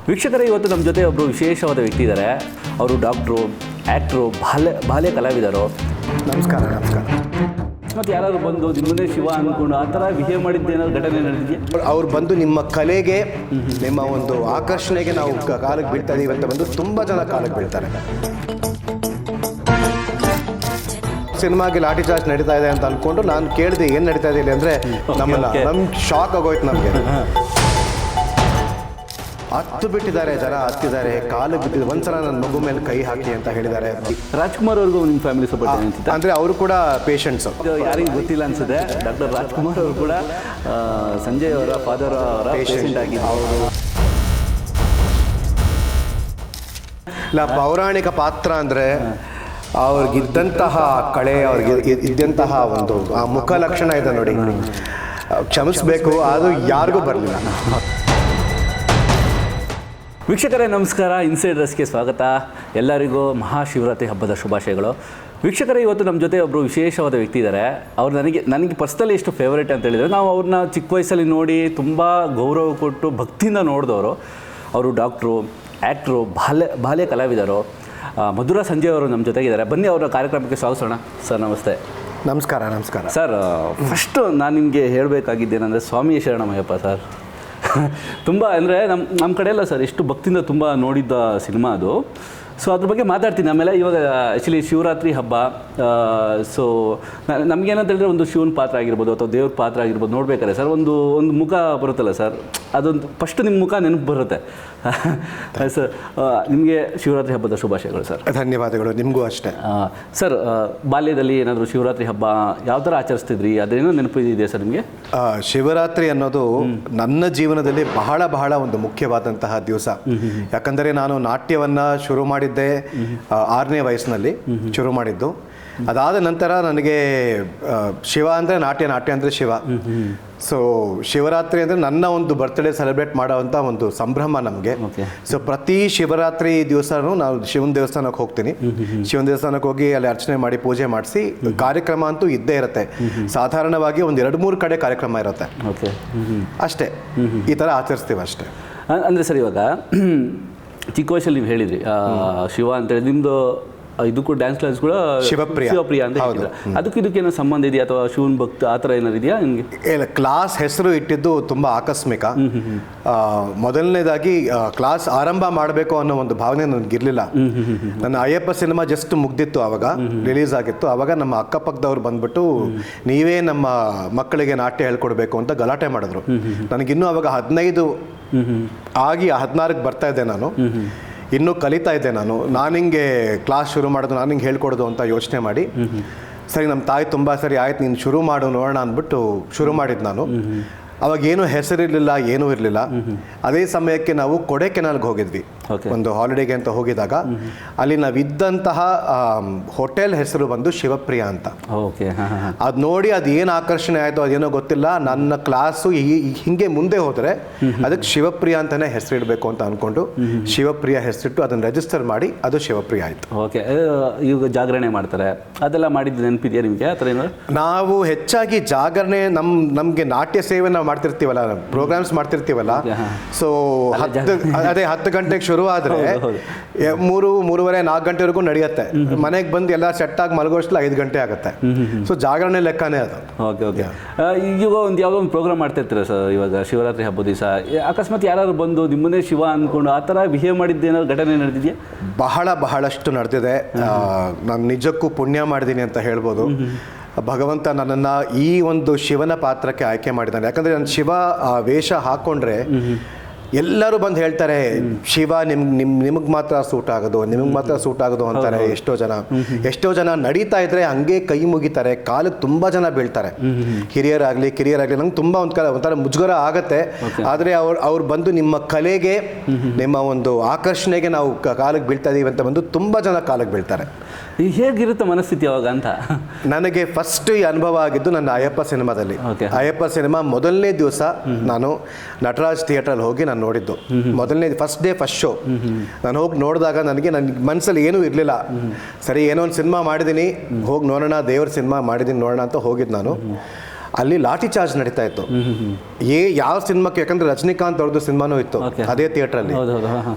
ವೀಕ್ಷಕರೇ, ಇವತ್ತು ನಮ್ಮ ಜೊತೆ ಒಬ್ಬರು ವಿಶೇಷವಾದ ವ್ಯಕ್ತಿ ಇದ್ದಾರೆ. ಅವರು ಡಾಕ್ಟ್ರು, ಆ್ಯಕ್ಟ್ರು, ಬಾಲ್ಯ ಕಲಾವಿದರು. ನಮಸ್ಕಾರ. ಮತ್ತು ಯಾರಾದ್ರು ಬಂದು ನಿಮ್ಮನ್ನೇ ಶಿವ ಅಂದ್ಕೊಂಡು ಆ ಥರ ಬಿಹೇವ್ ಮಾಡಿದ್ದೇನಾದ್ರು ಘಟನೆ ನಡೆದಿದೆಯಾ? ಅವ್ರು ಬಂದು ನಿಮ್ಮ ಕಲೆಗೆ, ನಿಮ್ಮ ಒಂದು ಆಕರ್ಷಣೆಗೆ ನಾವು ಕಾಲಕ್ಕೆ ಬೀಳ್ತಾ ಇದೀವಿ ಅಂತ ಬಂದು ತುಂಬ ಜನ ಕಾಲಕ್ಕೆ ಬೀಳ್ತಾರೆ. ಸಿನಿಮಾಗೆ ಲಾಠಿ ಚಾರ್ಜ್ ನಡೀತಾ ಇದೆ ಅಂತ ಅಂದ್ಕೊಂಡು ನಾನು ಕೇಳಿದೆ ಏನು ನಡೀತಾ ಇದೆ ಇಲ್ಲಿ ಅಂದರೆ ನಮ್ಗೆ ಶಾಕ್ ಆಗೋಯ್ತು. ನಮಗೆ ಹತ್ತು ಬಿಟ್ಟಿದ್ದಾರೆ, ಜನ ಹತ್ತಿದ್ದಾರೆ, ಕಾಲು ಬಿಟ್ಟಿದೆ. ಒಂದ್ಸಲ ನನ್ನ ಮಗು ಮೇಲೆ ಕೈ ಹಾಕಿ ಅಂತ ಹೇಳಿದ್ದಾರೆ. ರಾಜ್ಕುಮಾರ್ ಅವ್ರಿಗೂ ನಿಮ್ಮ ಫ್ಯಾಮಿಲಿ ಸಪೋರ್ಟ್ ಏನಿತ್ತು ಅಂದರೆ ಅವರು ಕೂಡ ಪೇಷಂಟ್ಸು. ಯಾರಿಗೂ ಗೊತ್ತಿಲ್ಲ ಅನ್ಸುತ್ತೆ, ಡಾಕ್ಟರ್ ರಾಜ್ಕುಮಾರ್ ಅವರು ಕೂಡ ಸಂಜಯ್ ಅವರ ಫಾದರ್ ಅವರ ಪೇಷಂಟ್ ಆಗಿದ್ದು. ಇಲ್ಲ, ಪೌರಾಣಿಕ ಪಾತ್ರ ಅಂದರೆ ಅವ್ರಿಗಿದ್ದಂತಹ ಕಳೆ, ಅವ್ರಿಗೆ ಇದ್ದಂತಹ ಒಂದು ಆ ಮುಖ ಲಕ್ಷಣ ಇದೆ ನೋಡಿ, ಕ್ಷಮಿಸಬೇಕು, ಅದು ಯಾರಿಗೂ ಬರಲಿಲ್ಲ. ವೀಕ್ಷಕರೇ ನಮಸ್ಕಾರ, ಇನ್ಸೈಡರ್ಸ್ಗೆ ಸ್ವಾಗತ. ಎಲ್ಲರಿಗೂ ಮಹಾಶಿವರಾತ್ರಿ ಹಬ್ಬದ ಶುಭಾಶಯಗಳು. ವೀಕ್ಷಕರೇ, ಇವತ್ತು ನಮ್ಮ ಜೊತೆ ಒಬ್ಬರು ವಿಶೇಷವಾದ ವ್ಯಕ್ತಿ ಇದ್ದಾರೆ. ಅವ್ರು ನನಗೆ ಪರ್ಸ್ನಲಿ ಎಷ್ಟು ಫೇವರೇಟ್ ಅಂತ ಹೇಳಿದರೆ, ನಾವು ಅವ್ರನ್ನ ಚಿಕ್ಕ ವಯಸ್ಸಲ್ಲಿ ನೋಡಿ ತುಂಬ ಗೌರವ ಕೊಟ್ಟು ಭಕ್ತಿಯಿಂದ ನೋಡಿದವರು. ಅವರು ಡಾಕ್ಟ್ರು, ಆ್ಯಕ್ಟ್ರು, ಬಾಲ್ಯ ಕಲಾವಿದರು. ಮಧುರಾ ಸಂಜಯ್ ಅವರು ನಮ್ಮ ಜೊತೆಗಿದ್ದಾರೆ. ಬನ್ನಿ ಅವರ ಕಾರ್ಯಕ್ರಮಕ್ಕೆ ಸ್ವಾಗತಿಸೋಣ. ಸರ್ ನಮಸ್ತೆ. ನಮಸ್ಕಾರ ಸರ್, ಫಸ್ಟು ನಾನು ನಿಮಗೆ ಹೇಳಬೇಕಾಗಿದ್ದೇನೆಂದರೆ ಸ್ವಾಮಿ ಶರಣಮಯ್ಯಪ್ಪ ಸರ್. ತುಂಬ ಅಂದರೆ ನಮ್ಮ ಕಡೆ ಎಲ್ಲ ಸರ್ ಎಷ್ಟು ಭಕ್ತಿಯಿಂದ ತುಂಬ ನೋಡಿದ್ದ ಸಿನಿಮಾ ಅದು. ಸೊ ಅದ್ರ ಬಗ್ಗೆ ಮಾತಾಡ್ತೀನಿ ಆಮೇಲೆ. ಇವಾಗ ಆ್ಯಕ್ಚುಲಿ ಶಿವರಾತ್ರಿ ಹಬ್ಬ. ಸೊ ನಮಗೇನಂತ ಹೇಳಿದ್ರೆ ಒಂದು ಶಿವನ ಪಾತ್ರ ಆಗಿರ್ಬೋದು ಅಥವಾ ದೇವ್ರ ಪಾತ್ರ ಆಗಿರ್ಬೋದು ನೋಡ್ಬೇಕಾದ್ರೆ ಸರ್ ಒಂದು ಮುಖ ಬರುತ್ತಲ್ಲ ಸರ್, ಅದೊಂದು ಫಸ್ಟ್ ನಿಮ್ಮ ಮುಖ ನೆನಪು ಬರುತ್ತೆ ಸರ್. ನಿಮಗೆ ಶಿವರಾತ್ರಿ ಹಬ್ಬದ ಶುಭಾಶಯಗಳು ಸರ್. ಧನ್ಯವಾದಗಳು. ನಿಮಗೂ ಅಷ್ಟೇ ಸರ್. ಬಾಲ್ಯದಲ್ಲಿ ಏನಾದರೂ ಶಿವರಾತ್ರಿ ಹಬ್ಬ ಯಾವ ಥರ ಆಚರಿಸ್ತಿದ್ರಿ, ಅದೇನೋ ನೆನಪು ಇದೆಯಾ ಸರ್ ನಿಮಗೆ? ಶಿವರಾತ್ರಿ ಅನ್ನೋದು ನನ್ನ ಜೀವನದಲ್ಲಿ ಬಹಳ ಒಂದು ಮುಖ್ಯವಾದಂತಹ ದಿವಸ. ಯಾಕಂದರೆ ನಾನು ನಾಟ್ಯವನ್ನು ಶುರು ಮಾಡಿದ್ದೆ 6ನೇ ವಯಸ್ಸಿನಲ್ಲಿ ಶುರು ಮಾಡಿದ್ದು. ಅದಾದ ನಂತರ ನನಗೆ ಶಿವ ಅಂದರೆ ನಾಟ್ಯ ಅಂದರೆ ಶಿವ. ಸೊ ಶಿವರಾತ್ರಿ ಅಂದರೆ ನನ್ನ ಒಂದು ಬರ್ತ್ಡೇ ಸೆಲೆಬ್ರೇಟ್ ಮಾಡೋವಂಥ ಒಂದು ಸಂಭ್ರಮ ನಮಗೆ. ಸೊ ಪ್ರತಿ ಶಿವರಾತ್ರಿ ದಿವಸನೂ ನಾವು ಶಿವನ ದೇವಸ್ಥಾನಕ್ಕೆ ಹೋಗ್ತೀನಿ. ಶಿವನ ದೇವಸ್ಥಾನಕ್ಕೆ ಹೋಗಿ ಅಲ್ಲಿ ಅರ್ಚನೆ ಮಾಡಿ ಪೂಜೆ ಮಾಡಿಸಿ, ಕಾರ್ಯಕ್ರಮ ಅಂತೂ ಇದ್ದೇ ಇರುತ್ತೆ. ಸಾಧಾರಣವಾಗಿ ಒಂದು 2-3 ಕಡೆ ಕಾರ್ಯಕ್ರಮ ಇರುತ್ತೆ ಅಷ್ಟೇ. ಈ ಥರ ಆಚರಿಸ್ತೀವಿ ಅಷ್ಟೇ. ಅಂದರೆ ಸರ್, ಇವಾಗ ಚಿಕ್ಕ ವಯಸ್ಸಲ್ಲಿ ನೀವು ಹೇಳಿದ್ರಿ ಶಿವ ಅಂತೇಳಿ, ನಿಮ್ಮದು ಇದಕ್ಕೂ ಡ್ಯಾನ್ಸ್ ಕ್ಲಾಸ್ ಕೂಡ ಶಿವಪ್ರಿಯ ಅಂತ ಹೇಳಿದ್ರೆ, ಇದಕ್ಕೇನೋ ಸಂಬಂಧ ಇದೆಯಾ ಅಥವಾ ಶಿವನ್ ಭಕ್ತ ಆ ಥರ ಏನಾರು ಇದೆಯಾ ನಿಮಗೆ? ಇಲ್ಲ, ಕ್ಲಾಸ್ ಹೆಸರು ಇಟ್ಟಿದ್ದು ತುಂಬ ಆಕಸ್ಮಿಕ. ಮೊದಲನೇದಾಗಿ ಕ್ಲಾಸ್ ಆರಂಭ ಮಾಡಬೇಕು ಅನ್ನೋ ಒಂದು ಭಾವನೆ ನನಗಿರಲಿಲ್ಲ. ನನ್ನ ಅಯ್ಯಪ್ಪ ಸಿನಿಮಾ ಜಸ್ಟ್ ಮುಗ್ದಿತ್ತು, ಆವಾಗ ರಿಲೀಸ್ ಆಗಿತ್ತು. ಆವಾಗ ನಮ್ಮ ಅಕ್ಕಪಕ್ಕದವ್ರು ಬಂದ್ಬಿಟ್ಟು ನೀವೇ ನಮ್ಮ ಮಕ್ಕಳಿಗೆ ನಾಟ್ಯ ಹೇಳ್ಕೊಡ್ಬೇಕು ಅಂತ ಗಲಾಟೆ ಮಾಡಿದ್ರು. ನನಗಿನ್ನೂ ಆವಾಗ 15 ಆಗಿ 16ಕ್ಕೆ ಬರ್ತಾ ಇದ್ದೆ ನಾನು. ಇನ್ನೂ ಕಲಿತಾ ಇದ್ದೆ ನಾನು ಹಿಂಗೆ ಕ್ಲಾಸ್ ಶುರು ಮಾಡೋದು, ನಾನು ಹಿಂಗೆ ಹೇಳ್ಕೊಡೋದು ಅಂತ ಯೋಚನೆ ಮಾಡಿ, ಸರಿ ನಮ್ಮ ತಾಯಿ ತುಂಬ ಸರಿ ಆಯ್ತು ನೀನು ಶುರು ಮಾಡು ನೋಡೋಣ ಅಂದ್ಬಿಟ್ಟು ಶುರು ಮಾಡಿದ್ದು ನಾನು. ಅವಾಗ ಏನೂ ಹೆಸರಿರಲಿಲ್ಲ, ಏನೂ ಇರಲಿಲ್ಲ. ಅದೇ ಸಮಯಕ್ಕೆ ನಾವು ಕೊಡೆಕೆನಾಲ್ಗೆ ಹೋಗಿದ್ವಿ ಒಂದು ಹಾಲಿಡೇಗೆ ಅಂತ ಹೋಗಿದಾಗ. ಅಲ್ಲಿ ನಾವಿದ್ದಂತಹ ಹೋಟೆಲ್ ಹೆಸರು ಬಂದು ಶಿವಪ್ರಿಯ ಅಂತ. ಅದು ನೋಡಿ ಅದು ಏನು ಆಕರ್ಷಣೆ ಆಯಿತು ಅದೇನೋ ಗೊತ್ತಿಲ್ಲ. ನನ್ನ ಕ್ಲಾಸು ಹಿಂಗೆ ಮುಂದೆ ಹೋದರೆ ಅದಕ್ಕೆ ಶಿವಪ್ರಿಯ ಅಂತಲೇ ಹೆಸರಿಡಬೇಕು ಅಂತ ಅಂದ್ಕೊಂಡು ಶಿವಪ್ರಿಯ ಹೆಸರಿಟ್ಟು ಅದನ್ನು ರಿಜಿಸ್ಟರ್ ಮಾಡಿ ಅದು ಶಿವಪ್ರಿಯ ಆಯಿತು. ಓಕೆ. ಈಗ ಜಾಗರಣೆ ಮಾಡ್ತಾರೆ, ಅದೆಲ್ಲ ಮಾಡಿದ್ದು ನೆನಪಿದೆಯಾ ನಿಮಗೆ? ಆ ಥರ ಏನೋ ನಾವು ಹೆಚ್ಚಾಗಿ ಜಾಗರಣೆ ನಮಗೆ ನಾಟ್ಯ ಸೇವೆ ನಾವು ಮಾಡ್ತಿರ್ತೀವಲ್ಲ, ಪ್ರೋಗ್ರಾಮ್ಸ್ ಮಾಡ್ತಿರ್ತೀವಲ್ಲ. ಸೊ 10 ಗಂಟೆಗೆ ಶುರು ಆದರೆ 3:30, 4 ಗಂಟೆವರೆಗೂ ನಡೆಯುತ್ತೆ. ಮನೆಗೆ ಬಂದು ಎಲ್ಲ ಸೆಟ್ ಆಗಿ ಮಲಗೋಷ್ಟಲ್ಲ 5 ಗಂಟೆ ಆಗುತ್ತೆ. ಸೊ ಜಾಗರಣೆ ಲೆಕ್ಕನೇ ಅದು. ಓಕೆ. ಈಗ ಯಾವುದೋ ಒಂದು ಪ್ರೋಗ್ರಾಮ್ ಮಾಡ್ತಿರ್ತೀರ ಸರ್. ಇವಾಗ ಶಿವರಾತ್ರಿ ಹಬ್ಬದ ದಿವಸ ಅಕಸ್ಮಾತ್ ಯಾರು ಬಂದು ನಿಮ್ಮನ್ನೇ ಶಿವ ಅಂದ್ಕೊಂಡು ಆ ಥರ ಬಿಹೇವ್ ಮಾಡಿದ್ದೇನಾದ್ರು ಘಟನೆ ನಡೆದಿದೆಯಾ? ಬಹಳಷ್ಟು ನಡೆದಿದೆ. ನಾನು ನಿಜಕ್ಕೂ ಪುಣ್ಯ ಮಾಡಿದ್ದೀನಿ ಅಂತ ಹೇಳ್ಬೋದು. ಭಗವಂತ ನನ್ನನ್ನು ಈ ಒಂದು ಶಿವನ ಪಾತ್ರಕ್ಕೆ ಆಯ್ಕೆ ಮಾಡಿದ್ದಾನೆ. ಯಾಕಂದರೆ ನಾನು ಶಿವ ವೇಷ ಹಾಕ್ಕೊಂಡ್ರೆ ಎಲ್ಲರೂ ಬಂದು ಹೇಳ್ತಾರೆ, ಶಿವ ನಿಮಗೆ ಮಾತ್ರ ಸೂಟ್ ಆಗೋದು, ನಿಮಗೆ ಮಾತ್ರ ಸೂಟ್ ಆಗೋದು ಅಂತಾರೆ. ಎಷ್ಟೋ ಜನ ನಡೀತಾ ಇದ್ರೆ ಹಂಗೆ ಕೈ ಮುಗಿತಾರೆ, ಕಾಲಕ್ಕೆ ತುಂಬ ಜನ ಬೀಳ್ತಾರೆ. ಹಿರಿಯರಾಗಲಿ ಕಿರಿಯರಾಗಲಿ ನಂಗೆ ತುಂಬ ಒಂಥರ ಮುಜುಗರ ಆಗತ್ತೆ. ಆದರೆ ಅವ್ರು ಬಂದು ನಿಮ್ಮ ಕಲೆಗೆ, ನಿಮ್ಮ ಒಂದು ಆಕರ್ಷಣೆಗೆ ನಾವು ಕಾಲಕ್ಕೆ ಬೀಳ್ತಾ ಇದೀವಿ ಅಂತ ಬಂದು ತುಂಬ ಜನ ಕಾಲಕ್ಕೆ ಬೀಳ್ತಾರೆ. ಹೇಗಿರುತ್ತೆ ಮನಸ್ಥಿತಿ ಅವಾಗ ಅಂತ? ನನಗೆ ಫಸ್ಟ್ ಈ ಅನುಭವ ಆಗಿದ್ದು ನನ್ನ ಅಯ್ಯಪ್ಪ ಸಿನಿಮಾದಲ್ಲಿ. ಅಯ್ಯಪ್ಪ ಸಿನಿಮಾ ಮೊದಲನೇ ದಿವಸ ನಾನು ನಟರಾಜ್ ಥಿಯೇಟ್ರಲ್ಲಿ ಹೋಗಿ ನಾನು ನೋಡಿದ್ದು. ಮೊದಲನೇ ಫಸ್ಟ್ ಡೇ ಫಸ್ಟ್ ಶೋ ನಾನು ಹೋಗಿ ನೋಡಿದಾಗ ನನಗೆ ಮನಸ್ಸಲ್ಲಿ ಏನೂ ಇರಲಿಲ್ಲ. ಸರಿ ಏನೋ ಒಂದು ಸಿನಿಮಾ ಮಾಡಿದ್ದೀನಿ, ಹೋಗಿ ನೋಡೋಣ, ದೇವ್ರ ಸಿನಿಮಾ ಮಾಡಿದ್ದೀನಿ ನೋಡೋಣ ಅಂತ ಹೋಗಿದ್ದು ನಾನು. ಅಲ್ಲಿ ಲಾಠಿ ಚಾರ್ಜ್ ನಡೀತಾ ಇತ್ತು. ಯಾವ ಸಿನಿಮಾಕ್ಕೆ, ಯಾಕಂದ್ರೆ ರಜನಿಕಾಂತ್ ಅವ್ರದ್ದು ಸಿನಿಮಾನೂ ಇತ್ತು ಅದೇ ಥಿಯೇಟ್ರಲ್ಲಿ.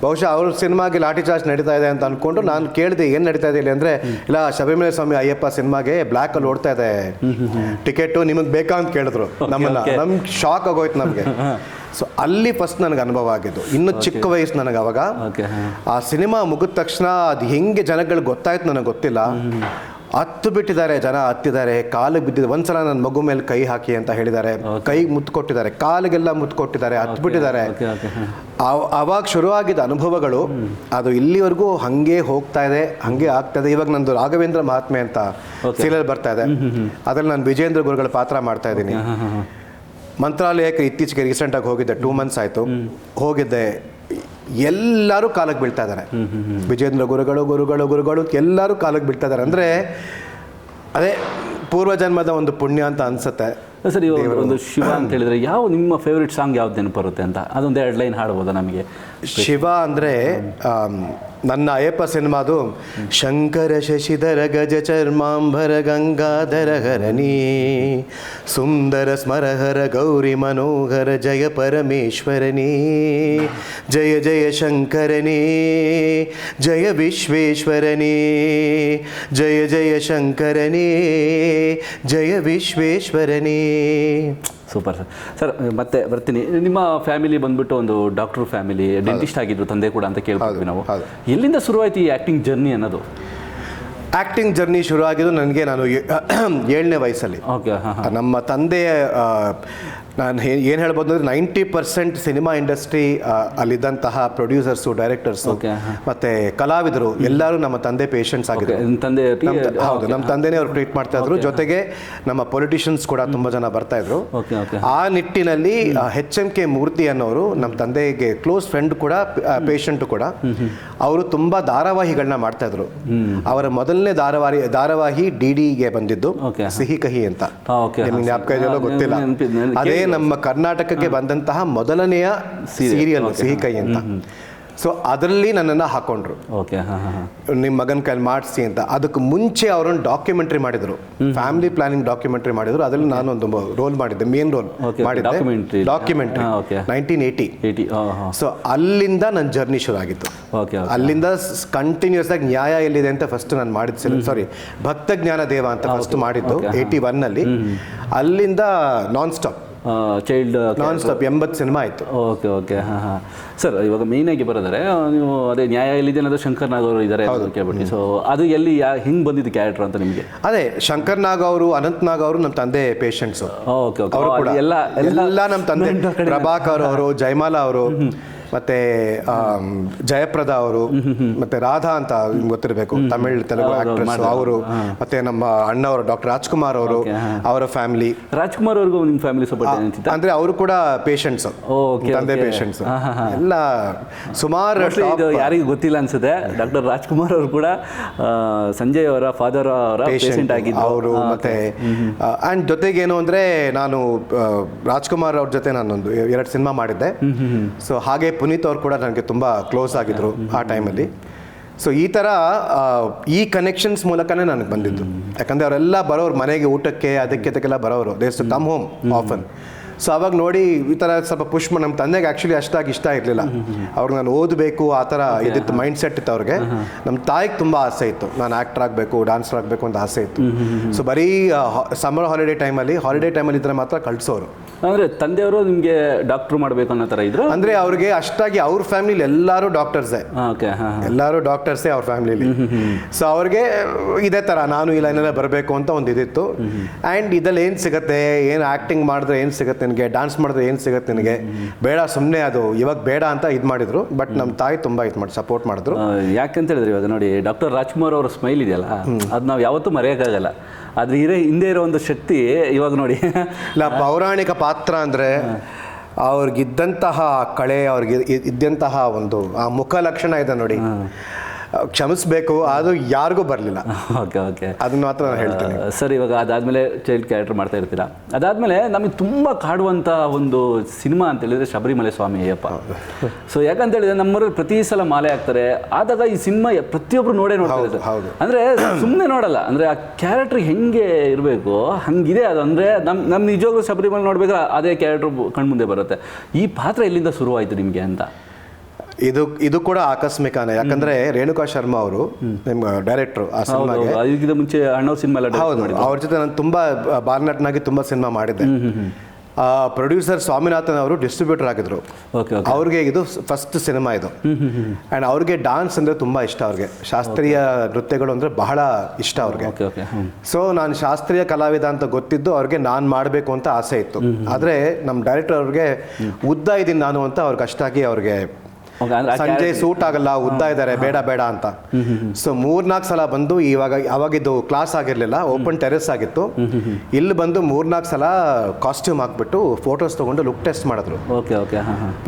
ಬಹುಶಃ ಅವ್ರ ಸಿನಿಮಾಗೆ ಲಾಠಿ ಚಾರ್ಜ್ ನಡೀತಾ ಇದೆ ಅಂತ ಅನ್ಕೊಂಡು ನಾನು ಕೇಳಿದೆ ಏನು ನಡೀತಾ ಇದೆ ಇಲ್ಲಿ ಅಂದರೆ, ಇಲ್ಲ ಶಬರಿಮಲೆ ಸ್ವಾಮಿ ಅಯ್ಯಪ್ಪ ಸಿನಿಮಾಗೆ ಬ್ಲ್ಯಾಕಲ್ಲಿ ಓಡ್ತಾ ಇದೆ ಟಿಕೆಟು, ನಿಮಗೆ ಬೇಕಾ ಅಂತ ಕೇಳಿದ್ರು ನಮ್ಮನ್ನ. ನಮ್ಗೆ ಶಾಕ್ ಆಗೋಯ್ತು ನಮಗೆ. ಸೊ ಅಲ್ಲಿ ಫಸ್ಟ್ ನನಗೆ ಅನುಭವ ಆಗಿದ್ದು. ಇನ್ನು ಚಿಕ್ಕ ವಯಸ್ಸು ನನಗೆ ಅವಾಗ. ಆ ಸಿನಿಮಾ ಮುಗಿದ ತಕ್ಷಣ ಅದು ಹೆಂಗೆ ಜನಗಳಿಗೆ ಗೊತ್ತಾಯ್ತು ನನಗೆ ಗೊತ್ತಿಲ್ಲ. ಹತ್ತು ಬಿಟ್ಟಿದ್ದಾರೆ ಜನ, ಹತ್ತಿದ್ದಾರೆ, ಕಾಲಿಗೆ ಬಿದ್ದಿದೆ. ಒಂದ್ಸಲ ನನ್ನ ಮಗು ಮೇಲೆ ಕೈ ಹಾಕಿ ಅಂತ ಹೇಳಿದ್ದಾರೆ, ಕೈ ಮುತ್ತು ಕೊಟ್ಟಿದ್ದಾರೆ, ಕಾಲಿಗೆಲ್ಲ ಮುತ್ತು ಕೊಟ್ಟಿದ್ದಾರೆ, ಹತ್ತು ಬಿಟ್ಟಿದ್ದಾರೆ. ಅವಾಗ ಶುರುವಾಗಿದ್ದ ಅನುಭವಗಳು ಅದು ಇಲ್ಲಿವರೆಗೂ ಹಂಗೆ ಹೋಗ್ತಾ ಇದೆ, ಹಂಗೆ ಆಗ್ತಾ ಇದೆ. ಇವಾಗ ನಂದು ರಾಘವೇಂದ್ರ ಮಹಾತ್ಮೆ ಅಂತ ಸೀರಿಯಲ್ ಬರ್ತಾ ಇದೆ, ಅದ್ರಲ್ಲಿ ನಾನು ವಿಜೇಂದ್ರ ಗುರುಗಳ ಪಾತ್ರ ಮಾಡ್ತಾ ಇದ್ದೀನಿ. ಮಂತ್ರಾಲಯಕ್ಕೆ ಇತ್ತೀಚೆಗೆ ರೀಸೆಂಟಾಗಿ ಹೋಗಿದ್ದೆ, 2 months ಆಯಿತು ಹೋಗಿದ್ದೆ. ಎಲ್ಲರೂ ಕಾಲಕ್ಕೆ ಬೀಳ್ತಾ ಇದ್ದಾರೆ, ವಿಜೇಂದ್ರ ಗುರುಗಳು ಎಲ್ಲರೂ ಕಾಲಕ್ಕೆ ಬೀಳ್ತಾ ಇದ್ದಾರೆ. ಅಂದರೆ ಅದೇ ಪೂರ್ವಜನ್ಮದ ಒಂದು ಪುಣ್ಯ ಅಂತ ಅನ್ಸುತ್ತೆ. ಸರ್, ಇವಾಗ ಒಂದು ಶಿವ ಅಂತ ಹೇಳಿದ್ರೆ ಯಾವ ನಿಮ್ಮ ಫೇವ್ರೆಟ್ ಸಾಂಗ್ ಯಾವ್ದು ನೆನಪು ಬರುತ್ತೆ ಅಂತ ಅದೊಂದು 2 ಲೈನ್ ಹಾಡ್ಬೋದಾ ನಮಗೆ? ಶಿವ ಅಂದರೆ ನನ್ನ ಅಯ್ಯಪ್ಪ ಸಿನಿಮಾದು ಶಂಕರ ಶಶಿಧರ ಗಜ ಚರ್ಮಾಂಬರ ಗಂಗಾಧರ ಹರಣಿ ಸುಂದರ ಸ್ಮರಹರ ಗೌರಿ ಮನೋಹರ ಜಯ ಪರಮೇಶ್ವರನೇ ಜಯ ಜಯ ಶಂಕರನೇ ಜಯ ವಿಶ್ವೇಶ್ವರನೇ ಜಯ ಜಯ ಶಂಕರನೇ ಜಯ ವಿಶ್ವೇಶ್ವರನೇ. Super sir. ಸರ್ ಮತ್ತೆ ಬರ್ತೀನಿ, ನಿಮ್ಮ ಫ್ಯಾಮಿಲಿ ಬಂದ್ಬಿಟ್ಟು ಒಂದು ಡಾಕ್ಟರ್ ಫ್ಯಾಮಿಲಿ, ಡೆಂಟಿಸ್ಟ್ ಆಗಿದ್ರು ತಂದೆ ಕೂಡ ಅಂತ ಕೇಳ್ತೀವಿ ನಾವು. ಎಲ್ಲಿಂದ ಶುರುವಾಯಿತು ಈ ಆ್ಯಕ್ಟಿಂಗ್ ಜರ್ನಿ ಅನ್ನೋದು? ಆ್ಯಕ್ಟಿಂಗ್ ಜರ್ನಿ ಶುರುವಾಗಿದ್ದು ನನಗೆ ನಾನು 7ನೇ ವಯಸ್ಸಲ್ಲಿ. ಓಕೆ. ನಮ್ಮ ತಂದೆ, ನಾನು ಏನು ಹೇಳ್ಬೋದು ಅಂದರೆ 90% ಸಿನಿಮಾ ಇಂಡಸ್ಟ್ರಿ ಅಲ್ಲಿದ್ದಂತಹ ಪ್ರೊಡ್ಯೂಸರ್ಸು, ಡೈರೆಕ್ಟರ್ಸು ಮತ್ತು ಕಲಾವಿದರು ಎಲ್ಲರೂ ನಮ್ಮ ತಂದೆ ಪೇಷಂಟ್ಸ್ ಆಗಿದ್ರು. ತಂದೆ? ಹೌದು, ನಮ್ಮ ತಂದೆನೇ ಅವ್ರು ಟ್ರೀಟ್ ಮಾಡ್ತಾ ಇದ್ರು. ಜೊತೆಗೆ ನಮ್ಮ ಪೊಲಿಟಿಷಿಯನ್ಸ್ ಕೂಡ ತುಂಬ ಜನ ಬರ್ತಾ ಇದ್ರು. ಆ ನಿಟ್ಟಿನಲ್ಲಿ HMK ಮೂರ್ತಿ ಅನ್ನೋರು ನಮ್ಮ ತಂದೆಗೆ ಕ್ಲೋಸ್ ಫ್ರೆಂಡ್ ಕೂಡ, ಪೇಷಂಟು ಕೂಡ. ಅವರು ತುಂಬ ಧಾರಾವಾಹಿಗಳನ್ನ ಮಾಡ್ತಾ ಇದ್ರು. ಅವರ ಮೊದಲನೇ ಧಾರಾವಾಹಿ DDಗೆ ಬಂದಿದ್ದು ಸಿಹಿ ಕಹಿ ಅಂತ. ನಿಮ್ಗೆ ಜ್ಞಾಪಕ ಇದೆಯಲ್ಲೋ ಗೊತ್ತಿಲ್ಲ. ಅದೇ ನಮ್ಮ ಕರ್ನಾಟಕಕ್ಕೆ ಬಂದಂತಹ ಮೊದಲನೆಯ ಸೀರಿಯಲ್ ಸಿಹಿ ಕೈ ಅಂತ. ಸೊ ಅದರಲ್ಲಿ ನನ್ನನ್ನು ಹಾಕೊಂಡ್ರು, ನಿಮ್ಮ ಮಗನ ಕೈಲಿ ಮಾಡಿಸಿ ಅಂತ. ಅದಕ್ಕೆ ಮುಂಚೆ ಅವರೊಂದು ಡಾಕ್ಯುಮೆಂಟ್ರಿ ಮಾಡಿದ್ರು, ಫ್ಯಾಮಿಲಿ ಪ್ಲಾನಿಂಗ್ ಡಾಕ್ಯುಮೆಂಟ್ರಿ ಮಾಡಿದ್ರು. ಅದರಲ್ಲಿ ನಾನೊಂದು ರೋಲ್ ಮಾಡಿದ್ದೆ, ಮೇನ್ ರೋಲ್ ಮಾಡಿದ್ದೆ, ಡಾಕ್ಯುಮೆಂಟ್ರಿ 1980. ಸೊ ಅಲ್ಲಿಂದ ನನ್ನ ಜರ್ನಿ ಶುರು ಆಗಿತ್ತು. ಅಲ್ಲಿಂದ ಕಂಟಿನ್ಯೂಸ್ ಆಗಿ ನ್ಯಾಯ ಎಲ್ಲಿದೆ ಅಂತ ಫಸ್ಟ್ ನಾನು ಮಾಡಿದ್ದು, ಸಾರಿ ಭಕ್ತ ಜ್ಞಾನ ದೇವ ಅಂತ ಫಸ್ಟ್ ಮಾಡಿದ್ದು 81ನಲ್ಲಿ. ಅಲ್ಲಿಂದ non stop child non stop 80 cinema ಆಯಿತು. ಓಕೆ. ಸರ್, ಇವಾಗ ಮೇಯ್ನಾಗಿ ಬರೋದ್ರೆ ನೀವು ಅದೇ ನ್ಯಾಯ ಎಲ್ಲಿದೆ ಅನ್ನೋದು ಶಂಕರ್ ನಾಗ್ ಅವರು ಇದ್ದಾರೆ ಕೇಳ್ಬಿಟ್ಟು. ಸೊ ಅದು ಎಲ್ಲಿ ಹಿಂಗೆ ಬಂದಿದ್ದು ಕ್ಯಾರೆಕ್ಟರ್ ಅಂತ ನಿಮಗೆ? ಅದೇ ಶಂಕರ್ ನಾಗ್ ಅವರು, ಅನಂತ್ ನಾಗ್ ಅವರು ನಮ್ಮ ತಂದೆ ಪೇಷಂಟ್ಸು. ಅವರು ಕೂಡ ಎಲ್ಲ ನಮ್ಮ ತಂದೆ. ಪ್ರಭಾಕರ್ ಅವರು, ಜಯಮಾಲಾ ಅವರು, ಮತ್ತೆ ಜಯಪ್ರದಾ ಅವರು, ಮತ್ತೆ ರಾಧಾ ಅಂತ ಗೊತ್ತಿರಬೇಕು, ತಮಿಳ್ ತೆಲುಗು ಆಕ್ಟ್ರೆಸ್ ಅವರು, ಮತ್ತೆ ನಮ್ಮ ಅಣ್ಣವರು ಡಾಕ್ಟರ್ ರಾಜ್ಕುಮಾರ್ ಅವರು, ಅವರ ಫ್ಯಾಮಿಲಿ. ರಾಜ್ಕುಮಾರ್ ಅವ್ರಿಗೂ ನಿಮ್ಮ ಫ್ಯಾಮಿಲಿ ಸಪೋರ್ಟ್ ಅಂದ್ರೆ ಅವರು ಕೂಡ ಪೇಷಂಟ್ಸ್, ತಂದೆ ಪೇಷಂಟ್ಸ್ ಎಲ್ಲ ಸುಮಾರು. ಯಾರಿಗೂ ಗೊತ್ತಿಲ್ಲ ಅನ್ಸುತ್ತೆ, ಡಾಕ್ಟರ್ ರಾಜ್ಕುಮಾರ್ ಅವರು ಕೂಡ ಸಂಜಯ್ ಅವರ ಫಾದರ್ ಅವರ ಪೇಷಂಟ್ ಆಗಿದ್ದು ಅವರು. ಮತ್ತೆ ಅಂಡ್ ಜೊತೆಗೆ ಏನು ಅಂದ್ರೆ, ನಾನು ರಾಜ್ಕುಮಾರ್ ಅವ್ರ ಜೊತೆ ನಾನೊಂದು 2 ಸಿನಿಮಾ ಮಾಡಿದ್ದೆ. ಸೊ ಹಾಗೆ ಪುನೀತ್ ಅವ್ರು ಕೂಡ ನನಗೆ ತುಂಬ ಕ್ಲೋಸ್ ಆಗಿದ್ರು ಆ ಟೈಮಲ್ಲಿ. ಸೊ ಈ ಥರ ಈ ಕನೆಕ್ಷನ್ಸ್ ಮೂಲಕನೇ ನನಗೆ ಬಂದಿದ್ದು. ಯಾಕಂದರೆ ಅವರೆಲ್ಲ ಬರೋರು ಮನೆಗೆ ಊಟಕ್ಕೆ ಅದಕ್ಕೆಲ್ಲ ಬರೋರು, they to come home often. So ಅವಾಗ ನೋಡಿ ಈ ಥರ ಸ್ವಲ್ಪ ಪುಷ್ ಮಾಡಿ, ನಮ್ಮ ತಂದೆಗೆ ಆ್ಯಕ್ಚುಲಿ ಅಷ್ಟಾಗಿ ಇಷ್ಟ ಇರಲಿಲ್ಲ. ಅವ್ರಿಗೆ ನಾನು ಓದಬೇಕು ಆ ಥರ ಇದಿತ್ತು, ಮೈಂಡ್ ಸೆಟ್ ಇತ್ತು ಅವ್ರಿಗೆ. ನಮ್ಮ ತಾಯಿಗೆ ತುಂಬ ಆಸೆ ಇತ್ತು, ನಾನು ಆ್ಯಕ್ಟರ್ ಆಗಬೇಕು, ಡಾನ್ಸರ್ ಆಗಬೇಕು ಅಂತ ಆಸೆ ಇತ್ತು. ಸೊ ಬರೀ ಸಮ್ಮರ್ ಹಾಲಿಡೇ ಟೈಮಲ್ಲಿ ಇದ್ದರೆ ಮಾತ್ರ ಕಳಿಸೋರು. ಅಂದರೆ ತಂದೆಯವರು ನಿಮಗೆ ಡಾಕ್ಟ್ರು ಮಾಡಬೇಕು ಅನ್ನೋ ಥರ ಇದ್ರು? ಅಂದರೆ ಅವ್ರಿಗೆ ಅಷ್ಟಾಗಿ ಅವ್ರ ಫ್ಯಾಮಿಲಿ ಎಲ್ಲರೂ ಡಾಕ್ಟರ್ಸೇ, ಎಲ್ಲರೂ ಡಾಕ್ಟರ್ಸೇ ಅವ್ರ ಫ್ಯಾಮಿಲಿಲಿ. ಸೊ ಅವ್ರಿಗೆ ಇದೇ ಥರ ನಾನು ಈ ಲೈನಲ್ಲೇ ಬರಬೇಕು ಅಂತ ಒಂದು ಇದಿತ್ತು. ಆ್ಯಂಡ್ ಇದ್ರಲ್ಲಿ ಏನು ಸಿಗುತ್ತೆ, ಏನು ಆ್ಯಕ್ಟಿಂಗ್ ಮಾಡಿದ್ರೆ ಏನು ಸಿಗುತ್ತೆ ನಿನಗೆ, ಡಾನ್ಸ್ ಮಾಡಿದ್ರೆ ಏನು ಸಿಗುತ್ತೆ ನಿನಗೆ, ಬೇಡ ಸುಮ್ಮನೆ ಅದು ಇವಾಗ ಬೇಡ ಅಂತ ಇದು ಮಾಡಿದ್ರು. ಬಟ್ ನಮ್ಮ ತಾಯಿ ತುಂಬ ಇದು ಮಾಡಿ ಸಪೋರ್ಟ್ ಮಾಡಿದ್ರು. ಯಾಕಂತ ಹೇಳಿದ್ರೆ ಇವಾಗ ನೋಡಿ, ಡಾಕ್ಟರ್ ರಾಜ್ಕುಮಾರ್ ಅವರ ಸ್ಮೈಲ್ ಇದೆಯಲ್ಲ, ಅದು ನಾವು ಯಾವತ್ತೂ ಮರೆಯೋಕ್ಕಾಗಲ್ಲ. ಅದ್ರ ಹಿಂದೆ ಇರೋ ಒಂದು ಶಕ್ತಿ ಇವಾಗ ನೋಡಿ. ಇಲ್ಲ, ಪೌರಾಣಿಕ ಪಾತ್ರ ಅಂದರೆ ಅವ್ರಿಗಿದ್ದಂತಹ ಕಳೆ, ಅವ್ರಿಗೆ ಇದ್ದಂತಹ ಒಂದು ಆ ಮುಖ ಲಕ್ಷಣ ಇದೆ ನೋಡಿ. ಕ್ಷಮಿಸ್ಬೇಕು, ಅದು ಯಾರಿಗೂ ಬರಲಿಲ್ಲ. ಓಕೆ ಓಕೆ, ಅದನ್ನ ಮಾತ್ರ ನಾನು ಹೇಳ್ತೀನಿ. ಸರ್, ಇವಾಗ ಅದಾದಮೇಲೆ ಚೈಲ್ಡ್ ಕ್ಯಾರೆಕ್ಟರ್ ಮಾಡ್ತಾ ಇರ್ತೀರಾ. ಅದಾದಮೇಲೆ ನಮಗೆ ತುಂಬ ಕಾಡುವಂಥ ಒಂದು ಸಿನಿಮಾ ಅಂತ ಹೇಳಿದ್ರೆ ಶಬರಿಮಲೆ ಸ್ವಾಮಿ ಅಯ್ಯಪ್ಪ. ಸೊ ಯಾಕಂತ ಹೇಳಿದ್ರೆ ನಮ್ಮೂರಲ್ಲಿ ಪ್ರತಿ ಸಲ ಮಾಲೆ ಹಾಕ್ತಾರೆ, ಆದಾಗ ಈ ಸಿನಿಮಾ ಪ್ರತಿಯೊಬ್ಬರು ನೋಡೇ ನೋಡ್ತಾರೆ ಸರ್. ಅಂದರೆ ಸುಮ್ಮನೆ ನೋಡಲ್ಲ, ಅಂದರೆ ಆ ಕ್ಯಾರೆಕ್ಟರ್ ಹೆಂಗೆ ಇರಬೇಕು ಹಂಗಿದೆ ಅದು. ಅಂದರೆ ನಮ್ಮ ನಿಜವಾಗ್ಲೂ ಶಬರಿಮಲೆ ನೋಡ್ಬೇಕಾದ್ರೆ ಅದೇ ಕ್ಯಾರೆಕ್ಟರ್ ಕಣ್ಮುಂದೆ ಬರುತ್ತೆ. ಈ ಪಾತ್ರ ಎಲ್ಲಿಂದ ಶುರುವಾಯಿತು ನಿಮಗೆ ಅಂತ? ಇದು ಕೂಡ ಆಕಸ್ಮಿಕನೇ. ಯಾಕಂದ್ರೆ ರೇಣುಕಾ ಶರ್ಮಾ ಅವರು ನಿಮ್ಮ ಡೈರೆಕ್ಟ್ರು ಆ ಸಿನಿಮಾಗೆ. ಇದಕ್ಕಿಂತ ಮುಂಚೆ ಅಣ್ಣವ್ರ ಸಿನಿಮಾ ಎಲ್ಲ ಹೌದು, ಅವ್ರ ಜೊತೆ ನಾನು ತುಂಬಾ ಬಾಲ್ನಟ್ನಾಗಿ ತುಂಬಾ ಸಿನಿಮಾ ಮಾಡಿದ್ದೆ. ಪ್ರೊಡ್ಯೂಸರ್ ಸ್ವಾಮಿನಾಥನ್ ಅವರು ಡಿಸ್ಟ್ರಿಬ್ಯೂಟರ್ ಆಗಿದ್ರು. ಅವ್ರಿಗೆ ಇದು ಫಸ್ಟ್ ಸಿನಿಮಾ ಇದು. ಆ್ಯಂಡ್ ಅವ್ರಿಗೆ ಡಾನ್ಸ್ ಅಂದರೆ ತುಂಬ ಇಷ್ಟ. ಅವ್ರಿಗೆ ಶಾಸ್ತ್ರೀಯ ನೃತ್ಯಗಳು ಅಂದರೆ ಬಹಳ ಇಷ್ಟ ಅವ್ರಿಗೆ. ಸೊ ನಾನು ಶಾಸ್ತ್ರೀಯ ಕಲಾವಿದ ಅಂತ ಗೊತ್ತಿದ್ದು ಅವ್ರಿಗೆ ನಾನು ಮಾಡಬೇಕು ಅಂತ ಆಸೆ ಇತ್ತು. ಆದರೆ ನಮ್ಮ ಡೈರೆಕ್ಟರ್ ಅವ್ರಿಗೆ ಉದ್ದ ಇದ್ದೀನಿ ನಾನು ಅಂತ ಅವ್ರಿಗೆ ಅಷ್ಟಾಗಿ ಅವ್ರಿಗೆ ಸಂಜೆ ಸೂಟ್ ಆಗಲ್ಲ, ಉದ್ದ ಇದ್ದಾರೆ, ಬೇಡ ಬೇಡ ಅಂತ. ಸೊ 3-4 ಸಲ ಬಂದು ಅವಾಗಿದ್ದು ಕ್ಲಾಸ್ ಆಗಿರಲಿಲ್ಲ, ಓಪನ್ ಟೆರೆಸ್ ಆಗಿತ್ತು. ಇಲ್ಲಿ ಬಂದು 3-4 ಸಲ ಕಾಸ್ಟ್ಯೂಮ್ ಹಾಕ್ಬಿಟ್ಟು ಫೋಟೋಸ್ ತಗೊಂಡು ಲುಕ್ ಟೆಸ್ಟ್ ಮಾಡಿದ್ರು.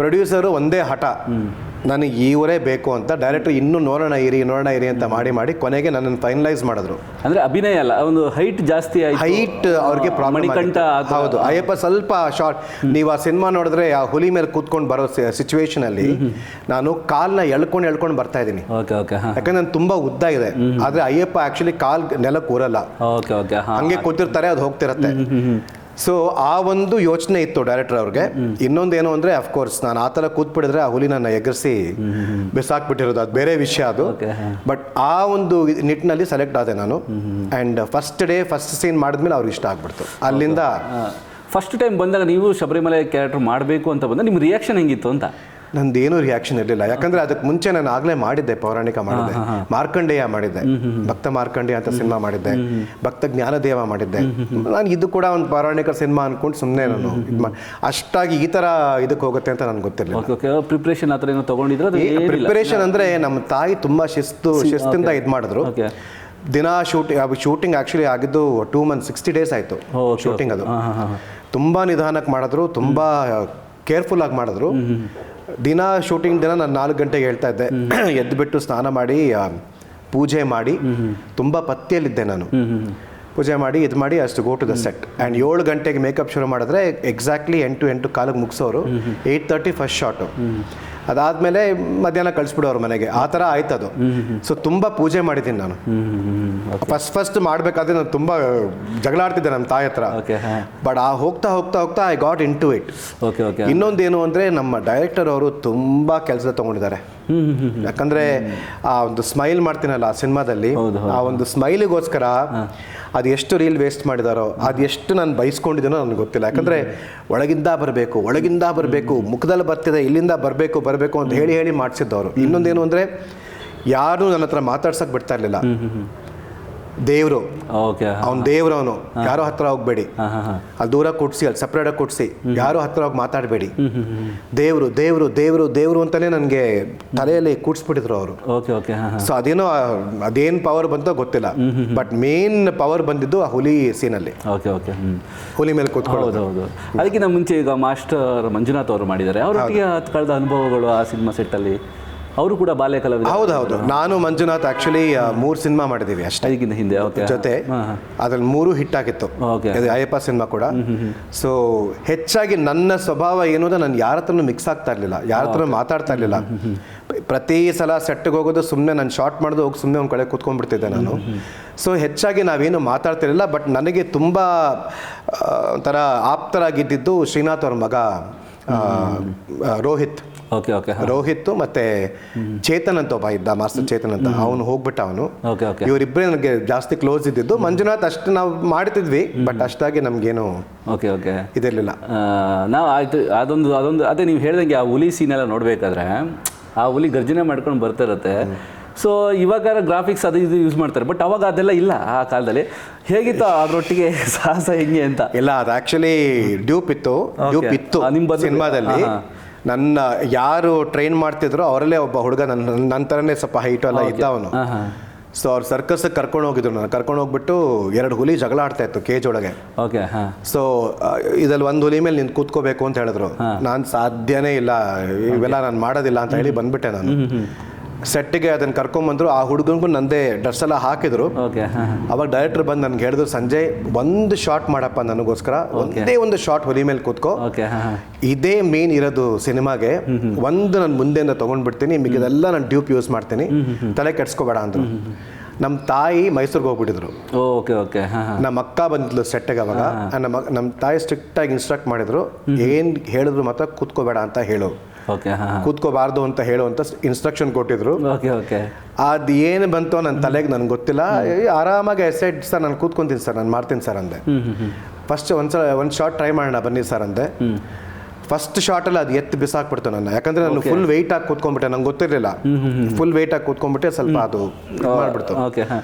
ಪ್ರೊಡ್ಯೂಸರು ಒಂದೇ ಹಠ, ನನಗೆ ಈ ಊರೇ ಬೇಕು ಅಂತ. ಡೈರೆಕ್ಟರ್ ಇನ್ನೂ ನೋಡೋಣ ಇರಿ ಅಂತ ಮಾಡಿ ಕೊನೆಗೆ ನನ್ನನ್ನು ಫೈನಲೈಸ್ ಮಾಡಿದ್ರು. ಅಂದರೆ ಅಭಿನಯ ಅಲ್ಲ, ಒಂದು ಹೈಟ್ ಜಾಸ್ತಿ ಆಯ್ತು. ಹೈಟ್ ಅವ್ರಿಗೆ ಪ್ರಾಬ್ಲಮ್. ಹೌದು, ಅಯ್ಯಪ್ಪ ಸ್ವಲ್ಪ ಶಾರ್ಟ್. ನೀವು ಆ ಸಿನಿಮಾ ನೋಡಿದ್ರೆ ಆ ಹುಲಿ ಮೇಲೆ ಕೂತ್ಕೊಂಡು ಬರೋ ಸಿಚುವೇಶನ್ ಅಲ್ಲಿ ನಾನು ಕಾಲ್ನ ಎಳ್ಕೊಂಡು ಬರ್ತಾ ಇದ್ದೀನಿ. ಯಾಕಂದ್ರೆ ನಾನು ತುಂಬಾ ಉದ್ದ ಇದೆ. ಆದ್ರೆ ಅಯ್ಯಪ್ಪ ಆಕ್ಚುಲಿ ಕಾಲ್ ನೆಲಕ್ಕೆ ಕೂರಲ್ಲ, ಹಂಗೆ ಕೂತಿರ್ತಾರೆ, ಅದು ಹೋಗ್ತಿರತ್ತೆ. ಸೊ ಆ ಒಂದು ಯೋಚನೆ ಇತ್ತು ಡೈರೆಕ್ಟರ್ ಅವ್ರಿಗೆ. ಇನ್ನೊಂದೇನು ಅಂದರೆ ಅಫ್ಕೋರ್ಸ್ ನಾನು ಆ ಥರ ಕೂತ್ಬಿಟ್ಟಿದ್ರೆ ಆ ಹುಲಿ ನನ್ನ ಎಗರಿಸಿ ಬಿಸಾಕ್ಬಿಟ್ಟಿರೋದು, ಅದು ಬೇರೆ ವಿಷಯ ಅದು. ಬಟ್ ಆ ಒಂದು ನಿಟ್ಟಿನಲ್ಲಿ ಸೆಲೆಕ್ಟ್ ಆದೆ ನಾನು. ಆ್ಯಂಡ್ ಫಸ್ಟ್ ಸೀನ್ ಮಾಡಿದ್ಮೇಲೆ ಅವ್ರಿಗೆ ಇಷ್ಟ ಆಗ್ಬಿಡ್ತು. ಅಲ್ಲಿಂದ ಫಸ್ಟ್ ಟೈಮ್ ಬಂದಾಗ ನೀವು ಶಬರಿಮಲೆ ಕ್ಯಾರೆಕ್ಟರ್ ಮಾಡಬೇಕು ಅಂತ ಬಂದಾಗ ನಿಮ್ಮ ರಿಯಾಕ್ಷನ್ ಹೆಂಗಿತ್ತು ಅಂತ? ನಂದೇನು ರಿಯಾಕ್ಷನ್ ಇರಲಿಲ್ಲ. ಯಾಕಂದ್ರೆ ಅದಕ್ಕೆ ಮುಂಚೆ ನಾನು ಆಗಲೇ ಮಾಡಿದ್ದೆ, ಪೌರಾಣಿಕ ಮಾಡಿದ್ದೆ, ಮಾರ್ಕಂಡೇಯ ಮಾಡಿದ್ದೆ, ಭಕ್ತ ಮಾರ್ಕಂಡೇಯ ಅಂತ ಸಿನಿಮಾ ಮಾಡಿದ್ದೆ, ಭಕ್ತ ಜ್ಞಾನದೇವ ಮಾಡಿದ್ದೆ. ನಾನು ಇದು ಕೂಡ ಒಂದು ಪೌರಾಣಿಕ ಸಿನಿಮಾ ಅನ್ಕೊಂಡು ಸುಮ್ಮನೆ ನಾನು ಅಷ್ಟಾಗಿ ಈ ಥರ ಇದಕ್ಕೆ ಹೋಗುತ್ತೆ ಅಂತ ನನಗೆ ಗೊತ್ತಿರಲಿಲ್ಲ. ಪ್ರಿಪ್ರೇಷನ್ ಆ ಥರ ಏನೋ ತೊಗೊಂಡಿದ್ರೆ? ಪ್ರಿಪ್ರೇಷನ್ ಅಂದರೆ ನಮ್ಮ ತಾಯಿ ತುಂಬ ಶಿಸ್ತಿಂದ ಇದು ಮಾಡಿದ್ರು. ದಿನ ಶೂಟಿಂಗ್ ಆ್ಯಕ್ಚುಲಿ ಆಗಿದ್ದು 2 months 60 days ಆಯಿತು ಶೂಟಿಂಗ್. ಅದು ತುಂಬ ನಿಧಾನಕ್ಕೆ ಮಾಡಿದ್ರು, ತುಂಬ ಕೇರ್ಫುಲ್ ಆಗಿ ಮಾಡಿದ್ರು. ದಿನ ಶೂಟಿಂಗ್ ದಿನ ನಾನು 4 ಗಂಟೆಗೆ ಹೇಳ್ತಾ ಇದ್ದೆ, ಎದ್ದುಬಿಟ್ಟು ಸ್ನಾನ ಮಾಡಿ ಪೂಜೆ ಮಾಡಿ, ತುಂಬ ಪತ್ತೆಯಲ್ಲಿದ್ದೆ ನಾನು. ಪೂಜೆ ಮಾಡಿ ಇದು ಮಾಡಿ ಅಷ್ಟು go to the set. And 7 ಗಂಟೆಗೆ ಮೇಕಪ್ ಶುರು ಮಾಡಿದ್ರೆ ಎಕ್ಸಾಕ್ಟ್ಲಿ 8 ಮುಗಿಸೋರು. 8:30 first shot. ಅದಾದಮೇಲೆ ಮಧ್ಯಾಹ್ನ ಕಳಿಸ್ಬಿಡೋರು ಮನೆಗೆ, ಆ ಥರ ಆಯ್ತದು. ಸೊ ತುಂಬ ಪೂಜೆ ಮಾಡಿದ್ದೀನಿ ನಾನು. ಫಸ್ಟ್ ಮಾಡಬೇಕಾದ್ರೆ ನಾನು ತುಂಬ ಜಗಳ ಆಡ್ತಿದ್ದೆ ನಮ್ಮ ತಾಯಿ ಹತ್ರ. ಬಟ್ ಹೋಗ್ತಾ I got into it. ಇನ್ನೊಂದೇನು ಅಂದರೆ ನಮ್ಮ ಡೈರೆಕ್ಟರ್ ಅವರು ತುಂಬ ಕೆಲಸ ತೊಗೊಂಡಿದ್ದಾರೆ. ಯಾಕಂದರೆ ಆ ಒಂದು ಸ್ಮೈಲ್ ಮಾಡ್ತೀನಲ್ಲ ಆ ಸಿನಿಮಾದಲ್ಲಿ, ಆ ಒಂದು ಸ್ಮೈಲಿಗೋಸ್ಕರ ಅದು ಎಷ್ಟು ರೀಲ್ ವೇಸ್ಟ್ ಮಾಡಿದಾರೋ, ಅದು ಎಷ್ಟು ನಾನು ಬಯಸ್ಕೊಂಡಿದ್ದೀನೋ ನನಗೆ ಗೊತ್ತಿಲ್ಲ. ಯಾಕಂದರೆ ಒಳಗಿಂದ ಬರಬೇಕು, ಮುಖದಲ್ಲಿ ಬರ್ತಿದೆ, ಇಲ್ಲಿಂದ ಬರಬೇಕು ಅಂತ ಹೇಳಿ ಮಾಡಿಸಿದ್ದವರು. ಇನ್ನೊಂದೇನು ಅಂದರೆ ಯಾರು ನನ್ನ ಹತ್ರ ಮಾತಾಡ್ಸಕ್ಕೆ ಬಿಡ್ತಾ ಇರಲಿಲ್ಲ. ದೇವರು ಅವ್ನು ದೇವ್ರವನು, ಯಾರೋ ಹತ್ರ ಹೋಗ್ಬೇಡಿ, ಅಲ್ಲಿ ದೂರ ಕೂಡ್ಸಿ, ಅಲ್ಲಿ ಸಪ್ರೇಟಾಗಿ ಕೂಡ್ಸಿ, ಯಾರು ಹತ್ರ ಹೋಗಿ ಮಾತಾಡಬೇಡಿ, ದೇವರು ದೇವರು ದೇವರು ದೇವರು ಅಂತಾನೆ ನನಗೆ ತಲೆಯಲ್ಲಿ ಕೂಡ್ಸ್ಬಿಟ್ಟಿದ್ರು ಅವರು. ಸೊ ಅದೇನು ಪವರ್ ಬಂತೋ ಗೊತ್ತಿಲ್ಲ. ಬಟ್ ಮೇನ್ ಪವರ್ ಬಂದಿದ್ದು ಆ ಹುಲಿ ಸೀನಲ್ಲಿ, ಹುಲಿ ಮೇಲೆ ಕೂತ್ಕೊಳ್ಳೋದು. ಅದಕ್ಕಿಂತ ಮುಂಚೆ ಈಗ ಮಾಸ್ಟರ್ ಮಂಜುನಾಥ್ ಅವರು ಮಾಡಿದ್ದಾರೆ, ಅವರೊಟ್ಟಿಗೆ ಕಳೆದ ಅನುಭವಗಳು ಆ ಸಿನಿಮಾ ಸೆಟ್ಟಲ್ಲಿ. ಅವರು ಕೂಡ ಬಾಲ್ಯ ಕಲಾವಿದ. ಹೌದು, ನಾನು ಮಂಜುನಾಥ್ ಆಕ್ಚುಲಿ 3 ಸಿನಿಮಾ ಮಾಡಿದ್ದೀವಿ ಅಷ್ಟೇ ಅದಕ್ಕಿಂತ ಹಿಂದೆ ಜೊತೆ. ಅದ್ರಲ್ಲಿ 3 ಹಿಟ್ ಆಗಿತ್ತು, ಅಯ್ಯಪ್ಪ ಸಿನಿಮಾ ಕೂಡ. ಸೊ ಹೆಚ್ಚಾಗಿ ನನ್ನ ಸ್ವಭಾವ ಏನು ಅಂದ್ರೆ ನಾನು ಯಾರ ಹತ್ರನೂ ಮಿಕ್ಸ್ ಆಗ್ತಾ ಇರಲಿಲ್ಲ, ಯಾರ ಹತ್ರ ಮಾತಾಡ್ತಾ ಇರಲಿಲ್ಲ. ಪ್ರತಿ ಸಲ ಸೆಟ್ಗೆ ಹೋಗೋದು ಸುಮ್ಮನೆ ನಾನು ಶಾರ್ಟ್ ಮಾಡೋದು ಹೋಗಿ ಸುಮ್ಮನೆ ಒಂದು ಕಡೆ ಕೂತ್ಕೊಂಡ್ಬಿಡ್ತಿದ್ದೆ ನಾನು. ಸೊ ಹೆಚ್ಚಾಗಿ ನಾವೇನು ಮಾತಾಡ್ತಿರಲಿಲ್ಲ. ಬಟ್ ನನಗೆ ತುಂಬ ಒಂಥರ ಆಪ್ತರಾಗಿದ್ದಿದ್ದು ಶ್ರೀನಾಥ್ ಅವ್ರ ಮಗ ರೋಹಿತ್ ಮತ್ತೆ ಚೇತನ್ ಅಂತ ಒಬ್ಬ ಇದ್ದ, ಮಾಸ್ಟರ್ ಚೇತನ್ ಅಂತ. ಅವನು ಹೋಗ್ಬಿಟ್ಟ. ಅವನು ಇವರಿಬ್ಬರೇ ನನಗೆ ಜಾಸ್ತಿ ಕ್ಲೋಸ್ ಇದ್ದಿದ್ದು. ಮಂಜುನಾಥ್ ಅಷ್ಟು ನಾವು ಮಾಡ್ತಿದ್ವಿ, ಬಟ್ ಅಷ್ಟಾಗಿ ನಮ್ಗೇನು ಇದಿರಲಿಲ್ಲ. ನಾವು ಆಯ್ತು ಅದೊಂದು ಅದೇ ನೀವು ಹೇಳ್ದಂಗೆ ಆ ಹುಲಿ ಸೀನೆಲ್ಲ ನೋಡ್ಬೇಕಾದ್ರೆ ಆ ಹುಲಿ ಗರ್ಜನೆ ಮಾಡ್ಕೊಂಡು ಬರ್ತಾ ಇರುತ್ತೆ. ಸೊ ಇವಾಗ ಗ್ರಾಫಿಕ್ಸ್ ಅದು ಇದು ಯೂಸ್ ಮಾಡ್ತಾರೆ, ಬಟ್ ಅವಾಗ ಅದೆಲ್ಲ ಇಲ್ಲ ಆ ಕಾಲದಲ್ಲಿ. ಹೇಗಿತ್ತು ಅದರೊಟ್ಟಿಗೆ ಸಾಹಸ ಹೆಂಗೆ ಅಂತ? ಇಲ್ಲ, ಅದು ಆ್ಯಕ್ಚುಲಿ ಡ್ಯೂಪ್ ಇತ್ತು ನಿಮ್ಮ ಸಿನಿಮಾದಲ್ಲಿ. ನನ್ನ ಯಾರು ಟ್ರೈನ್ ಮಾಡ್ತಿದ್ರು ಅವರಲ್ಲೇ ಒಬ್ಬ ಹುಡುಗ ನನ್ನ ಥರನೇ ಸ್ವಲ್ಪ ಹೈಟು ಎಲ್ಲ ಇದ್ದ ಅವನು. ಸೊ ಅವ್ರು ಸರ್ಕಸ್ಗೆ ಕರ್ಕೊಂಡು ಹೋಗಿದ್ರು. ನಾನು ಕರ್ಕೊಂಡು ಹೋಗ್ಬಿಟ್ಟು 2 ಹುಲಿ ಜಗಳ ಆಡ್ತಾ ಇತ್ತು ಕೇಜ್ ಒಳಗೆ. ಸೊ ಇದ್ರಲ್ಲಿ ಒಂದು ಹುಲಿ ಮೇಲೆ ನೀನು ಕೂತ್ಕೋಬೇಕು ಅಂತ ಹೇಳಿದ್ರು. ನಾನು ಸಾಧ್ಯನೇ ಇಲ್ಲ, ಇವೆಲ್ಲ ನಾನು ಮಾಡೋದಿಲ್ಲ ಅಂತ ಹೇಳಿ ಬಂದ್ಬಿಟ್ಟೆ ನಾನು. ಸೆಟ್ಟಿಗೆ ಅದನ್ನು ಕರ್ಕೊಂಬಂದ್ರು. ಆ ಹುಡುಗನಿಗೂ ನಂದೇ ಡ್ರೆಸ್ ಎಲ್ಲ ಹಾಕಿದ್ರು. ಓಕೆ ಹಾಂ ಅವಾಗ ಡೈರೆಕ್ಟರ್ ಬಂದು ನನಗೆ ಹೇಳಿದ್ರು, ಸಂಜಯ್ ಒಂದು ಶಾಟ್ ಮಾಡಪ್ಪ ನನಗೋಸ್ಕರ, ಒಂದೇ ಒಂದು ಶಾಟ್ ಹೊಲಿ ಮೇಲೆ ಕೂತ್ಕೋ, ಓಕೆ ಹಾಂ ಹಾಂ ಇದೇ ಮೇನ್ ಇರೋದು ಸಿನಿಮಾಗೆ, ಒಂದು ನಾನು ಮುಂದೆಯಿಂದ ತೊಗೊಂಡ್ಬಿಡ್ತೀನಿ, ಮಿಕ್ಕಿದೆಲ್ಲ ನಾನು ಡ್ಯೂಪ್ ಯೂಸ್ ಮಾಡ್ತೀನಿ, ತಲೆ ಕೆಡ್ಸ್ಕೋಬೇಡ ಅಂದರು. ನಮ್ಮ ತಾಯಿ ಮೈಸೂರಿಗೆ ಹೋಗ್ಬಿಟ್ಟಿದ್ರು. ಓಕೆ ಓಕೆ ಹಾಂ ಹಾಂ ನಮ್ಮ ಅಕ್ಕ ಬಂದಿದ್ಲು ಸೆಟ್ಟಿಗೆ ಅವಾಗ. ನಮ್ಮ ತಾಯಿ ಸ್ಟ್ರಿಕ್ಟಾಗಿ ಇನ್ಸ್ಟ್ರಕ್ಟ್ ಮಾಡಿದ್ರು, ಏನು ಹೇಳಿದ್ರು ಮಾತ್ರ ಕೂತ್ಕೋಬೇಡ ಅಂತ ಹೇಳು, ಓಕೆ ಹಾಂ ಕೂತ್ಕೋಬಾರ್ದು ಅಂತ ಹೇಳು ಅಂತ ಇನ್ಸ್ಟ್ರಕ್ಷನ್ ಕೊಟ್ಟಿದ್ರು. ಓಕೆ ಓಕೆ ಅದು ಏನು ಬಂತೋ ನನ್ನ ತಲೆಗೆ ನನಗೆ ಗೊತ್ತಿಲ್ಲ. ಆರಾಮಾಗಿ ಎಸೆಡ್ ಸರ್ ನಾನು ಕೂತ್ಕೊಂತೀನಿ ಸರ್, ನಾನು ಮಾಡ್ತೀನಿ ಸರ್ ಅಂದೆ. ಫಸ್ಟ್ ಒಂದು ಶಾರ್ಟ್ ಟ್ರೈ ಮಾಡೋಣ ಬನ್ನಿ ಸರ್ ಅಂದೆ. ಫಸ್ಟ್ ಶಾರ್ಟಲ್ಲಿ ಅದು ಎತ್ತು ಬಿಸಾಕ್ಬಿಡ್ತು ನನ್ನ, ಯಾಕಂದರೆ ನಾನು ಫುಲ್ ವೆಯ್ಟ್ ಆಗಿ ಕೂತ್ಕೊಂಡ್ಬಿಟ್ಟೆ, ನಂಗೆ ಗೊತ್ತಿರಲಿಲ್ಲ. ಫುಲ್ ವೆಯ್ಟ್ ಆಗಿ ಕೂತ್ಕೊಂಡ್ಬಿಟ್ಟೆ, ಸ್ವಲ್ಪ ಅದು ಮಾಡಿಬಿಡ್ತು. ಓಕೆ ಹಾಂ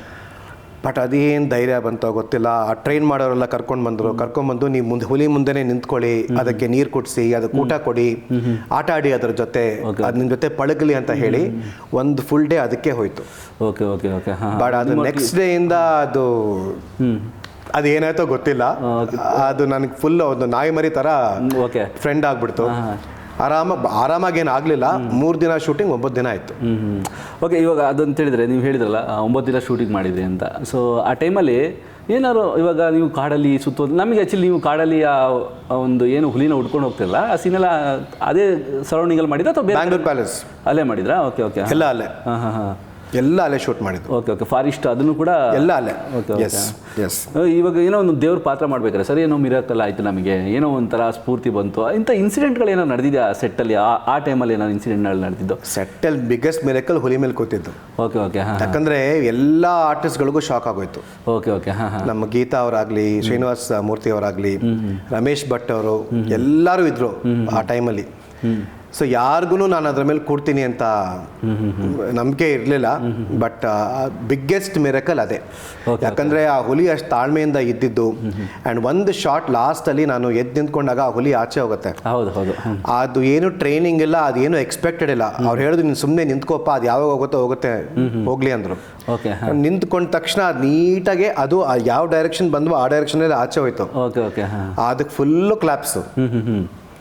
ಬಟ್ ಅದೇನು ಧೈರ್ಯ ಬಂತೋ ಗೊತ್ತಿಲ್ಲ. ಆ ಟ್ರೈನ್ ಮಾಡೋರೆಲ್ಲ ಕರ್ಕೊಂಡ್ಬಂದು ನೀವು ಹುಲಿ ಮುಂದೆನೇ ನಿಂತ್ಕೊಳ್ಳಿ, ಅದಕ್ಕೆ ನೀರು ಕುಡಿಸಿ, ಅದಕ್ಕೆ ಊಟ ಕೊಡಿ, ಆಟ ಆಡಿ ಅದ್ರ ಜೊತೆ, ಅದು ನಿಮ್ಮ ಜೊತೆ ಪಳಗಲಿ ಅಂತ ಹೇಳಿ ಒಂದು ಫುಲ್ ಡೇ ಅದಕ್ಕೆ ಹೋಯ್ತು. ಓಕೆ ಓಕೆ ಓಕೆ ಹಾಂ ಬಟ್ ಅದು ನೆಕ್ಸ್ಟ್ ಡೇಯಿಂದ ಅದು ಏನಾಯ್ತೋ ಗೊತ್ತಿಲ್ಲ, ಅದು ನನಗೆ ಫುಲ್ ಒಂದು ನಾಯಿ ಮರಿ ಥರ ಓಕೆ ಫ್ರೆಂಡ್ ಆಗಿಬಿಡ್ತು. ಆರಾಮಾಗಿ ಏನು ಆಗಲಿಲ್ಲ. 3 ದಿನ ಶೂಟಿಂಗ್, 9 ದಿನ ಆಯಿತು. ಓಕೆ, ಇವಾಗ ಅದಂತ ಹೇಳಿದರೆ ನೀವು ಹೇಳಿದ್ರಲ್ಲ 9 ದಿನ ಶೂಟಿಂಗ್ ಮಾಡಿದ್ರಿ ಅಂತ. ಸೊ ಆ ಟೈಮಲ್ಲಿ ಏನಾದ್ರು ಇವಾಗ ನೀವು ಕಾಡಲ್ಲಿ ಸುತ್ತೋದು, ನಮಗೆ ಆ್ಯಕ್ಚುಲಿ ನೀವು ಕಾಡಲ್ಲಿ ಆ ಒಂದು ಏನು ಹುಲಿನ ಉಡ್ಕೊಂಡು ಹೋಗ್ತಿರಲ್ಲ, ಆ ಸೀನೆಲ್ಲ ಅದೇ ಸರೌಂಡಿಂಗಲ್ಲಿ ಮಾಡಿದ್ರಾ ಅಥವಾ ಬ್ಯಾಂಗ್ಳೂರ್ ಪ್ಯಾಲೇಸ್ ಅಲ್ಲೇ ಮಾಡಿದ್ರಾ? ಓಕೆ ಓಕೆ ಎಲ್ಲ ಅಲ್ಲೇ. ಹಾಂ ಹಾಂ ಹಾಂ ಎಲ್ಲ ಅಲ್ಲೇ ಶೂಟ್ ಮಾಡಿದ್ದು. ಓಕೆ ಓಕೆ ಫಾರೆಸ್ಟ್ ಅದನ್ನು ಕೂಡ ಎಲ್ಲ ಅಲ್ಲೇ. Okay yes yes. ಇವಾಗ ಏನೋ ಒಂದು ದೇವ್ರ ಪಾತ್ರ ಮಾಡ್ಬೇಕಾರೆ ಸರ್, ಏನೋ ಮಿರಾಕಲ್ ಆಯಿತು, ನಮಗೆ ಏನೋ ಒಂಥರ ಸ್ಫೂರ್ತಿ ಬಂತು, ಇಂಥ ಇನ್ಸಿಡೆಂಟ್ಗಳು ಏನೋ ನಡೆದಿದೆ ಆ ಸೆಟ್ಟಲ್ಲಿ? ಆ ಟೈಮಲ್ಲಿ ಏನೋ ಇನ್ಸಿಡೆಂಟ್ಗಳು ನಡೆದಿದ್ದು? ಸೆಟ್ಟಲ್ಲಿ ಬಿಗ್ಗೆಸ್ಟ್ ಮಿರಾಕಲ್ ಹುಲಿ ಮೇಲೆ ಕೂತಿದ್ದು. ಓಕೆ ಓಕೆ ಹಾಂ. ಯಾಕಂದರೆ ಎಲ್ಲ ಆರ್ಟಿಸ್ಟ್ಗಳಿಗೂ ಶಾಕ್ ಆಗೋಯ್ತು. ಓಕೆ ಓಕೆ ಹಾಂ ಹಾಂ. ನಮ್ಮ ಗೀತಾ ಅವರಾಗಲಿ, ಶ್ರೀನಿವಾಸ್ ಮೂರ್ತಿ ಅವರಾಗಲಿ, ರಮೇಶ್ ಭಟ್ ಅವರು ಎಲ್ಲರೂ ಇದ್ರು ಆ ಟೈಮಲ್ಲಿ. ಸೊ ಯಾರಿಗೂ ನಾನು ಅದ್ರ ಮೇಲೆ ಕೂಡ್ತೀನಿ ಅಂತ ನಂಬಿಕೆ ಇರಲಿಲ್ಲ. ಬಟ್ ಬಿಗ್ಗೆಸ್ಟ್ ಮಿರಕಲ್ ಅದೇ. ಯಾಕಂದರೆ ಆ ಹುಲಿ ಅಷ್ಟು ತಾಳ್ಮೆಯಿಂದ ಇದ್ದಿದ್ದು. ಆ್ಯಂಡ್ ಒಂದು ಶಾರ್ಟ್ ಲಾಸ್ಟಲ್ಲಿ ನಾನು ಎದ್ದು ನಿಂತ್ಕೊಂಡಾಗ ಆ ಹುಲಿ ಆಚೆ ಹೋಗುತ್ತೆ. ಹೌದು ಹೌದು. ಅದು ಏನು ಟ್ರೈನಿಂಗ್ ಇಲ್ಲ, ಅದೇನು ಎಕ್ಸ್ಪೆಕ್ಟೆಡ್ ಇಲ್ಲ. ಅವ್ರು ಹೇಳಿದ್ರು ನೀನು ಸುಮ್ಮನೆ ನಿಂತ್ಕೋಪ್ಪ, ಅದು ಯಾವಾಗ ಹೋಗುತ್ತೆ ಹೋಗಲಿ ಅಂದರು. ಓಕೆ. ನಿಂತ್ಕೊಂಡ ತಕ್ಷಣ ಅದು ನೀಟಾಗೆ ಅದು ಯಾವ ಡೈರೆಕ್ಷನ್ ಬಂದ್ವೋ ಆ ಡೈರೆಕ್ಷನಲ್ಲಿ ಆಚೆ ಹೋಯ್ತು. Okay okay. ಅದಕ್ಕೆ ಫುಲ್ಲು ಕ್ಲಾಪ್ಸು.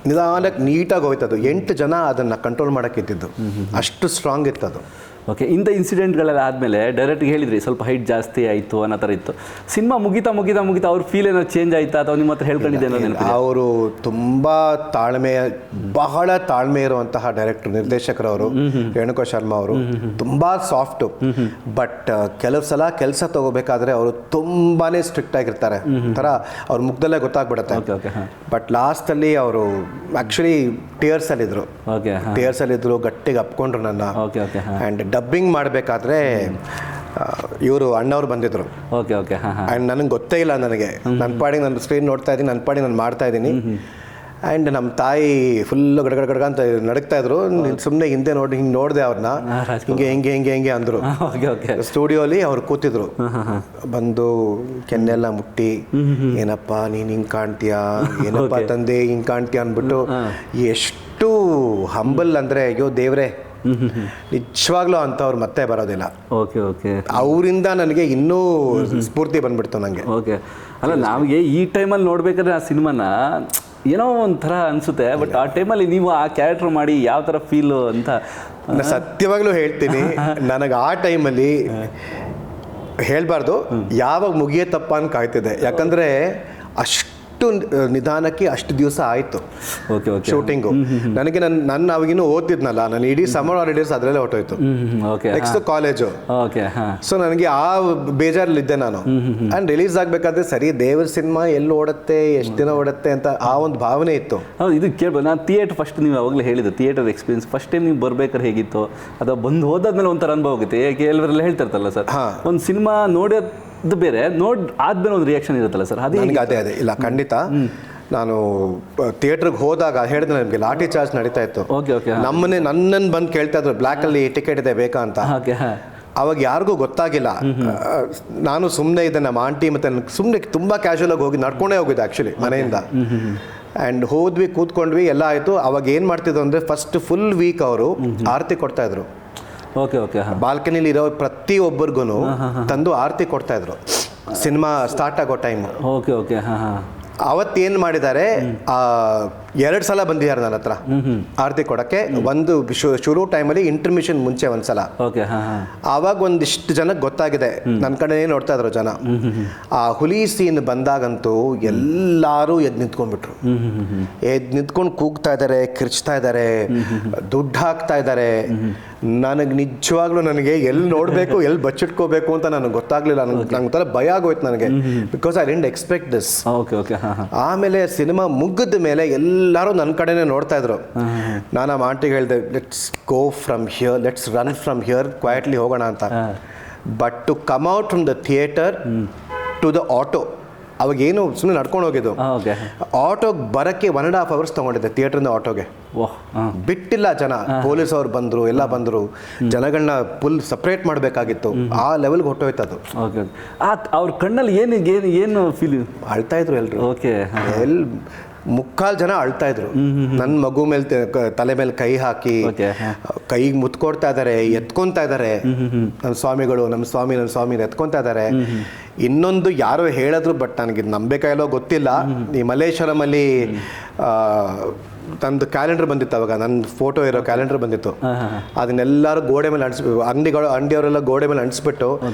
ನಿಧಾನಕ್ಕೆ ನೀಟಾಗಿ ಹೋಯ್ತದು. 8 ಜನ ಅದನ್ನು ಕಂಟ್ರೋಲ್ ಮಾಡೋಕ್ಕಿದ್ದು, ಅಷ್ಟು ಸ್ಟ್ರಾಂಗ್ ಇತ್ತು ಅದು. ಓಕೆ. ಇಂಥ ಇನ್ಸಿಡೆಂಟ್ಗಳೆಲ್ಲ ಆದಮೇಲೆ ಡೈರೆಕ್ಟ್ಗೆ ಹೇಳಿದ್ರಿ ಸ್ವಲ್ಪ ಹೈಟ್ ಜಾಸ್ತಿ ಆಯಿತು ಅನ್ನೋ ಥರ ಇತ್ತು. ಸಿನಿಮಾ ಮುಗಿತಾ ಅವ್ರ ಫೀಲ್ ಏನೋ ಚೇಂಜ್ ಆಯಿತಾ ಅಥವಾ ನಿಮ್ಮ ಹತ್ರ ಹೇಳ್ಕೊಂಡಿದ್ದೆ? ಅವರು ತುಂಬ ಬಹಳ ತಾಳ್ಮೆ ಇರುವಂತಹ ಡೈರೆಕ್ಟರ್, ನಿರ್ದೇಶಕರವರು. ರೇಣುಕಾ ಶರ್ಮಾ ಅವರು ತುಂಬ ಸಾಫ್ಟು. ಬಟ್ ಕೆಲವು ಸಲ ಕೆಲಸ ತಗೋಬೇಕಾದ್ರೆ ಅವರು ತುಂಬಾ ಸ್ಟ್ರಿಕ್ಟ್ ಆಗಿರ್ತಾರೆ. ಥರ ಅವ್ರ ಮುಖದಲ್ಲೇ ಗೊತ್ತಾಗ್ಬಿಡುತ್ತೆ. ಬಟ್ ಲಾಸ್ಟಲ್ಲಿ ಅವರು ಆ್ಯಕ್ಚುಲಿ ಟೇರ್ಸಲ್ಲಿದ್ದರು. ಗಟ್ಟಿಗೆ ಅಪ್ಕೊಂಡ್ರು ನನ್ನ. ಆ್ಯಂಡ್ ಡಬ್ಬಿಂಗ್ ಮಾಡಬೇಕಾದ್ರೆ ಇವರು ಅಣ್ಣವ್ರು ಬಂದಿದ್ರು. Okay okay. ಆ್ಯಂಡ್ ನನಗೆ ಗೊತ್ತೇ ಇಲ್ಲ, ನನ್ನ ಪಾಡಿಗೆ ನಾನು ಸ್ಕ್ರೀನ್ ನೋಡ್ತಾ ಇದ್ದೀನಿ, ನನ್ನ ಪಾಡಿಗೆ ನಾನು ಮಾಡ್ತಾ ಇದ್ದೀನಿ. ಆ್ಯಂಡ್ ನಮ್ಮ ತಾಯಿ ಫುಲ್ಲು ಗಡಗಡ ಅಂತ ನಡಗ್ತಾ ಇದ್ರು. ಸುಮ್ಮನೆ ಹಿಂದೆ ಹಿಂಗೆ ನೋಡಿದೆ ಅವ್ರನ್ನ, ಹಿಂಗೆ ಅಂದರು. ಸ್ಟುಡಿಯೋಲಿ ಅವ್ರು ಕೂತಿದ್ರು. ಬಂದು ಕೆನ್ನೆಲ್ಲ ಮುಟ್ಟಿ, ಏನಪ್ಪ ನೀನು ಹಿಂಗೆ ಕಾಣ್ತೀಯಾ, ಏನಪ್ಪ ತಂದೆ ಹಿಂಗೆ ಕಾಣ್ತೀಯ ಅಂದ್ಬಿಟ್ಟು ಎಷ್ಟು ಹಂಬಲ್ ಅಂದರೆ, ಅಯ್ಯೋ ದೇವ್ರೆ, ನಿಜವಾಗ್ಲೂ ಅಂಥವ್ರು ಮತ್ತೆ ಬರೋದಿಲ್ಲ. Okay okay. ಅವರಿಂದ ನನಗೆ ಇನ್ನೂ ಸ್ಫೂರ್ತಿ ಬಂದ್ಬಿಡ್ತು ನನಗೆ. ಓಕೆ. ಅಲ್ಲ, ನಮಗೆ ಈ ಟೈಮಲ್ಲಿ ನೋಡ್ಬೇಕಾದ್ರೆ ಆ ಸಿನಿಮಾನ ಏನೋ ಒಂಥರ ಅನಿಸುತ್ತೆ. ಬಟ್ ಆ ಟೈಮಲ್ಲಿ ನೀವು ಆ ಕ್ಯಾರೆಕ್ಟರ್ ಮಾಡಿ ಯಾವ ಥರ ಫೀಲು ಅಂತ ಸತ್ಯವಾಗ್ಲೂ ಹೇಳ್ತೀನಿ. ನನಗೆ ಆ ಟೈಮಲ್ಲಿ ಹೇಳಬಾರ್ದು, ಯಾವಾಗ ಮುಗಿಯತ್ತಪ್ಪ ಅಂತ ಕಾಯ್ತಿದೆ. ಯಾಕಂದರೆ ಅಷ್ಟು ನಿಧಾನಕ್ಕೆ ಅಷ್ಟು ದಿವಸ ಆಯಿತು ಶೂಟಿಂಗು. ನನಗೆ ನನ್ನ ಅವಾಗಿನ್ನೂ ಓದ್ತಿದ್ನಲ್ಲ, ನಾನು ಇಡೀ ಸಮ್ಮರ್ ಹಾಲಿಡೇಸ್ ಅದರಲ್ಲೇ ಹೊಟ್ಟೋಯ್ತು. Next college. ಸೊ ನನಗೆ ಆ ಬೇಜಾರಲ್ಲಿದ್ದೆ ನಾನು. ಆ್ಯಂಡ್ ರಿಲೀಸ್ ಆಗಬೇಕಾದ್ರೆ ಸರಿ ದೇವ್ರ ಸಿನಿಮಾ ಎಲ್ಲಿ ಓಡುತ್ತೆ, ಎಷ್ಟು ದಿನ ಓಡುತ್ತೆ ಅಂತ ಆ ಒಂದು ಭಾವನೆ ಇತ್ತು. ಹೌದು, ಇದು ಕೇಳ್ಬೋದು. ನಾನು ಥಿಯೇಟರ್ ಫಸ್ಟ್ ನೀವು ಅವಾಗಲೇ ಹೇಳಿದ್ದು ಥಿಯೇಟರ್ ಎಕ್ಸ್ಪೀರಿಯನ್ಸ್ ಫಸ್ಟ್ ಟೈಮ್ ನೀವು ಬರ್ಬೇಕಾದ್ರೆ ಹೇಗಿತ್ತು, ಅಥವಾ ಬಂದು ಹೋದಾದ್ಮೇಲೆ ಒಂಥರ ಅನುಭವ ಆಗುತ್ತೆ. ಕೆಲವರೆಲ್ಲ ಹೇಳ್ತಿರ್ತಾರಲ್ಲ ಸರ್, ಒಂದು ಸಿನಿಮಾ ನೋಡೋದು ಬೇರೆ, ಆದ್ಮೇಲೆ ಒಂದು ರಿಯಾಕ್ಷನ್ ಇರುತ್ತಲ್ಲ ಸರ್, ಅದೇ ಅದೇ ಇಲ್ಲ ಖಂಡಿತ. ನಾನು ಥಿಯೇಟ್ರಿಗೆ ಹೋದಾಗ ಹೇಳಿದ್ರೆ ನಮಗೆ ಲಾಠಿ ಚಾರ್ಜ್ ನಡೀತಾ ಇತ್ತು. ನನ್ನನ್ನು ಬಂದು ಕೇಳ್ತಾ ಇದ್ರು, ಬ್ಲ್ಯಾಕಲ್ಲಿ ಟಿಕೆಟ್ ಇದೆ ಬೇಕಾ ಅಂತ. ಅವಾಗ ಯಾರಿಗೂ ಗೊತ್ತಾಗಿಲ್ಲ. ನಾನು ಸುಮ್ಮನೆ ಇದ್ದೆ, ನಮ್ಮ ಆಂಟಿ ಮತ್ತು ಸುಮ್ಮನೆ ತುಂಬ ಕ್ಯಾಶುವಲಾಗಿ ಹೋಗಿ ನಡ್ಕೊಂಡೇ ಹೋಗಿದ್ದೆ ಆ್ಯಕ್ಚುಲಿ ಮನೆಯಿಂದ. ಆ್ಯಂಡ್ ಹೋದ್ವಿ, ಕೂತ್ಕೊಂಡ್ವಿ, ಎಲ್ಲ ಆಯಿತು. ಅವಾಗ ಏನು ಮಾಡ್ತಿದ್ರು ಅಂದರೆ ಫಸ್ಟ್ ಫುಲ್ ವೀಕ್ ಅವರು ಆರತಿ ಕೊಡ್ತಾಯಿದ್ರು. Okay okay. ಬಾಲ್ಕನಿಲಿ ಇರೋ ಪ್ರತಿಯೊಬ್ಬರಿಗೂ ತಂದು ಆರತಿ ಕೊಡ್ತಾಯಿದ್ರು ಸಿನಿಮಾ ಸ್ಟಾರ್ಟ್ ಆಗೋ ಟೈಮು. Okay okay. ಅವತ್ತೇನು ಮಾಡಿದ್ದಾರೆ, 2 ಸಲ ಬಂದಿದ್ದಾರೆ ನನ್ನ ಹತ್ರ ಆರತಿ ಕೊಡಕ್ಕೆ. ಒಂದು ಶುರು ಟೈಮಲ್ಲಿ ಇಂಟರ್ಮಿಷನ್ ಮುಂಚೆ ಒಂದ್ಸಲ. ಓಕೆ, ಹಾಂ ಹಾಂ. ಆವಾಗ ಒಂದಿಷ್ಟು ಜನಕ್ಕೆ ಗೊತ್ತಾಗಿದೆ, ನನ್ನ ಕಡೆ ನೋಡ್ತಾ ಇದ್ರು ಜನ. ಆ ಹುಲಿ ಸೀನ್ ಬಂದಾಗಂತೂ ಎಲ್ಲರೂ ಎದ್ದು ನಿಂತ್ಕೊಂಡ್ಬಿಟ್ರು. ಎದ್ದು ನಿಂತ್ಕೊಂಡು ಕೂಗ್ತಾ ಇದ್ದಾರೆ, ಕಿರ್ಚ್ತಾ ಇದ್ದಾರೆ, ದುಡ್ಡು ಹಾಕ್ತಾ ಇದ್ದಾರೆ. ನನಗೆ ನಿಜವಾಗ್ಲೂ ನನಗೆ ಎಲ್ಲಿ ನೋಡಬೇಕು ಎಲ್ಲಿ ಬಚ್ಚಿಟ್ಕೋಬೇಕು ಅಂತ ನನಗೆ ಗೊತ್ತಾಗ್ಲಿಲ್ಲ. ನಂಗೆ ಒಂಥರ ಭಯ ಆಗೋಯ್ತು ನನಗೆ, because I didn't expect this. Okay okay, ಹಾಂ ಹಾಂ. ಆಮೇಲೆ ಸಿನಿಮಾ ಮುಗಿದ ಮೇಲೆ ಎಲ್ಲರೂ ನನ್ನ ಕಡೆನೇ ನೋಡ್ತಾ ಇದ್ರು. ನಾನು ಆ ಆಂಟಿಗೆ ಹೇಳಿದೆ, let's go from here, let's run from here, quietly ಹೋಗೋಣ ಅಂತ. But to come out from the theatre to the auto, ಅವಾಗ ಏನು ಸುಮ್ಮನೆ ನಡ್ಕೊಂಡು ಹೋಗಿದ್ದು, ಆಟೋಗೆ ಬರೋಕ್ಕೆ 1.5 hours ತೊಗೊಂಡಿದ್ದೆ ಥಿಯೇಟ್ರಿಂದ ಆಟೋಗೆ. ಬಿಟ್ಟಿಲ್ಲ ಜನ, ಪೊಲೀಸ್ ಅವ್ರು ಬಂದರು, ಎಲ್ಲ ಬಂದರು, ಜನಗಳನ್ನ ಫುಲ್ ಸಪ್ರೇಟ್ ಮಾಡಬೇಕಾಗಿತ್ತು. ಆ ಲೆವೆಲ್ಗೆ ಹೊಟ್ಟೋಯ್ತದು. ಓಕೆ, ಅವ್ರ ಕಣ್ಣಲ್ಲಿ ಏನು ಫೀಲ್? ಅಳ್ತಾ ಇದ್ರು ಎಲ್ಲರೂ. ಓಕೆ, ಮುಕ್ಕಾಲು ಜನ ಅಳ್ತಾ ಇದ್ರು. ನನ್ನ ಮಗು ಮೇಲೆ ತಲೆ ಮೇಲೆ ಕೈ ಹಾಕಿ ಕೈಗೆ ಮುತ್ಕೊಡ್ತಾ ಇದ್ದಾರೆ, ಎತ್ಕೊತಾ ಇದ್ದಾರೆ. ನಮ್ಮ ಸ್ವಾಮಿಗಳು, ನಮ್ಮ ಸ್ವಾಮಿ ಎತ್ಕೊತಾ ಇದ್ದಾರೆ. ಇನ್ನೊಂದು ಯಾರೋ ಹೇಳಿದ್ರು, ಬಟ್ ನನಗೆ ನಂಬೇಕಾಗಿಲ್ಲೋ ಗೊತ್ತಿಲ್ಲ. ಈ ಮಲ್ಲೇಶ್ವರಮಲ್ಲಿ ನಂದು ಕ್ಯಾಲೆಂಡರ್ ಬಂದಿತ್ತು, ಅವಾಗ ನನ್ನ ಫೋಟೋ ಇರೋ ಕ್ಯಾಲೆಂಡರ್ ಬಂದಿತ್ತು. ಅದನ್ನೆಲ್ಲರೂ ಗೋಡೆ ಮೇಲೆ ಅಂಗಡಿಯವರೆಲ್ಲ ಗೋಡೆ ಮೇಲೆ ಅಂಟಿಸ್ಬಿಟ್ಟು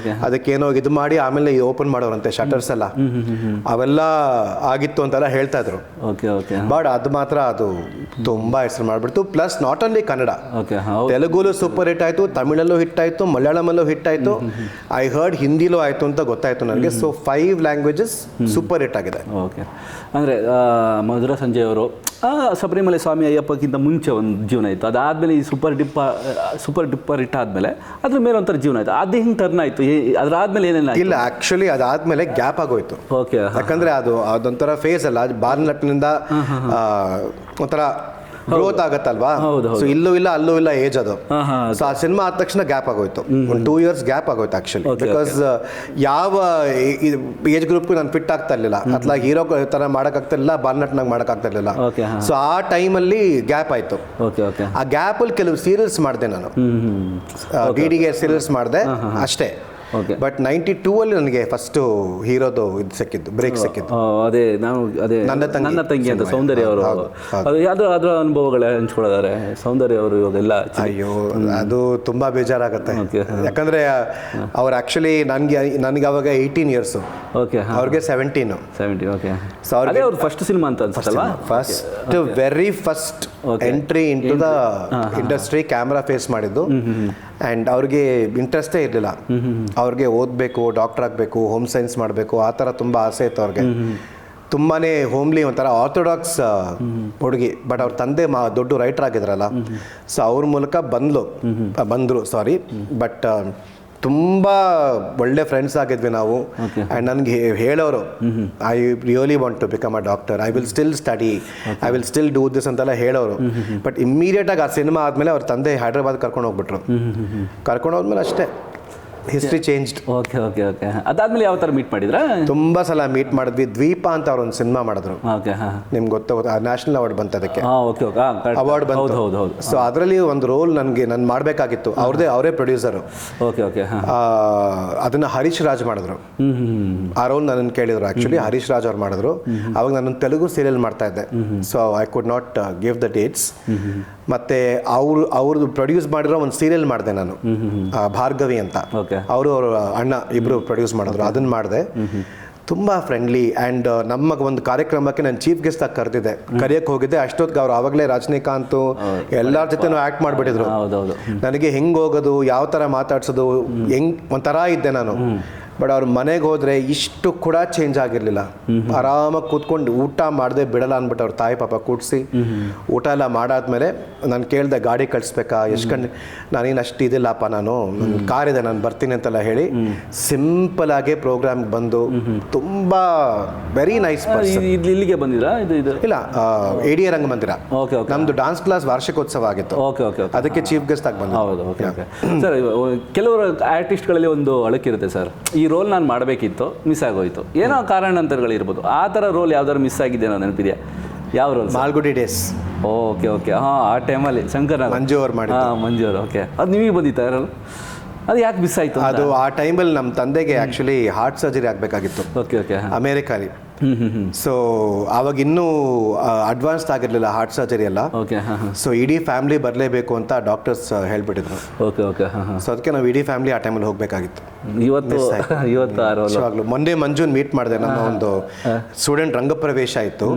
ಅದಕ್ಕೇನೋ ಇದು ಮಾಡಿ ಆಮೇಲೆ ಓಪನ್ ಮಾಡೋರಂತೆ ಶಟರ್ಸ್ ಎಲ್ಲ. ಅವೆಲ್ಲ ಆಗಿತ್ತು ಅಂತೆಲ್ಲ ಹೇಳ್ತಾ ಇದ್ರು. ಬಟ್ ಅದು ಮಾತ್ರ ಅದು ತುಂಬಾ ಹೆಸರು ಮಾಡ್ಬಿಡ್ತು. ಪ್ಲಸ್ ನಾಟ್ ಓನ್ಲಿ ಕನ್ನಡ, ತೆಲುಗುಲು ಸೂಪರ್ ಹಿಟ್ ಆಯ್ತು, ತಮಿಳಲ್ಲೂ ಹಿಟ್ ಆಯ್ತು, ಮಲಯಾಳಮಲ್ಲೂ ಹಿಟ್ ಆಯ್ತು, ಐ ಹರ್ಡ್ ಹಿಂದಿಲೂ ಆಯ್ತು ಅಂತ ಗೊತ್ತಾಯ್ತು ನನಗೆ. ಸೊ 5 languages ಸೂಪರ್ ಹಿಟ್ ಆಗಿದೆ. ಓಕೆ, ಅಂದರೆ ಮಧುರ ಸಂಜಯ್ ಅವರು ಶಬರಿಮಲೆ ಸ್ವಾಮಿ ಅಯ್ಯಪ್ಪಕ್ಕಿಂತ ಮುಂಚೆ ಒಂದು ಜೀವನ ಇತ್ತು. ಅದಾದಮೇಲೆ ಈ ಸೂಪರ್ ಡಿಪ್ಪರ್ ಹಿಟ್ ಆದಮೇಲೆ ಅದ್ರ ಮೇಲೆ ಒಂಥರ ಜೀವನ ಆಯಿತು. ಅದು ಹಿಂಗೆ ಟರ್ನ್ ಆಯಿತು. ಅದಾದ್ಮೇಲೆ ಏನೇನು ಇಲ್ಲ, ಆ್ಯಕ್ಚುಲಿ ಅದಾದಮೇಲೆ ಗ್ಯಾಪ್ ಆಗೋಯ್ತು. ಓಕೆ, ಯಾಕಂದರೆ ಅದೊಂಥರ ಫೇಸ್ ಅಲ್ಲ, ಬಾಲ್ನಟ್ನಿಂದ ಒಂಥರ ಗ್ರೋತ್ ಆಗತ್ತಲ್ವಾ. ಸೊ ಇಲ್ಲೂ ಇಲ್ಲ ಅಲ್ಲೂ ಇಲ್ಲ ಏಜ್ ಅದು. ಸೊ ಆ ಸಿನಿಮಾ ಆದ ತಕ್ಷಣ ಗ್ಯಾಪ್ ಆಗೋಯ್ತು, ಒಂದು 2 years ಗ್ಯಾಪ್ ಆಗೋಯ್ತು ಆಕ್ಚುಲಿ. ಬಿಕಾಸ್ ಯಾವ ಏಜ್ ಗ್ರೂಪ್ಗೂ ನಾನು ಫಿಟ್ ಆಗ್ತಾ ಇರಲಿಲ್ಲ. ಅಥವಾ ಹೀರೋ ತರ ಮಾಡೋಕ್ಕಾಗ್ತಿರ್ಲಿಲ್ಲ, ಬಾಲ್ನಟ್ನಾಗ ಮಾಡೋಕ್ಕಾಗ್ತಿರ್ಲಿಲ್ಲ. ಸೊ ಆ ಟೈಮಲ್ಲಿ ಗ್ಯಾಪ್ ಆಯ್ತು. ಆ ಗ್ಯಾಪಲ್ಲಿ ಕೆಲವು ಸೀರಿಯಲ್ಸ್ ಮಾಡಿದೆ ನಾನು, ಡಿಡಿಗೆ ಸೀರಿಯಲ್ಸ್ ಮಾಡಿದೆ ಅಷ್ಟೇ. ಬಟ್ 92 ಅಲ್ಲಿ ನನಗೆ ಫಸ್ಟ್ ಹೀರೋದು ಇದು ಸಿಕ್ಕಿದ್ದು, ಬ್ರೇಕ್ ಸಿಕ್ಕಿದ್ದು. ನನ್ನ ತಂಗಿ ಅಂತ ಸೌಂದರ್ಯ ಅವರು. ಅದರ ಅನುಭವಗಳ ಹಂಚ್ಕೊಳ್ಳೋದಾರೆ ಸೌಂದರ್ಯ ಅವರು ಇವಾಗೆಲ್ಲ. ಅಯ್ಯೋ, ಅದು ತುಂಬಾ ಬೇಜಾರಾಗುತ್ತೆ. ಯಾಕಂದ್ರೆ ಅವ್ರು ಆಕ್ಚುಲಿ ನನಗೆ ಅವಾಗ 18 years, ಅವ್ರಿಗೆ 17. ಸೊ ಅವ್ರಿಗೆ ಫಸ್ಟ್ ಸಿನಿಮಾ ಅಂತ ಅನ್ಸುತ್ತಲ್ವಾ? First very first entry in to the industry, camera face ಮಾಡಿದ್ದು. ಆ್ಯಂಡ್ ಅವ್ರಿಗೆ ಇಂಟ್ರೆಸ್ಟೇ ಇರಲಿಲ್ಲ. ಅವ್ರಿಗೆ ಓದಬೇಕು, ಡಾಕ್ಟರ್ ಆಗಬೇಕು, ಹೋಮ್ ಸೈನ್ಸ್ ಮಾಡಬೇಕು, ಆ ಥರ ತುಂಬ ಆಸೆ ಇತ್ತು ಅವ್ರಿಗೆ. ತುಂಬಾ ಹೋಮ್ಲಿ, ಒಂಥರ ಆರ್ಥೋಡಾಕ್ಸ್ ಹುಡುಗಿ. ಬಟ್ ಅವ್ರ ತಂದೆ ದೊಡ್ಡ ರೈಟರ್ ಆಗಿದ್ರಲ್ಲ, ಸೊ ಅವ್ರ ಮೂಲಕ ಬಂದರು. ಬಟ್ ತುಂಬ ಒಳ್ಳೆ ಫ್ರೆಂಡ್ಸ್ ಆಗಿದ್ವಿ ನಾವು. ಆ್ಯಂಡ್ ನನಗೆ ಹೇಳೋರು, I really want to become a doctor, I will still study, I will still do this ಅಂತೆಲ್ಲ ಹೇಳೋರು. ಬಟ್ ಇಮ್ಮಿಡಿಯೇಟಾಗಿ ಆ ಸಿನಿಮಾ ಆದಮೇಲೆ ಅವ್ರ ತಂದೆ ಹೈದ್ರಾಬಾದ್ ಕರ್ಕೊಂಡು ಹೋಗ್ಬಿಟ್ರು. ಕರ್ಕೊಂಡು ಹೋದ್ಮೇಲೆ ಅಷ್ಟೇ ಹಿಸ್ಟ್ರಿ ಚೇಂಜ್ಡ್. ಅದಾದ್ಮೇಲೆ ಯಾವ ಥರ ಮೀಟ್ ಮಾಡಿದ್ರಾ? ತುಂಬ ಸಲ ಮೀಟ್ ಮಾಡಿದ್ವಿ. ದ್ವೀಪ ಅಂತ ಅವ್ರು ಒಂದು ಸಿನಿಮಾ ಮಾಡಿದ್ರು, ನಿಮ್ಗೆ ಗೊತ್ತಾ? ನ್ಯಾಷನಲ್ ಅವಾರ್ಡ್ ಬಂತು, ಅದಕ್ಕೆ ಅವಾರ್ಡ್ ಬಂತು. ಸೊ ಅದರಲ್ಲಿ ಒಂದು ರೋಲ್ ನಾನು ಮಾಡಬೇಕಾಗಿತ್ತು. ಅವರೇ ಪ್ರೊಡ್ಯೂಸರು. ಅದನ್ನ ಹರೀಶ್ ರಾಜ್ ಮಾಡಿದ್ರು. ಆ ರೋಲ್ ನನ್ನನ್ನು ಕೇಳಿದ್ರು. ಆಕ್ಚುಲಿ ಹರೀಶ್ ರಾಜ್ ಅವ್ರು ಮಾಡಿದ್ರು. ಅವಾಗ ನಾನು ತೆಲುಗು ಸೀರಿಯಲ್ ಮಾಡ್ತಾ ಇದ್ದೆ. So I could not give the dates. ಮತ್ತೆ ಅವ್ರದ್ದು ಪ್ರೊಡ್ಯೂಸ್ ಮಾಡಿರೋ ಒಂದು ಸೀರಿಯಲ್ ಮಾಡಿದೆ ನಾನು, ಭಾರ್ಗವಿ ಅಂತ. ಅವರು ಅವ್ರ ಅಣ್ಣ ಇಬ್ರು ಪ್ರೊಡ್ಯೂಸ್ ಮಾಡಿದ್ರು, ಅದನ್ನ ಮಾಡಿದೆ. ತುಂಬ ಫ್ರೆಂಡ್ಲಿ. ಆ್ಯಂಡ್ ನಮ್ಮ ಒಂದು ಕಾರ್ಯಕ್ರಮಕ್ಕೆ ನಾನು ಚೀಫ್ ಗೆಸ್ಟ್ ಆಗಿ ಕರೆಯಕ್ಕೆ ಹೋಗಿದ್ದೆ. ಅಷ್ಟೊತ್ತಿಗೆ ಅವ್ರು ಆವಾಗಲೇ ರಜನಿಕಾಂತ್ ಎಲ್ಲರ ಜೊತೆನೂ ಆ್ಯಕ್ಟ್ ಮಾಡಿಬಿಟ್ಟಿದ್ರು. ನನಗೆ ಹೆಂಗೆ ಹೋಗೋದು, ಯಾವ ಥರ ಮಾತಾಡ್ಸೋದು, ಒಂಥರ ಇದ್ದೆ ನಾನು. ಬಟ್ ಅವ್ರ ಮನೆಗೆ ಹೋದರೆ ಇಷ್ಟು ಕೂಡ ಚೇಂಜ್ ಆಗಿರಲಿಲ್ಲ. ಆರಾಮಾಗಿ ಕೂತ್ಕೊಂಡು ಊಟ ಮಾಡದೆ ಬಿಡಲ್ಲ ಅಂದ್ಬಿಟ್ಟು ಅವ್ರ ತಾಯಿ ಪಾಪ ಕೂಡಿಸಿ ಊಟ ಎಲ್ಲ ಮಾಡಾದ್ಮೇಲೆ ನಾನು ಕೇಳಿದೆ, ಗಾಡಿ ಕಳಿಸ್ಬೇಕಾ, ಎಷ್ಟು ಗಂಟೆ? ನಾನೇನು ಅಷ್ಟು ಇದಿಲ್ಲಪ್ಪ, ನಾನು ಕಾರ್ ಇದೆ, ನಾನು ಬರ್ತೀನಿ ಅಂತೆಲ್ಲ ಹೇಳಿ ಸಿಂಪಲ್ ಆಗೇ ಪ್ರೋಗ್ರಾಮ್ಗೆ ಬಂದು ತುಂಬ ವೆರಿ ನೈಸ್ ಪರ್ಸನ್. ಇಲ್ಲಿಗೆ ಬಂದಿರಾ? ಇಲ್ಲ, ADA ರಂಗಮಂದಿರ. ನಮ್ದು ಡಾನ್ಸ್ ಕ್ಲಾಸ್ ವಾರ್ಷಿಕೋತ್ಸವ ಆಗಿತ್ತು, ಅದಕ್ಕೆ ಚೀಫ್ ಗೆಸ್ಟ್ ಆಗಿ ಬಂದು. ಸರ್, ಕೆಲವರು ಆರ್ಟಿಸ್ಟ್ಗಳಲ್ಲಿ ಒಂದು ಅಳಕಿರುತ್ತೆ ಸರ್, ಈ ರೋಲ್ ನಾನು ಮಾಡಬೇಕಿತ್ತು, ಮಿಸ್ ಆಗೋಯ್ತು, ಏನೋ ಕಾರಣಾಂತರಗಳಿರ್ಬೋದು. ಆ ಥರ ರೋಲ್ ಯಾವ್ದಾದ್ರು ಮಿಸ್ ಆಗಿದೆ ಅನ್ನೋ ನೆನಪಿದೆಯಾ? ಯಾವ ರೋಲ್? ಮಾಲ್ಗುಡಿ ಡೇಸ್. ಓಕೆ. ಆ ಟೈಮಲ್ಲಿ ಶಂಕರ್ ಮಂಜು ಅವ್ರು ಮಾಡಿ. ಮಂಜು ಅವರು. ಅದು ನಿಮಗೆ ಬಂದಿತ್ತಾ ಯಾರು? ಅದು ಯಾಕೆ ಮಿಸ್ ಆಯಿತು? ಅದು ಆ ಟೈಮಲ್ಲಿ ನಮ್ಮ ತಂದೆಗೆ ಆ್ಯಕ್ಚುಲಿ ಹಾರ್ಟ್ ಸರ್ಜರಿ ಆಗಬೇಕಾಗಿತ್ತು ಓಕೆ ಓಕೆ. ಅಮೇರಿಕಾಲಿ. ಸೊ ಆವಾಗ ಇನ್ನೂ ಅಡ್ವಾನ್ಸ್ಡ್ ಆಗಿರಲಿಲ್ಲ ಹಾರ್ಟ್ ಸರ್ಜರಿ ಎಲ್ಲ. ಓಕೆ. ಸೊ ಇಡೀ ಫ್ಯಾಮಿಲಿ ಬರಲೇಬೇಕು ಅಂತ ಡಾಕ್ಟರ್ಸ್ ಹೇಳ್ಬಿಟ್ಟಿದ್ರು. Okay okay. ಸೊ ಅದಕ್ಕೆ ನಾವು ಇಡೀ ಫ್ಯಾಮಿಲಿ ಆ ಟೈಮಲ್ಲಿ ಹೋಗಬೇಕಾಗಿತ್ತು. ಇವತ್ತು ನಿಜವಾಗ್ಲೂ ಮೊನ್ನೆ ಮಂಜುನ್ ಮೀಟ್ ಮಾಡಿದೆ. ನಮ್ಮ ಒಂದು ಸ್ಟೂಡೆಂಟ್ ರಂಗಪ್ರವೇಶ ಇತ್ತು.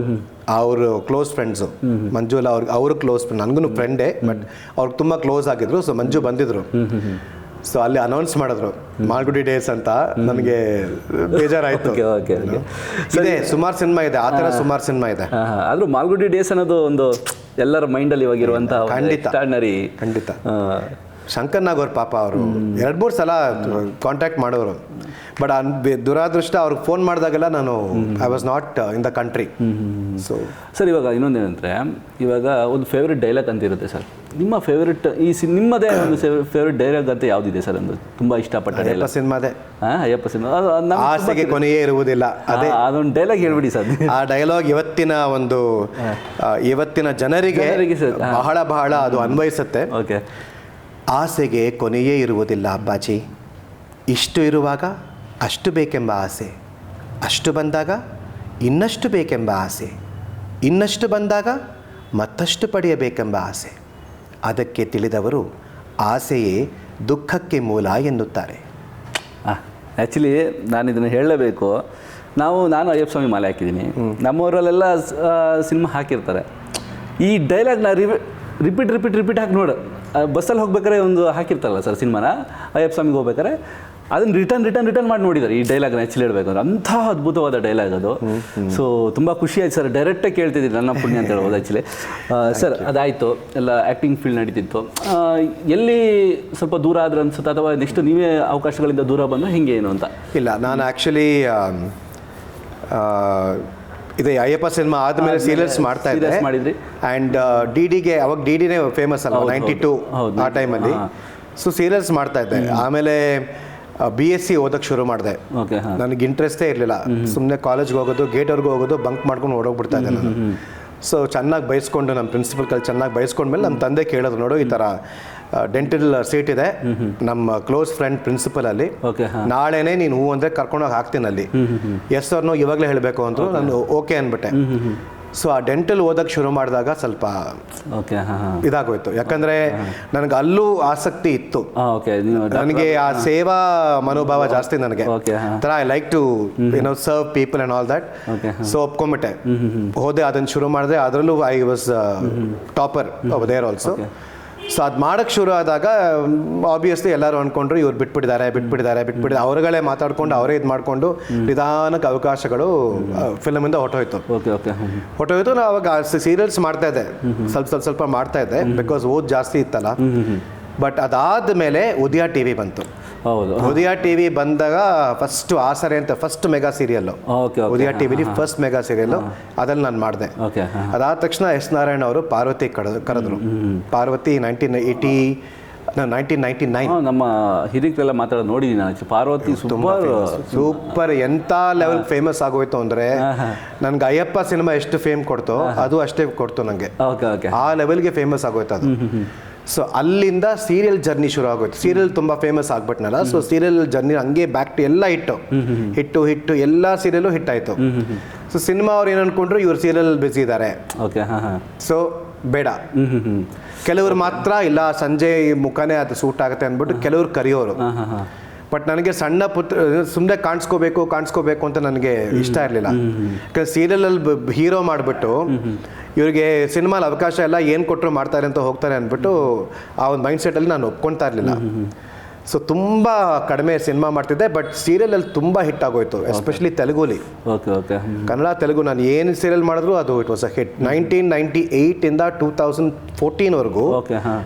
ಅವರು ಕ್ಲೋಸ್ ಫ್ರೆಂಡ್ಸು ಮಂಜು ಎಲ್ಲ ಅವರು ಕ್ಲೋಸ್ ಫ್ರೆಂಡ್, ನನಗೂ ಫ್ರೆಂಡೇ, ಬಟ್ ಅವ್ರಿಗೆ ತುಂಬ ಕ್ಲೋಸ್ ಆಗಿದ್ರು. ಸೊ ಮಂಜು ಬಂದಿದ್ರು. ಸೊ ಅಲ್ಲಿ ಅನೌನ್ಸ್ ಮಾಡಿದ್ರು ಮಾಲ್ಗುಡಿ ಡೇಸ್ ಅಂತ. ನನಗೆ ಬೇಜಾರಾಯ್ತು. ಇದೆ ಸುಮಾರು ಸಿನಿಮಾ ಇದೆ, ಆ ಥರ ಸುಮಾರು ಸಿನಿಮಾ ಇದೆ. ಆದರೂ ಮಾಲ್ಗುಡಿ ಡೇಸ್ ಅನ್ನೋದು ಒಂದು ಎಲ್ಲರ ಮೈಂಡಲ್ಲಿ ಇವಾಗಿರುವಂಥ ಖಂಡಿತ. ಶಂಕರ್ ನಾಗ್ ಅವ್ರ ಪಾಪ ಅವರು 2-3 ಸಲ ಕಾಂಟ್ಯಾಕ್ಟ್ ಮಾಡೋರು. ಬಟ್ ದುರಾದೃಷ್ಟ ಅವ್ರಿಗೆ ಫೋನ್ ಮಾಡಿದಾಗೆಲ್ಲ ನಾನು I was not in the country. So sir ಇವಾಗ ಇನ್ನೊಂದೇನಂದರೆ, ಇವಾಗ ಒಂದು ಫೇವ್ರೆಟ್ ಡೈಲಾಗ್ ಅಂತ ಇರುತ್ತೆ ಸರ್. ನಿಮ್ಮ ಫೇವ್ರೆಟ್ ನಿಮ್ಮದೇ ಒಂದು ಫೇವ್ರೆಟ್ ಡೈಲಾಗ್ ಅಂತ ಯಾವುದಿದೆ ಸರ್? ಒಂದು ತುಂಬ ಇಷ್ಟಪಟ್ಟ ಡೈಲಾಗ್ ಸಿನಿಮಾದೇ ಅಯ್ಯಪ್ಪ ಸಿನಿಮಾ, ಆಸೆಗೆ ಕೊನೆಯೇ ಇರುವುದಿಲ್ಲ. ಅದೇ ಅದೊಂದು ಡೈಲಾಗ್ ಹೇಳ್ಬಿಡಿ ಸರ್. ಆ ಡೈಲಾಗ್ ಇವತ್ತಿನ ಜನರಿಗೆ ಬಹಳ ಬಹಳ ಅದು ಅನ್ವಯಿಸುತ್ತೆ. ಓಕೆ. ಆಸೆಗೆ ಕೊನೆಯೇ ಇರುವುದಿಲ್ಲ ಅಪ್ಪಾಜಿ. ಇಷ್ಟು ಇರುವಾಗ ಅಷ್ಟು ಬೇಕೆಂಬ ಆಸೆ, ಅಷ್ಟು ಬಂದಾಗ ಇನ್ನಷ್ಟು ಬೇಕೆಂಬ ಆಸೆ, ಇನ್ನಷ್ಟು ಬಂದಾಗ ಮತ್ತಷ್ಟು ಪಡೆಯಬೇಕೆಂಬ ಆಸೆ. ಅದಕ್ಕೆ ತಿಳಿದವರು ಆಸೆಯೇ ದುಃಖಕ್ಕೆ ಮೂಲ ಎನ್ನುತ್ತಾರೆ. ಆ್ಯಕ್ಚುಲಿ ನಾನು ಇದನ್ನು ಹೇಳಲೇಬೇಕು. ನಾನು ಅಯ್ಯಪ್ಪ ಸ್ವಾಮಿ ಮಾಲೆ ಹಾಕಿದ್ದೀನಿ. ನಮ್ಮೂರಲ್ಲೆಲ್ಲ ಸಿನಿಮಾ ಹಾಕಿರ್ತಾರೆ. ಈ ಡೈಲಾಗ್ನ ರಿಪೀಟ್ ಹಾಕಿ ನೋಡು. ಬಸ್ಸಲ್ಲಿ ಹೋಗ್ಬೇಕಾದ್ರೆ ಒಂದು ಹಾಕಿರ್ತಾರಲ್ಲ ಸರ್ ಸಿನಿಮಾನ, ಅಯ್ಯಪ್ಪ ಸ್ವಾಮಿಗೆ ಹೋಗ್ಬೇಕಾರೆ ಅದನ್ನು ರಿಟರ್ನ್ ಮಾಡಿ ನೋಡಿದ್ದಾರೆ ಈ ಡೈಲಾಗ್ನ. ಆ್ಯಕ್ಚುಲಿ ಹೇಳ್ಬೇಕಂದ್ರೆ ಅಂಥ ಅದ್ಭುತವಾದ ಡೈಲಾಗ್ ಅದು. ಸೊ ತುಂಬ ಖುಷಿ ಆಯ್ತು ಸರ್. ಡೈರೆಕ್ಟಾಗಿ ಕೇಳ್ತಿದ್ದೀನಿ, ನನ್ನ ಪುಣ್ಯ ಅಂತ ಹೇಳ್ಬೋದು ಆ್ಯಕ್ಚುಲಿ. ಸರ್ ಅದಾಯಿತು, ಎಲ್ಲ ಆ್ಯಕ್ಟಿಂಗ್ ಫೀಲ್ಡ್ ನಡೀತಿತ್ತು. ಎಲ್ಲಿ ಸ್ವಲ್ಪ ದೂರ ಆದ್ರೆ ಅನ್ಸುತ್ತೆ, ಅಥವಾ ನೆಕ್ಸ್ಟ್ ನೀವೇ ಅವಕಾಶಗಳಿಂದ ದೂರ ಬಂದರೆ ಹಿಂಗೆ ಏನು ಅಂತ? ಇಲ್ಲ, ನಾನು ಆ್ಯಕ್ಚುಲಿ ಇದೆ ಅಯ್ಯಪ್ಪ ಸಿನಿಮಾ ಆದಮೇಲೆ ಸೀರಿಯಲ್ಸ್ ಮಾಡ್ತಾ ಇದ್ದೆ. ಮಾಡಿದ್ರಿ. ಆ್ಯಂಡ್ ಡಿಡಿಗೆ ಅವಾಗ ಡಿಡಿನೇ ಫೇಮಸ್ ಅಲ್ಲ 92 ಆ ಟೈಮಲ್ಲಿ. ಸೊ ಸೀರಿಯಲ್ಸ್ ಮಾಡ್ತಾ ಇದ್ದೆ. ಆಮೇಲೆ BSc ಓದಕ್ಕೆ ಶುರು ಮಾಡಿದೆ. ನನಗೆ ಇಂಟ್ರೆಸ್ಟೇ ಇರಲಿಲ್ಲ. ಸುಮ್ಮನೆ ಕಾಲೇಜ್ಗೆ ಹೋಗೋದು, ಗೇಟ್ವರೆಗೂ ಹೋಗೋದು, ಬಂಕ್ ಮಾಡ್ಕೊಂಡು ಓಡೋಗ್ಬಿಡ್ತಾ ಇದ್ದೆ ನಾನು. ಸೊ ಚೆನ್ನಾಗಿ ಬಯಸ್ಕೊಂಡು ನಮ್ಮ ಪ್ರಿನ್ಸಿಪಲ್ ಕಲ್ ಚೆನ್ನಾಗಿ ಬಯಸ್ಕೊಂಡ್ಮೇಲೆ ನಮ್ಮ ತಂದೆ ಕೇಳಿದ್ರು, ನೋಡು ಈ ಥರ ಡೆಂಟಲ್ ಸೀಟ್ ಇದೆ ನಮ್ಮ ಕ್ಲೋಸ್ ಫ್ರೆಂಡ್ ಪ್ರಿನ್ಸಿಪಲಲ್ಲಿ, ನಾಳೆನೇ ನೀನು ಹೂ ಅಂದರೆ ಕರ್ಕೊಂಡೋಗಿ ಹಾಕ್ತೀನಿ ಅಲ್ಲಿ, ಎಸ್ ಅವ್ರನ್ನೋ ಇವಾಗಲೇ ಹೇಳಬೇಕು ಅಂದರು. ನಾನು ಓಕೆ ಅಂದ್ಬಿಟ್ಟೆ. ಸೊ ಆ ಡೆಂಟಲ್ ಓದಕ್ಕೆ ಶುರು ಮಾಡಿದಾಗ ಸ್ವಲ್ಪ ಇದಾಗೋಯ್ತು. ಯಾಕಂದರೆ ನನಗೆ ಅಲ್ಲೂ ಆಸಕ್ತಿ ಇತ್ತು. ನನಗೆ ಆ ಸೇವಾ ಮನೋಭಾವ ಜಾಸ್ತಿ ನನಗೆ. ಥರ I like to serve people and all that. So ಒಪ್ಕೊಂಬಿಟ್ಟೆ, ಹೋದೆ, ಅದನ್ನು ಶುರು ಮಾಡಿದೆ. ಅದರಲ್ಲೂ I was topper there also. So ಅದು ಮಾಡೋಕ್ಕೆ ಶುರು ಆದಾಗ ಆಬ್ವಿಯಸ್ಲಿ ಎಲ್ಲರೂ ಅಂದ್ಕೊಂಡ್ರು ಇವ್ರು ಬಿಟ್ಬಿಟ್ಟಿದ್ದಾರೆ. ಅವರುಗಳೇ ಮಾತಾಡ್ಕೊಂಡು ಅವರೇ ಇದು ಮಾಡಿಕೊಂಡು ನಿಧಾನಕ್ಕೆ ಅವಕಾಶಗಳು ಫಿಲಮಿಂದ ಹೊಟ್ಟೋಯ್ತು. ನಾವು ಅವಾಗ ಸೀರಿಯಲ್ಸ್ ಮಾಡ್ತಾ ಇದ್ದೆ, ಸ್ವಲ್ಪ ಮಾಡ್ತಾ ಇದ್ದೆ, ಬಿಕಾಸ್ ಓದ್ ಜಾಸ್ತಿ ಇತ್ತಲ್ಲ. ಬಟ್ ಅದಾದ ಮೇಲೆ ಉದಯ ಟಿವಿ ಬಂತು. ಉದಯ ಟಿವಿ ಬಂದಾಗ ಫಸ್ಟ್ ಆಸರೆ ಅಂತ ಫಸ್ಟ್ ಮೆಗಾ ಸೀರಿಯಲ್ ಉದಯ ಟಿವಿಲಿ ಫಸ್ಟ್ ಮೆಗಾ ಸೀರಿಯಲ್ ಅದ್ರಲ್ಲಿ ನಾನು ಮಾಡಿದೆ. ಅದಾದ ತಕ್ಷಣ ಎಸ್ ನಾರಾಯಣ ಅವರು ಪಾರ್ವತಿ ಕರೆದ್ರು. ಪಾರ್ವತಿ 1999 ನಮ್ಮ ಹಿರಿಕರೆಲ್ಲ ಮಾತಾಡೋದು ನೋಡಿದ್ದೀನಿ. ಪಾರ್ವತಿ ಸೂಪರ್ ಎಂಥ ಲೆವೆಲ್ ಫೇಮಸ್ ಆಗೋಯ್ತು ಅಂದರೆ, ನನ್ಗೆ ಅಯ್ಯಪ್ಪ ಸಿನಿಮಾ ಎಷ್ಟು ಫೇಮ್ ಕೊಡ್ತೋ ಅದು ಅಷ್ಟೇ ಕೊಡ್ತು ನನಗೆ. ಆ ಲೆವೆಲ್ಗೆ ಫೇಮಸ್ ಆಗೋಯ್ತು ಅದು. ಸೊ ಅಲ್ಲಿಂದ ಸೀರಿಯಲ್ ಜರ್ನಿ ಶುರು ಆಗೋಯ್ತು. ಸೀರಿಯಲ್ ತುಂಬ ಫೇಮಸ್ ಆಗ್ಬಿಟ್ನಲ್ಲ. ಸೊ ಸೀರಿಯಲ್ ಜರ್ನಿ ಹಂಗೆ ಬ್ಯಾಕ್ ಟು ಎಲ್ಲ ಹಿಟ್ಟು ಎಲ್ಲ ಸೀರಿಯಲ್ಲು ಹಿಟ್ ಆಯಿತು. ಸೊ ಸಿನಿಮಾ ಅವ್ರು ಏನು ಅನ್ಕೊಂಡ್ರು, ಇವ್ರು ಸೀರಿಯಲ್ ಬ್ಯುಸಿ ಇದ್ದಾರೆ, ಸೊ ಬೇಡ. ಕೆಲವರು ಮಾತ್ರ ಇಲ್ಲ, ಸಂಜೆ ಮುಖನೇ ಅದು ಸೂಟ್ ಆಗುತ್ತೆ ಅಂದ್ಬಿಟ್ಟು ಕೆಲವ್ರು ಕರೆಯೋರು. ಬಟ್ ನನಗೆ ಸಣ್ಣ ಸುಮ್ಮನೆ ಕಾಣಿಸ್ಕೋಬೇಕು ಅಂತ ನನಗೆ ಇಷ್ಟ ಇರಲಿಲ್ಲ. ಯಾಕಂದ್ರೆ ಸೀರಿಯಲಲ್ಲಿ ಹೀರೋ ಮಾಡಿಬಿಟ್ಟು ಇವ್ರಿಗೆ ಸಿನಿಮಾಲಿ ಅವಕಾಶ ಎಲ್ಲ ಏನು ಕೊಟ್ಟರು ಮಾಡ್ತಾರೆ ಅಂತ ಹೋಗ್ತಾರೆ ಅಂದ್ಬಿಟ್ಟು ಆ ಒಂದು ಮೈಂಡ್ ಸೆಟ್ಟಲ್ಲಿ ನಾನು ಒಪ್ಕೊಳ್ತಾ ಇರಲಿಲ್ಲ. ಸೊ ತುಂಬ ಕಡಿಮೆ ಸಿನಿಮಾ ಮಾಡ್ತಿದ್ದೆ. ಬಟ್ ಸೀರಿಯಲಲ್ಲಿ ತುಂಬ ಹಿಟ್ ಆಗೋಯ್ತು, ಎಸ್ಪೆಷಲಿ ತೆಲುಗುಲಿ. ಕನ್ನಡ ತೆಲುಗು ನಾನು ಏನು ಸೀರಿಯಲ್ ಮಾಡಿದ್ರು ಅದು ಇಟ್ ವಾಸ್ ಅ ಹಿಟ್. 1998 ಇಂದ 2014ವರೆಗೂ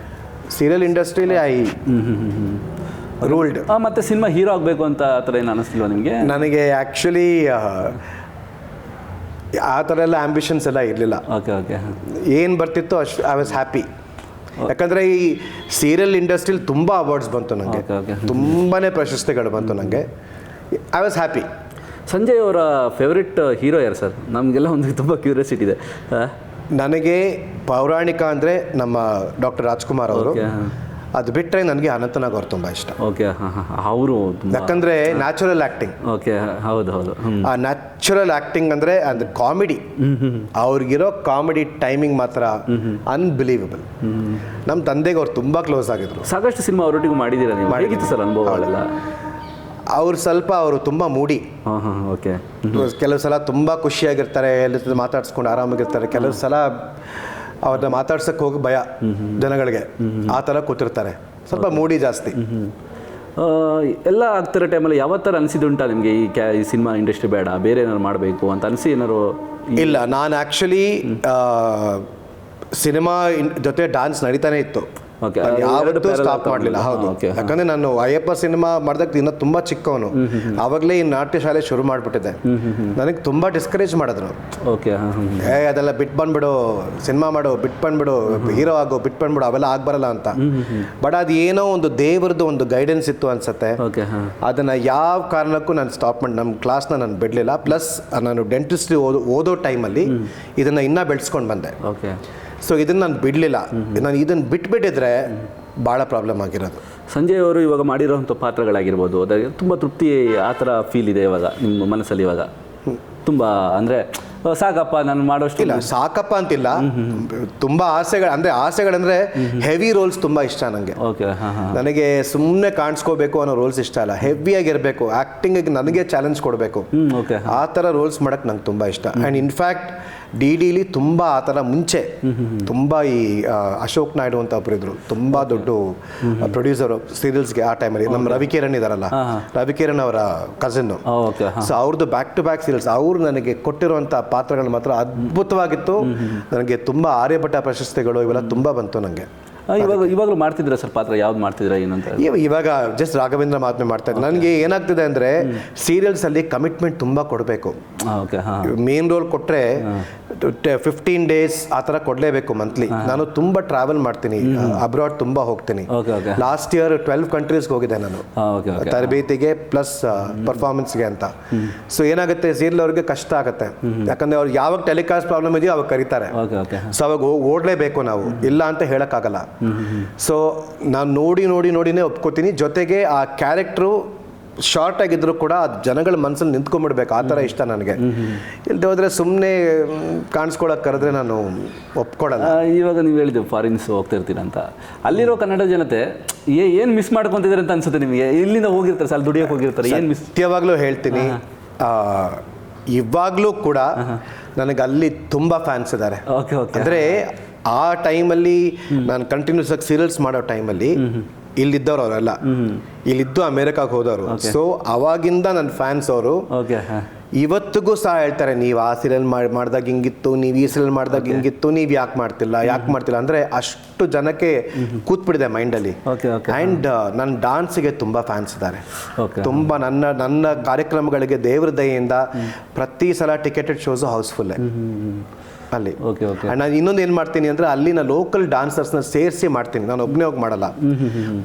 ಸೀರಿಯಲ್ ಇಂಡಸ್ಟ್ರಿಲಿ ಐ ರೂಲ್ಡ್. ಮತ್ತೆ ಸಿನಿಮಾ ಹೀರೋ ಆಗಬೇಕು ಅಂತ ಆ ಥರ ಏನು ಅನ್ನಿಸ್ತಿಲ್ವ ನಿಮಗೆ? ನನಗೆ ಆ್ಯಕ್ಚುಲಿ ಆ ಥರ ಎಲ್ಲ ಆಂಬಿಷನ್ಸ್ ಎಲ್ಲ ಇರಲಿಲ್ಲ. ಏನು ಬರ್ತಿತ್ತು ಅಷ್ಟು ಐ ವಾಸ್ ಹ್ಯಾಪಿ. ಯಾಕಂದರೆ ಈ ಸೀರಿಯಲ್ ಇಂಡಸ್ಟ್ರಿಲಿ ತುಂಬ ಅವಾರ್ಡ್ಸ್ ಬಂತು ನನಗೆ, ತುಂಬಾ ಪ್ರಶಸ್ತಿಗಳು ಬಂತು ನನಗೆ. I was happy. ಸಂಜಯ್ ಅವರ ಫೇವ್ರೆಟ್ ಹೀರೋ ಯಾರು ಸರ್? ನಮಗೆಲ್ಲ ಒಂದು ತುಂಬ ಕ್ಯೂರಿಯಾಸಿಟಿ ಇದೆ. ನನಗೆ ಪೌರಾಣಿಕ ಅಂದರೆ ನಮ್ಮ ಡಾಕ್ಟರ್ ರಾಜ್ಕುಮಾರ್ ಅವರು. ಅದು ಬಿಟ್ಟರೆ ನನಗೆ ಅನಂತನಾಗ್ ಅವ್ರು ತುಂಬ ಇಷ್ಟ. ಓಕೆ, ಹಾಂ ಹಾಂ, ಅವರು ಯಾಕಂದರೆ ನ್ಯಾಚುರಲ್ ಆ್ಯಕ್ಟಿಂಗ್. ಓಕೆ, ಹೌದು ಹೌದು. ಆ ನ್ಯಾಚುರಲ್ ಆ್ಯಕ್ಟಿಂಗ್ ಅಂದರೆ ಅದು ಕಾಮಿಡಿ, ಅವ್ರಿಗಿರೋ ಕಾಮಿಡಿ ಟೈಮಿಂಗ್ ಮಾತ್ರ ಅನ್ಬಿಲೀವಬಲ್. ನಮ್ಮ ತಂದೆಗೆ ಅವ್ರು ತುಂಬ ಕ್ಲೋಸ್ ಆಗಿದ್ರು. ಸಾಕಷ್ಟು ಸಿನಿಮಾ ಅವರೊಟ್ಟಿಗೂ ಮಾಡಿದ್ದೀರಾ ನೀವು, ಹೇಗಿತ್ತು ಸರ್ ಅನುಭವಗಳೆಲ್ಲ? ಅವರು ತುಂಬ ಮೂಡಿ. ಹಾಂ ಹಾಂ, ಓಕೆ. ಕೆಲವು ಸಲ ತುಂಬ ಖುಷಿಯಾಗಿರ್ತಾರೆ, ಎಲ್ಲ ಮಾತಾಡ್ಸ್ಕೊಂಡು ಆರಾಮಾಗಿರ್ತಾರೆ. ಕೆಲವು ಸಲ ಅವ್ರನ್ನ ಮಾತಾಡ್ಸಕ್ಕೆ ಹೋಗಿ ಭಯ ಜನಗಳಿಗೆ, ಆ ಥರ ಕೂತಿರ್ತಾರೆ. ಸ್ವಲ್ಪ ಮೂಡಿ ಜಾಸ್ತಿ. ಎಲ್ಲ ಆಗ್ತಿರೋ ಟೈಮಲ್ಲಿ ಯಾವ ಥರ ಅನಿಸಿದುಂಟಾ ನಿಮಗೆ ಈ ಸಿನಿಮಾ ಇಂಡಸ್ಟ್ರಿ ಬೇಡ, ಬೇರೆ ಏನಾದ್ರು ಮಾಡಬೇಕು ಅಂತ ಅನಿಸಿ ಏನಾರು? ಇಲ್ಲ, ನಾನು ಆ್ಯಕ್ಚುಲಿ ಸಿನಿಮಾ ಜೊತೆ ಡಾನ್ಸ್ ನಡೀತಾನೆ ಇತ್ತು. ಯಾವತ್ತೂ ಸ್ಟಾಪ್ ಮಾಡಲಿಲ್ಲ. ಹೌದು, ಯಾಕಂದರೆ ನಾನು ಅಯ್ಯಪ್ಪ ಸಿನಿಮಾ ಮಾಡಿದಾಗ ಇನ್ನೂ ತುಂಬ ಚಿಕ್ಕವನು, ಆವಾಗಲೇ ಈ ನಾಟ್ಯ ಶಾಲೆ ಶುರು ಮಾಡಿಬಿಟ್ಟಿದ್ದೆ. ನನಗೆ ತುಂಬ ಡಿಸ್ಕರೇಜ್ ಮಾಡಿದ್ರು. ಓಕೆ, ಅದೆಲ್ಲ ಬಿಟ್ಟು ಬಂದ್ಬಿಡು, ಸಿನಿಮಾ ಮಾಡು, ಬಿಟ್ಟು ಬಂದ್ಬಿಡು, ಹೀರೋ ಆಗೋ, ಬಿಟ್ಟು ಬಂದ್ಬಿಡು, ಅವೆಲ್ಲ ಆಗ್ಬರಲ್ಲ ಅಂತ. ಬಟ್ ಅದು ಏನೋ ಒಂದು ದೇವ್ರದ್ದು ಒಂದು ಗೈಡೆನ್ಸ್ ಇತ್ತು ಅನ್ಸುತ್ತೆ. ಅದನ್ನು ಯಾವ ಕಾರಣಕ್ಕೂ ನಾನು ಸ್ಟಾಪ್ ಮಾಡಿ ನಮ್ಮ ಕ್ಲಾಸ್ನ ನಾನು ಬಿಡಲಿಲ್ಲ. ಪ್ಲಸ್ ನಾನು ಡೆಂಟಿಸ್ಟ್ರಿ ಓದೋ ಟೈಮಲ್ಲಿ ಇದನ್ನು ಇನ್ನೂ ಬೆಳೆಸ್ಕೊಂಡು ಬಂದೆ. ಓಕೆ. ಸೊ ಇದನ್ನು ನಾನು ಬಿಡಲಿಲ್ಲ. ನಾನು ಇದನ್ನು ಬಿಟ್ಬಿಟ್ಟಿದ್ರೆ ಭಾಳ ಪ್ರಾಬ್ಲಮ್ ಆಗಿರೋದು. ಸಂಜಯ್ ಅವರು ಇವಾಗ ಮಾಡಿರೋಂಥ ಪಾತ್ರಗಳಾಗಿರ್ಬೋದು, ಅದಕ್ಕೆ ತುಂಬ ತೃಪ್ತಿ ಆ ಥರ ಫೀಲ್ ಇದೆ ಇವಾಗ ನಿಮ್ಮ ಮನಸ್ಸಲ್ಲಿ? ಇವಾಗ ತುಂಬ ಅಂದರೆ ಸಾಕಪ್ಪ ನಾನು ಮಾಡೋಷ್ಟು ಇಲ್ಲ, ಸಾಕಪ್ಪ ಅಂತಿಲ್ಲ. ತುಂಬ ಆಸೆಗಳಂದರೆ ಹೆವಿ ರೋಲ್ಸ್ ತುಂಬ ಇಷ್ಟ ನನಗೆ. ಓಕೆ, ನನಗೆ ಸುಮ್ಮನೆ ಕಾಣಿಸ್ಕೋಬೇಕು ಅನ್ನೋ ರೋಲ್ಸ್ ಇಷ್ಟ ಅಲ್ಲ. ಹೆವಿಯಾಗಿರಬೇಕು, ಆ್ಯಕ್ಟಿಂಗಿಗೆ ನನಗೆ ಚಾಲೆಂಜ್ ಕೊಡಬೇಕು. ಓಕೆ, ಆ ಥರ ರೋಲ್ಸ್ ಮಾಡೋಕ್ಕೆ ನಂಗೆ ತುಂಬ ಇಷ್ಟ. ಆ್ಯಂಡ್ ಇನ್ಫ್ಯಾಕ್ಟ್ ಡಿಲಿ ತುಂಬ ಆ ಥರ ಮುಂಚೆ ತುಂಬ ಈ ಅಶೋಕ್ ನಾಯ್ಡು ಅಂತ ಒಬ್ಬರು ಇದ್ರು, ತುಂಬ ದೊಡ್ಡ ಪ್ರೊಡ್ಯೂಸರು ಸೀರಿಯಲ್ಸ್ಗೆ. ಆ ಟೈಮಲ್ಲಿ ನಮ್ಮ ರವಿಕಿರಣ್ ಇದಾರಲ್ಲ, ರವಿಕಿರಣ್ ಅವರ ಕಸಿನ್ನು. ಸೊ ಅವ್ರದ್ದು ಬ್ಯಾಕ್ ಟು ಬ್ಯಾಕ್ ಸೀರಿಯಲ್ಸ್. ಅವರು ನನಗೆ ಕೊಟ್ಟಿರುವಂಥ ಪಾತ್ರಗಳು ಮಾತ್ರ ಅದ್ಭುತವಾಗಿತ್ತು. ನನಗೆ ತುಂಬ ಆರ್ಯಭಟ ಪ್ರಶಸ್ತಿಗಳು ಇವೆಲ್ಲ ತುಂಬ ಬಂತು ನನಗೆ. ಇವಾಗಲೂ ಮಾಡ್ತಿದ್ದೀರಾ ಸರ್ ಪಾತ್ರ? ಯಾವ್ದು ಮಾಡ್ತಿದ್ದೀರಾ ಏನಂತ? ಇವಾಗ ಜಸ್ಟ್ ರಾಘವೇಂದ್ರ ಮಾತ್ಮೆ ಮಾಡ್ತಾ ಇದ್ದೀನಿ. ನನಗೆ ಏನಾಗ್ತಿದೆ ಅಂದರೆ ಸೀರಿಯಲ್ಸಲ್ಲಿ ಕಮಿಟ್ಮೆಂಟ್ ತುಂಬ ಕೊಡಬೇಕು. ಮೇನ್ ರೋಲ್ ಕೊಟ್ಟರೆ 15 days ಆ ಥರ ಕೊಡಲೇಬೇಕು ಮಂತ್ಲಿ. ನಾನು ತುಂಬ ಟ್ರಾವೆಲ್ ಮಾಡ್ತೀನಿ, ಅಬ್ರಾಡ್ ತುಂಬ ಹೋಗ್ತೀನಿ. ಲಾಸ್ಟ್ ಇಯರ್ 12 countries ಹೋಗಿದ್ದೆ ನಾನು ತರಬೇತಿಗೆ ಪ್ಲಸ್ ಪರ್ಫಾರ್ಮೆನ್ಸ್ಗೆ ಅಂತ. ಸೊ ಏನಾಗುತ್ತೆ, ಸೀರಿಯಲ್ ಅವ್ರಿಗೆ ಕಷ್ಟ ಆಗುತ್ತೆ. ಯಾಕಂದರೆ ಅವ್ರು ಯಾವಾಗ ಟೆಲಿಕಾಸ್ಟ್ ಪ್ರಾಬ್ಲಮ್ ಇದೆಯೋ ಅವಾಗ ಕರೀತಾರೆ. ಸೊ ಅವಾಗ ಓಡಲೇಬೇಕು ನಾವು, ಇಲ್ಲ ಅಂತ ಹೇಳೋಕ್ಕಾಗಲ್ಲ. ಸೊ ನಾನು ನೋಡಿನೇ ಒಪ್ಕೋತೀನಿ. ಜೊತೆಗೆ ಆ ಕ್ಯಾರೆಕ್ಟ್ರು ಶಾರ್ಟ್ ಆಗಿದ್ರು ಕೂಡ ಅದು ಜನಗಳ ಮನಸ್ಸಲ್ಲಿ ನಿಂತ್ಕೊಂಡ್ಬಿಡ್ಬೇಕು, ಆ ಥರ ಇಷ್ಟ ನನಗೆ. ಇಲ್ಲದೆ ಹೋದರೆ ಸುಮ್ಮನೆ ಕಾಣಿಸ್ಕೊಳಕ್ಕೆ ಕರೆದ್ರೆ ನಾನು ಒಪ್ಕೊಡಲ್ಲ. ಇವಾಗ ನೀವು ಹೇಳಿದ್ದು ಫಾರಿನ್ಸ್ ಹೋಗ್ತಿರ್ತೀರ ಅಂತ, ಅಲ್ಲಿರೋ ಕನ್ನಡ ಜನತೆ ಏನು ಮಿಸ್ ಮಾಡ್ಕೊತಿದ್ದಾರೆ ಅಂತ ಅನ್ಸುತ್ತೆ ನಿಮಗೆ? ಇಲ್ಲಿಂದ ಹೋಗಿರ್ತಾರೆ ಸರ್, ದುಡಿಯೋಕೆ ಹೋಗಿರ್ತಾರೆ, ಏನು ಮಿಸ್? ಸತ್ಯವಾಗ್ಲೂ ಹೇಳ್ತೀನಿ, ಇವಾಗಲೂ ಕೂಡ ನನಗೆ ಅಲ್ಲಿ ತುಂಬ ಫ್ಯಾನ್ಸ್ ಇದ್ದಾರೆ. ಅಂದರೆ ಆ ಟೈಮಲ್ಲಿ ನಾನು ಕಂಟಿನ್ಯೂಸ್ ಆಗಿ ಸೀರಿಯಲ್ಸ್ ಮಾಡೋ ಟೈಮಲ್ಲಿ ಇಲ್ಲಿದ್ದವ್ರು ಅವರೆಲ್ಲ ಇಲ್ಲಿದ್ದು ಅಮೇರಿಕಾಗೆ ಹೋದವರು. ಸೊ ಅವಾಗಿಂದ ನನ್ನ ಫ್ಯಾನ್ಸ್ ಅವರು ಇವತ್ತಿಗೂ ಸಹ ಹೇಳ್ತಾರೆ, ನೀವು ಆ ಸೀರಿಯಲ್ ಮಾಡಿದಾಗ ಹಿಂಗಿತ್ತು, ನೀವು ಈ ಸೀರಿಯಲ್ ಮಾಡಿದಾಗ ಹಿಂಗಿತ್ತು, ನೀವು ಯಾಕೆ ಮಾಡ್ತಿಲ್ಲ ಅಂದರೆ ಅಷ್ಟು ಜನಕ್ಕೆ ಕೂತ್ಬಿಟ್ಟಿದೆ ಮೈಂಡಲ್ಲಿ. ಆ್ಯಂಡ್ ನನ್ನ ಡಾನ್ಸಿಗೆ ತುಂಬ ಫ್ಯಾನ್ಸ್ ಇದ್ದಾರೆ. ತುಂಬ ನನ್ನ ಕಾರ್ಯಕ್ರಮಗಳಿಗೆ ದೇವ್ರ ದಯೆಯಿಂದ ಪ್ರತಿ ಸಲ ಟಿಕೆಟೆಡ್ ಶೋಸು ಹೌಸ್ಫುಲ್ಲೇ ಅಲ್ಲಿ. ನಾನು ಇನ್ನೊಂದು ಏನು ಮಾಡ್ತೀನಿ ಅಂದರೆ ಅಲ್ಲಿನ ಲೋಕಲ್ ಡಾನ್ಸರ್ಸ್ನ ಸೇರಿಸಿ ಮಾಡ್ತೀನಿ, ನಾನು ಒಬ್ಬನೇ ಹೋಗಿ ಮಾಡಲ್ಲ.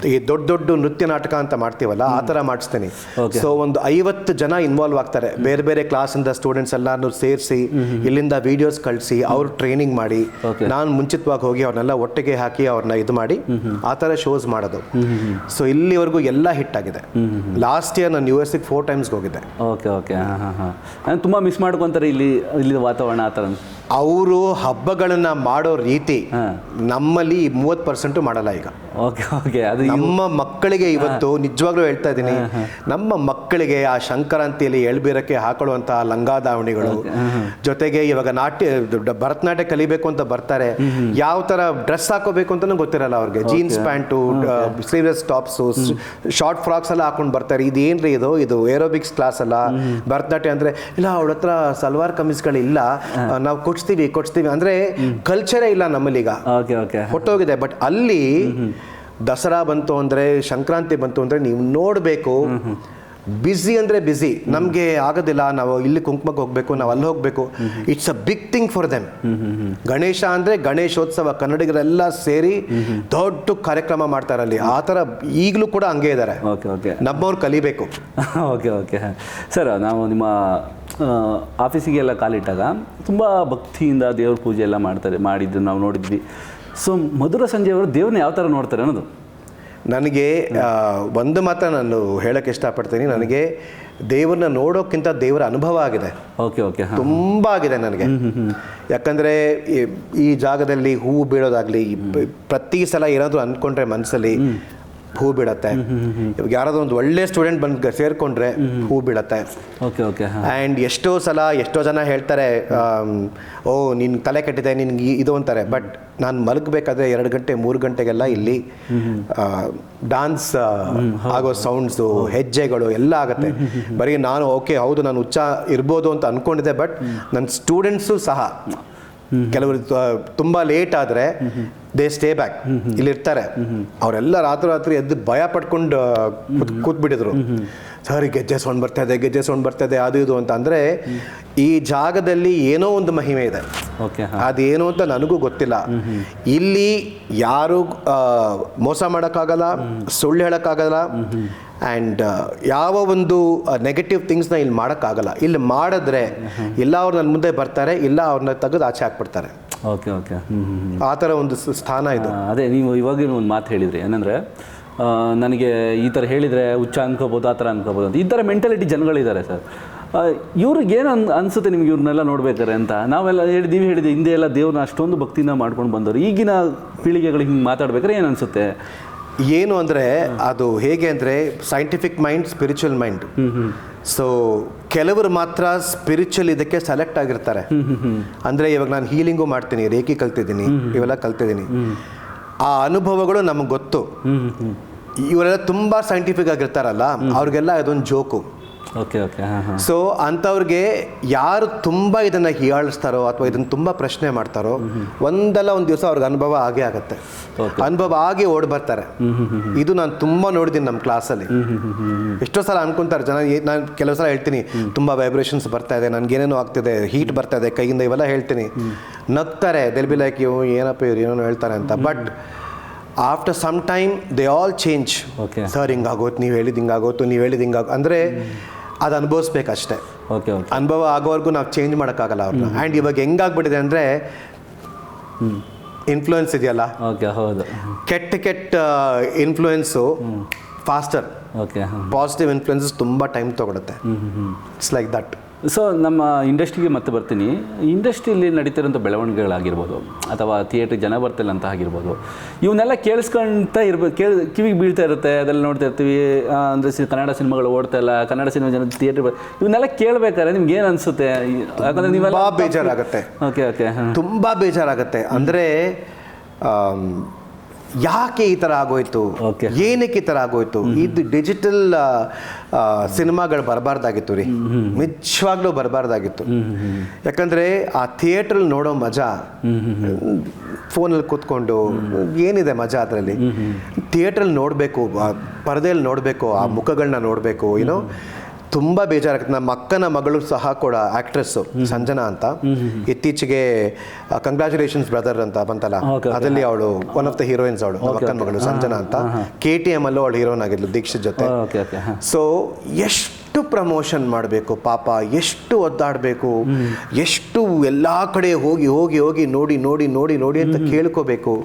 ಈ ದೊಡ್ಡ ನೃತ್ಯ ನಾಟಕ ಅಂತ ಮಾಡ್ತೀವಲ್ಲ, ಆ ಥರ ಮಾಡಿಸ್ತೀನಿ. ಸೊ ಒಂದು 50 ಜನ ಇನ್ವಾಲ್ವ್ ಆಗ್ತಾರೆ, ಬೇರೆ ಬೇರೆ ಕ್ಲಾಸಿಂದ ಸ್ಟೂಡೆಂಟ್ಸ್ ಎಲ್ಲರೂ ಸೇರಿಸಿ ಇಲ್ಲಿಂದ ವಿಡಿಯೋಸ್ ಕಳಿಸಿ ಅವ್ರು ಟ್ರೈನಿಂಗ್ ಮಾಡಿ, ನಾನು ಮುಂಚಿತವಾಗಿ ಹೋಗಿ ಅವ್ರನ್ನೆಲ್ಲ ಒಟ್ಟಿಗೆ ಹಾಕಿ ಅವ್ರನ್ನ ಇದು ಮಾಡಿ ಆ ಥರ ಶೋಸ್ ಮಾಡೋದು. ಸೊ ಇಲ್ಲಿವರೆಗೂ ಎಲ್ಲ ಹಿಟ್ ಆಗಿದೆ. ಲಾಸ್ಟ್ ಇಯರ್ ನಾನು US 4 times ಹೋಗಿದ್ದೆ. ತುಂಬ ಮಿಸ್ ಮಾಡ್ಕೊತಾರೆ ಇಲ್ಲಿ ವಾತಾವರಣ ಆ ಥರ. ಅವರು ಹಬ್ಬಗಳನ್ನ ಮಾಡೋ ರೀತಿ ನಮ್ಮಲ್ಲಿ 30% ಮಾಡಲ್ಲ ಈಗ. ಅದು ನಮ್ಮ ಮಕ್ಕಳಿಗೆ ಇವತ್ತು ನಿಜವಾಗ್ಲೂ ಹೇಳ್ತಾ ಇದ್ದೀನಿ, ನಮ್ಮ ಮಕ್ಕಳಿಗೆ ಆ ಸಂಕ್ರಾಂತಿಯಲ್ಲಿ ಎಳ್ಬೀರಕ್ಕೆ ಹಾಕೊಳ್ಳುವಂತಹ ಲಂಗಾದಾವಣಿಗಳು, ಜೊತೆಗೆ ಇವಾಗ ಭರತನಾಟ್ಯ ಕಲಿಬೇಕು ಅಂತ ಬರ್ತಾರೆ, ಯಾವ ತರ ಡ್ರೆಸ್ ಹಾಕೋಬೇಕು ಅಂತಾನು ಗೊತ್ತಿರಲ್ಲ ಅವ್ರಿಗೆ. Jeans pant, sleeveless tops, short frocks ಎಲ್ಲ ಹಾಕೊಂಡು ಬರ್ತಾರೆ. ಇದೇನ್ರಿ ಇದು ಏರೋಬಿಕ್ಸ್ ಕ್ಲಾಸ್ ಅಲ್ಲ, ಭರತನಾಟ್ಯ ಅಂದ್ರೆ ಇಲ್ಲ, ಅವಳ ಹತ್ರ ಸಲ್ವಾರ್ ಕಮೀಸ್ಗಳಿಲ್ಲ, ನಾವು ಕೊಡ್ಸ್ತೀವಿ ಅಂದ್ರೆ ಕಲ್ಚರೇ ಇಲ್ಲ ನಮ್ಮಲ್ಲೀಗ, ಹೊಟ್ಟೋಗಿದೆ. ಬಟ್ ಅಲ್ಲಿ ದಸರಾ ಬಂತು ಅಂದರೆ, ಸಂಕ್ರಾಂತಿ ಬಂತು ಅಂದರೆ ನೀವು ನೋಡಬೇಕು, ಬ್ಯುಸಿ ಅಂದರೆ ಬ್ಯುಸಿ. ನಮಗೆ ಆಗೋದಿಲ್ಲ, ನಾವು ಇಲ್ಲಿ ಕುಂಕುಮಕ್ಕೆ ಹೋಗಬೇಕು, ನಾವು ಅಲ್ಲಿ ಹೋಗಬೇಕು. It's a big thing for them. Ganesha ಅಂದರೆ ಗಣೇಶೋತ್ಸವ, ಕನ್ನಡಿಗರೆಲ್ಲ ಸೇರಿ ದೊಡ್ಡ ಕಾರ್ಯಕ್ರಮ ಮಾಡ್ತಾರೆ ಅಲ್ಲಿ. ಆ ಥರ ಈಗಲೂ ಕೂಡ ಹಂಗೆ ಇದ್ದಾರೆ. ನಮ್ಮವ್ರು ಕಲಿಬೇಕು. ಸರ್, ನಾವು ನಿಮ್ಮ ಆಫೀಸಿಗೆಲ್ಲ ಕಾಲಿಟ್ಟಾಗ ತುಂಬ ಭಕ್ತಿಯಿಂದ ದೇವ್ರ ಪೂಜೆ ಎಲ್ಲ ಮಾಡಿದ್ದು ನಾವು ನೋಡಿದ್ವಿ. ಸೊ ಮಧುರ ಸಂಜಯ್ ಅವರು ದೇವ್ರನ್ನ ಯಾವ ಥರ ನೋಡ್ತಾರೆ ಅನ್ನೋದು ನನಗೆ ಒಂದು ಮಾತ್ರ ನಾನು ಹೇಳಕ್ಕೆ ಇಷ್ಟಪಡ್ತೀನಿ, ನನಗೆ ದೇವ್ರನ್ನ ನೋಡೋಕ್ಕಿಂತ ದೇವರ ಅನುಭವ ಆಗಿದೆ. Okay okay. ತುಂಬ ಆಗಿದೆ ನನಗೆ. ಯಾಕಂದರೆ ಈ ಜಾಗದಲ್ಲಿ ಹೂವು ಬೀಳೋದಾಗಲಿ, ಪ್ರತಿ ಸಲ ಏನಾದರೂ ಅಂದ್ಕೊಂಡ್ರೆ ಮನಸ್ಸಲ್ಲಿ ಹೂ ಬೀಳತ್ತೆ. ಇವಾಗ ಯಾರಾದ್ರೂ ಒಂದು ಒಳ್ಳೆ ಸ್ಟೂಡೆಂಟ್ ಬಂದು ಸೇರಿಕೊಂಡ್ರೆ ಹೂ ಬೀಳತ್ತೆ. Okay okay. ಆ್ಯಂಡ್ ಎಷ್ಟೋ ಜನ ಹೇಳ್ತಾರೆ, ಓ ನಿನ್ನ ತಲೆ ಕೆಟ್ಟಿದೆ, ನಿನ್ಗೆ ಇದು ಅಂತಾರೆ. ಬಟ್ ನಾನು ಮಲಗಬೇಕಾದ್ರೆ 2 ಗಂಟೆ 3 ಗಂಟೆಗೆಲ್ಲ ಇಲ್ಲಿ ಡಾನ್ಸ್ ಆಗೋ ಸೌಂಡ್ಸು, ಹೆಜ್ಜೆಗಳು ಎಲ್ಲ ಆಗುತ್ತೆ. ಬರೀ ನಾನು ಓಕೆ ಹೌದು ನಾನು ಹುಚ್ಚ ಇರ್ಬೋದು ಅಂತ ಅಂದ್ಕೊಂಡಿದ್ದೆ, ಬಟ್ ನನ್ನ ಸ್ಟೂಡೆಂಟ್ಸು ಸಹ ಕೆಲವರು ತುಂಬ ಲೇಟ್ ಆದರೆ ದೇ ಸ್ಟೇ ಬ್ಯಾಕ್, ಇಲ್ಲಿರ್ತಾರೆ. ಅವರೆಲ್ಲ ರಾತ್ರಿ ಎದ್ದು ಭಯ ಪಡ್ಕೊಂಡು ಕೂತ್ಬಿಟ್ಟಿದ್ರು. ಸರ್ ಗೆಜ್ಜೆ ಸೌಂಡ್ ಬರ್ತಾ ಇದೆ ಅದು ಇದು ಅಂತ. ಅಂದರೆ ಈ ಜಾಗದಲ್ಲಿ ಏನೋ ಒಂದು ಮಹಿಮೆ ಇದೆ, ಅದೇನು ಅಂತ ನನಗೂ ಗೊತ್ತಿಲ್ಲ. ಇಲ್ಲಿ ಯಾರು ಮೋಸ ಮಾಡೋಕ್ಕಾಗಲ್ಲ, ಸುಳ್ಳು ಹೇಳೋಕ್ಕಾಗಲ್ಲ, ಆ್ಯಂಡ್ ಯಾವ ಒಂದು ನೆಗೆಟಿವ್ ಥಿಂಗ್ಸ್ನ ಇಲ್ಲಿ ಮಾಡೋಕ್ಕಾಗಲ್ಲ. ಇಲ್ಲಿ ಮಾಡಿದ್ರೆ ಇಲ್ಲ ಅವ್ರು ನನ್ನ ಮುಂದೆ ಬರ್ತಾರೆ, ಇಲ್ಲ ಅವ್ರನ್ನ ತೆಗೆದು ಆಚೆ ಹಾಕ್ಬಿಡ್ತಾರೆ. Okay okay. ಆ ಥರ ಒಂದು ಸ್ಥಾನ ಇದು. ಅದೇ ನೀವು ಇವಾಗಿನ ಒಂದು ಮಾತು ಹೇಳಿದ್ರಿ, ಏನಂದರೆ ನನಗೆ ಈ ಥರ ಹೇಳಿದರೆ ಹುಚ್ಚ ಅನ್ಕೋಬೋದು, ಆ ಥರ ಅನ್ಕೋಬೋದು ಅಂತ. ಈ ಥರ ಮೆಂಟಾಲಿಟಿ ಜನಗಳಿದ್ದಾರೆ ಸರ್. ಇವ್ರಿಗೆ ಏನು ಅನಿಸುತ್ತೆ ನಿಮ್ಗೆ ಇವ್ರನ್ನೆಲ್ಲ ನೋಡ್ಬೇಕಾರೆ ಅಂತ? ನಾವೆಲ್ಲ ನೀವು ಹೇಳಿದೆ ಹಿಂದೆ ಎಲ್ಲ ದೇವ್ರನ್ನ ಅಷ್ಟೊಂದು ಭಕ್ತಿಯಿಂದ ಮಾಡ್ಕೊಂಡು ಬಂದವರು, ಈಗಿನ ಪೀಳಿಗೆಗಳಿಗೆ ಹಿಂಗೆ ಮಾತಾಡ್ಬೇಕಾದ್ರೆ ಏನು ಅನಿಸುತ್ತೆ? ಏನು ಅಂದರೆ ಅದು ಹೇಗೆ ಅಂದರೆ scientific mind, spiritual mind. So ಕೆಲವರು ಮಾತ್ರ ಸ್ಪಿರಿಚುವಲ್ ಇದಕ್ಕೆ ಸೆಲೆಕ್ಟ್ ಆಗಿರ್ತಾರೆ. ಅಂದರೆ ಇವಾಗ ನಾನು ಹೀಲಿಂಗು ಮಾಡ್ತೀನಿ, ರೇಖಿ ಕಲ್ತಿದ್ದೀನಿ, ಇವೆಲ್ಲ ಕಲ್ತಿದ್ದೀನಿ, ಆ ಅನುಭವಗಳು ನಮಗೆ ಗೊತ್ತು. ಇವರೆಲ್ಲ ತುಂಬ ಸೈಂಟಿಫಿಕ್ ಆಗಿರ್ತಾರಲ್ಲ, ಅವ್ರಿಗೆಲ್ಲ ಅದೊಂದು ಜೋಕು. Okay okay. ಸೊ ಅಂಥವ್ರಿಗೆ ಯಾರು ತುಂಬ ಇದನ್ನು ಹೀಯಾಳಿಸ್ತಾರೋ ಅಥವಾ ಇದನ್ನು ತುಂಬ ಪ್ರಶ್ನೆ ಮಾಡ್ತಾರೋ, ಒಂದಲ್ಲ ಒಂದು ದಿವಸ ಅವ್ರಿಗೆ ಅನುಭವ ಆಗೇ ಆಗುತ್ತೆ. ಅನುಭವ ಆಗಿ ಓಡಿ ಬರ್ತಾರೆ. ಇದು ನಾನು ತುಂಬ ನೋಡಿದ್ದೀನಿ ನಮ್ಮ ಕ್ಲಾಸಲ್ಲಿ. ಎಷ್ಟೋ ಸಲ ಅನ್ಕೊಂತಾರೆ ಜನ. ನಾನು ಕೆಲವು ಸಲ ಹೇಳ್ತೀನಿ ತುಂಬ ವೈಬ್ರೇಷನ್ಸ್ ಬರ್ತಾ ಇದೆ, ನನಗೇನೇನೋ ಆಗ್ತಿದೆ, ಹೀಟ್ ಬರ್ತಾ ಇದೆ ಕೈಯಿಂದ, ಇವೆಲ್ಲ ಹೇಳ್ತೀನಿ. ನಗ್ತಾರೆ, ದೆಲ್ ಬಿ ಲೈಕ್ ಇವು ಏನಪ್ಪ ಇವ್ರು ಏನೇನೋ ಹೇಳ್ತಾರೆ ಅಂತ. But after some time they all change. Sir ಹಿಂಗಾಗೋತು, ನೀವು ಹೇಳಿದ್ದು ಹಿಂಗಾಗೋತು, ನೀವು ಹೇಳಿದ್ದು ಹಿಂಗಾಗೋ ಅಂದರೆ ಅದು ಅನುಭವಿಸ್ಬೇಕಷ್ಟೇ. Okay okay. ಅನುಭವ ಆಗೋವರೆಗೂ ನಾವು ಚೇಂಜ್ ಮಾಡೋಕ್ಕಾಗಲ್ಲ ಅವ್ರನ್ನ. ಆ್ಯಂಡ್ ಇವಾಗ ಹೆಂಗಾಗ್ಬಿಟ್ಟಿದೆ ಅಂದರೆ ಇನ್ಫ್ಲೂಯೆನ್ಸ್ ಇದೆಯಲ್ಲ, ಓಕೆ ಹೌದು, ಕೆಟ್ಟ influence faster. Okay. Positive influences ತುಂಬ ಟೈಮ್ ತೊಗೊಳುತ್ತೆ. It's like that. ಸೊ ನಮ್ಮ ಇಂಡಸ್ಟ್ರಿಗೆ ಮತ್ತೆ ಬರ್ತೀನಿ. ಇಂಡಸ್ಟ್ರಿಯಲ್ಲಿ ನಡೀತಿರೋಂಥ ಬೆಳವಣಿಗೆಗಳಾಗಿರ್ಬೋದು, ಅಥವಾ ಥಿಯೇಟ್ರಿಗೆ ಜನ ಬರ್ತಿಲ್ಲ ಅಂತ ಆಗಿರ್ಬೋದು, ಇವನ್ನೆಲ್ಲ ಕೇಳಿಸ್ಕೊಂತ ಇರ್ಬೇಕು, ಕಿವಿಗೆ ಬೀಳ್ತಾ ಇರುತ್ತೆ, ಅದೆಲ್ಲ ನೋಡ್ತಾ ಇರ್ತೀವಿ. ಅಂದರೆ ಕನ್ನಡ ಸಿನಿಮಾಗಳು ಓಡ್ತಾ ಇಲ್ಲ, ಕನ್ನಡ ಸಿನಿಮಾ ಜನ ಥಿಯೇಟ್ರ್ ಇವನ್ನೆಲ್ಲ ಕೇಳಬೇಕಾದ್ರೆ ನಿಮ್ಗೆ ಏನು ಅನಿಸುತ್ತೆ? ಯಾಕಂದರೆ ನೀವೆಲ್ಲ ಬೇಜಾರಾಗುತ್ತೆ. Okay okay. ತುಂಬ ಬೇಜಾರಾಗುತ್ತೆ. ಅಂದರೆ ಯಾಕೆ ಈ ಥರ ಆಗೋಯ್ತು, ಏನಕ್ಕೆ ಈ ಥರ ಆಗೋಯ್ತು? ಇದು ಡಿಜಿಟಲ್ ಸಿನಿಮಾಗಳು ಬರಬಾರ್ದಾಗಿತ್ತು ರೀ, ನಿಜವಾಗ್ಲೂ ಬರಬಾರ್ದಾಗಿತ್ತು. ಯಾಕಂದರೆ ಆ ಥಿಯೇಟ್ರಲ್ಲಿ ನೋಡೋ ಮಜಾ ಫೋನಲ್ಲಿ ಕೂತ್ಕೊಂಡು ಏನಿದೆ ಮಜಾ ಅದರಲ್ಲಿ? ಥಿಯೇಟ್ರಲ್ಲಿ ನೋಡಬೇಕು, ಪರದೆಯಲ್ಲಿ ನೋಡಬೇಕು, ಆ ಮುಖಗಳನ್ನ ನೋಡಬೇಕು. ಏನೋ ತುಂಬ ಬೇಜಾರಾಗುತ್ತೆ. ನಮ್ಮ ಅಕ್ಕನ ಮಗಳು ಸಹ ಕೂಡ ಆಕ್ಟ್ರೆಸ್ಸು ಸಂಜನಾ ಅಂತ, ಇತ್ತೀಚೆಗೆ ಕಂಗ್ರ್ಯಾಚುಲೇಷನ್ಸ್ ಬ್ರದರ್ ಅಂತ ಬಂತಲ್ಲ, ಅದರಲ್ಲಿ ಅವಳು ಒನ್ ಆಫ್ ದ ಹೀರೋಯಿನ್ಸ್. ಅವಳು ನಮ್ಮ ಅಕ್ಕನ ಮಗಳು ಸಂಜನಾ ಅಂತ. KTM ಅಲ್ಲೂ ಅವಳು ಹೀರೋಯಿನ್ ಆಗಿದ್ಲು ದೀಕ್ಷಿತ್ ಜೊತೆ. ಸೊ ಎಷ್ಟು ಪ್ರಮೋಷನ್ ಮಾಡಬೇಕು ಪಾಪ, ಎಷ್ಟು ಒದ್ದಾಡಬೇಕು, ಎಷ್ಟು ಎಲ್ಲ ಕಡೆ ಹೋಗಿ ಹೋಗಿ ಹೋಗಿ ನೋಡಿ ನೋಡಿ ನೋಡಿ ನೋಡಿ ಅಂತ ಕೇಳ್ಕೋಬೇಕು.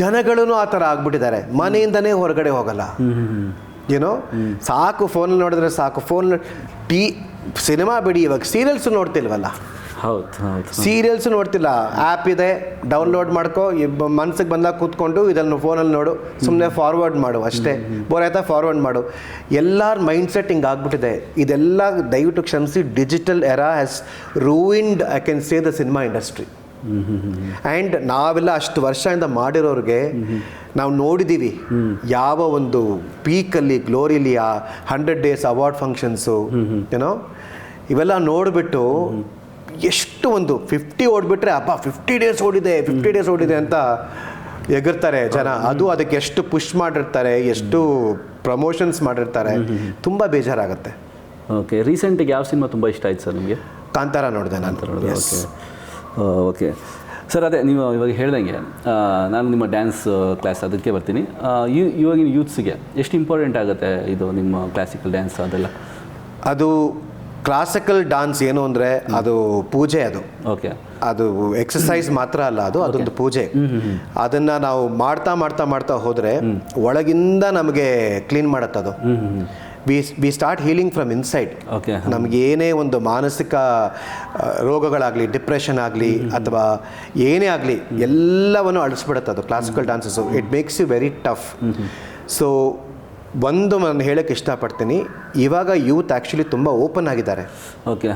ಜನಗಳೂ ಆ ಥರ ಆಗ್ಬಿಟ್ಟಿದ್ದಾರೆ, ಮನೆಯಿಂದನೇ ಹೊರಗಡೆ ಹೋಗಲ್ಲ. ಏನೋ ಸಾಕು ಫೋನಲ್ಲಿ ನೋಡಿದ್ರೆ ಸಾಕು. ಸಿನಿಮಾ ಬಿಡಿ, ಇವಾಗ ಸೀರಿಯಲ್ಸು ನೋಡ್ತಿಲ್ವಲ್ಲ. ಹೌದು, ಸೀರಿಯಲ್ಸು ನೋಡ್ತಿಲ್ಲ. ಆ್ಯಪ್ ಇದೆ, ಡೌನ್ಲೋಡ್ ಮಾಡ್ಕೋ, ಮನ್ಸಿಗೆ ಬಂದಾಗ ಕೂತ್ಕೊಂಡು ಇದನ್ನು ಫೋನಲ್ಲಿ ನೋಡು, ಸುಮ್ಮನೆ ಫಾರ್ವರ್ಡ್ ಮಾಡು ಅಷ್ಟೇ. ಬೋರ್ ಆಯ್ತಾ ಫಾರ್ವರ್ಡ್ ಮಾಡು. ಎಲ್ಲರ ಮೈಂಡ್ ಸೆಟ್ ಹಿಂಗೆ ಆಗ್ಬಿಟ್ಟಿದೆ. ಇದೆಲ್ಲ ದಯವಿಟ್ಟು ಕ್ಷಮಿಸಿ. Digital era has ruined, I can say, the cinema industry. And ನಾವೆಲ್ಲ ಅಷ್ಟು ವರ್ಷದಿಂದ ಮಾಡಿರೋರಿಗೆ ನಾವು ನೋಡಿದ್ದೀವಿ ಯಾವ ಒಂದು ಪೀಕಲ್ಲಿ, ಗ್ಲೋರಿಲಿ, ಆ 100 days ಅವಾರ್ಡ್ ಫಂಕ್ಷನ್ಸು, ಏನೋ ಇವೆಲ್ಲ ನೋಡಿಬಿಟ್ಟು ಎಷ್ಟು ಒಂದು 50 ಓಡಿಬಿಟ್ರೆ ಅಪ್ಪ 50 days ಓಡಿದೆ 50 days ಓಡಿದೆ ಅಂತ ಎಗರ್ತಾರೆ ಜನ. ಅದು ಅದಕ್ಕೆ ಎಷ್ಟು ಪುಷ್ ಮಾಡಿರ್ತಾರೆ, ಎಷ್ಟು ಪ್ರಮೋಷನ್ಸ್ ಮಾಡಿರ್ತಾರೆ. ತುಂಬ ಬೇಜಾರಾಗುತ್ತೆ. ಓಕೆ. ರೀಸೆಂಟಿಗೆ ಯಾವ ಸಿನಿಮಾ ತುಂಬ ಇಷ್ಟ ಆಯ್ತು ಸರ್ ನಿಮಗೆ? ಕಾಂತಾರ ನೋಡಿದೆ ನಾನು. Okay okay sir. ಅದೇ ನೀವು ಇವಾಗ ಹೇಳ್ದಂಗೆ ನಾನು ನಿಮ್ಮ ಡ್ಯಾನ್ಸ್ ಕ್ಲಾಸ್ ಅದಕ್ಕೆ ಬರ್ತೀನಿ. ಇವಾಗಿನ ಯೂತ್ಸ್ಗೆ ಎಷ್ಟು ಇಂಪಾರ್ಟೆಂಟ್ ಆಗುತ್ತೆ ಇದು ನಿಮ್ಮ ಕ್ಲಾಸಿಕಲ್ ಡ್ಯಾನ್ಸ್ ಅದೆಲ್ಲ? ಅದು ಕ್ಲಾಸಿಕಲ್ ಡಾನ್ಸ್ ಏನು ಅಂದರೆ ಅದು ಪೂಜೆ, ಓಕೆ, ಅದು ಎಕ್ಸಸೈಸ್ ಮಾತ್ರ ಅಲ್ಲ, ಅದೊಂದು ಪೂಜೆ. ಅದನ್ನು ನಾವು ಮಾಡ್ತಾ ಮಾಡ್ತಾ ಮಾಡ್ತಾ ಹೋದರೆ ಒಳಗಿಂದ ನಮಗೆ ಕ್ಲೀನ್ ಮಾಡುತ್ತದು. We start healing from inside. Okay, ನಮಗೆ ಏನೇ ಒಂದು ಮಾನಸಿಕ ರೋಗಗಳಾಗಲಿ, ಡಿಪ್ರೆಷನ್ ಆಗಲಿ ಅಥವಾ ಏನೇ ಆಗಲಿ ಎಲ್ಲವನ್ನು ಅಳಿಸ್ಬಿಡುತ್ತೆ ಅದು classical dances. It makes you very tough. So ಒಂದು ನಾನು ಹೇಳಕ್ಕೆ ಇಷ್ಟಪಡ್ತೀನಿ, ಇವಾಗ ಯೂತ್ ಆ್ಯಕ್ಚುಲಿ ತುಂಬ ಓಪನ್ ಆಗಿದ್ದಾರೆ. ಓಕೆ,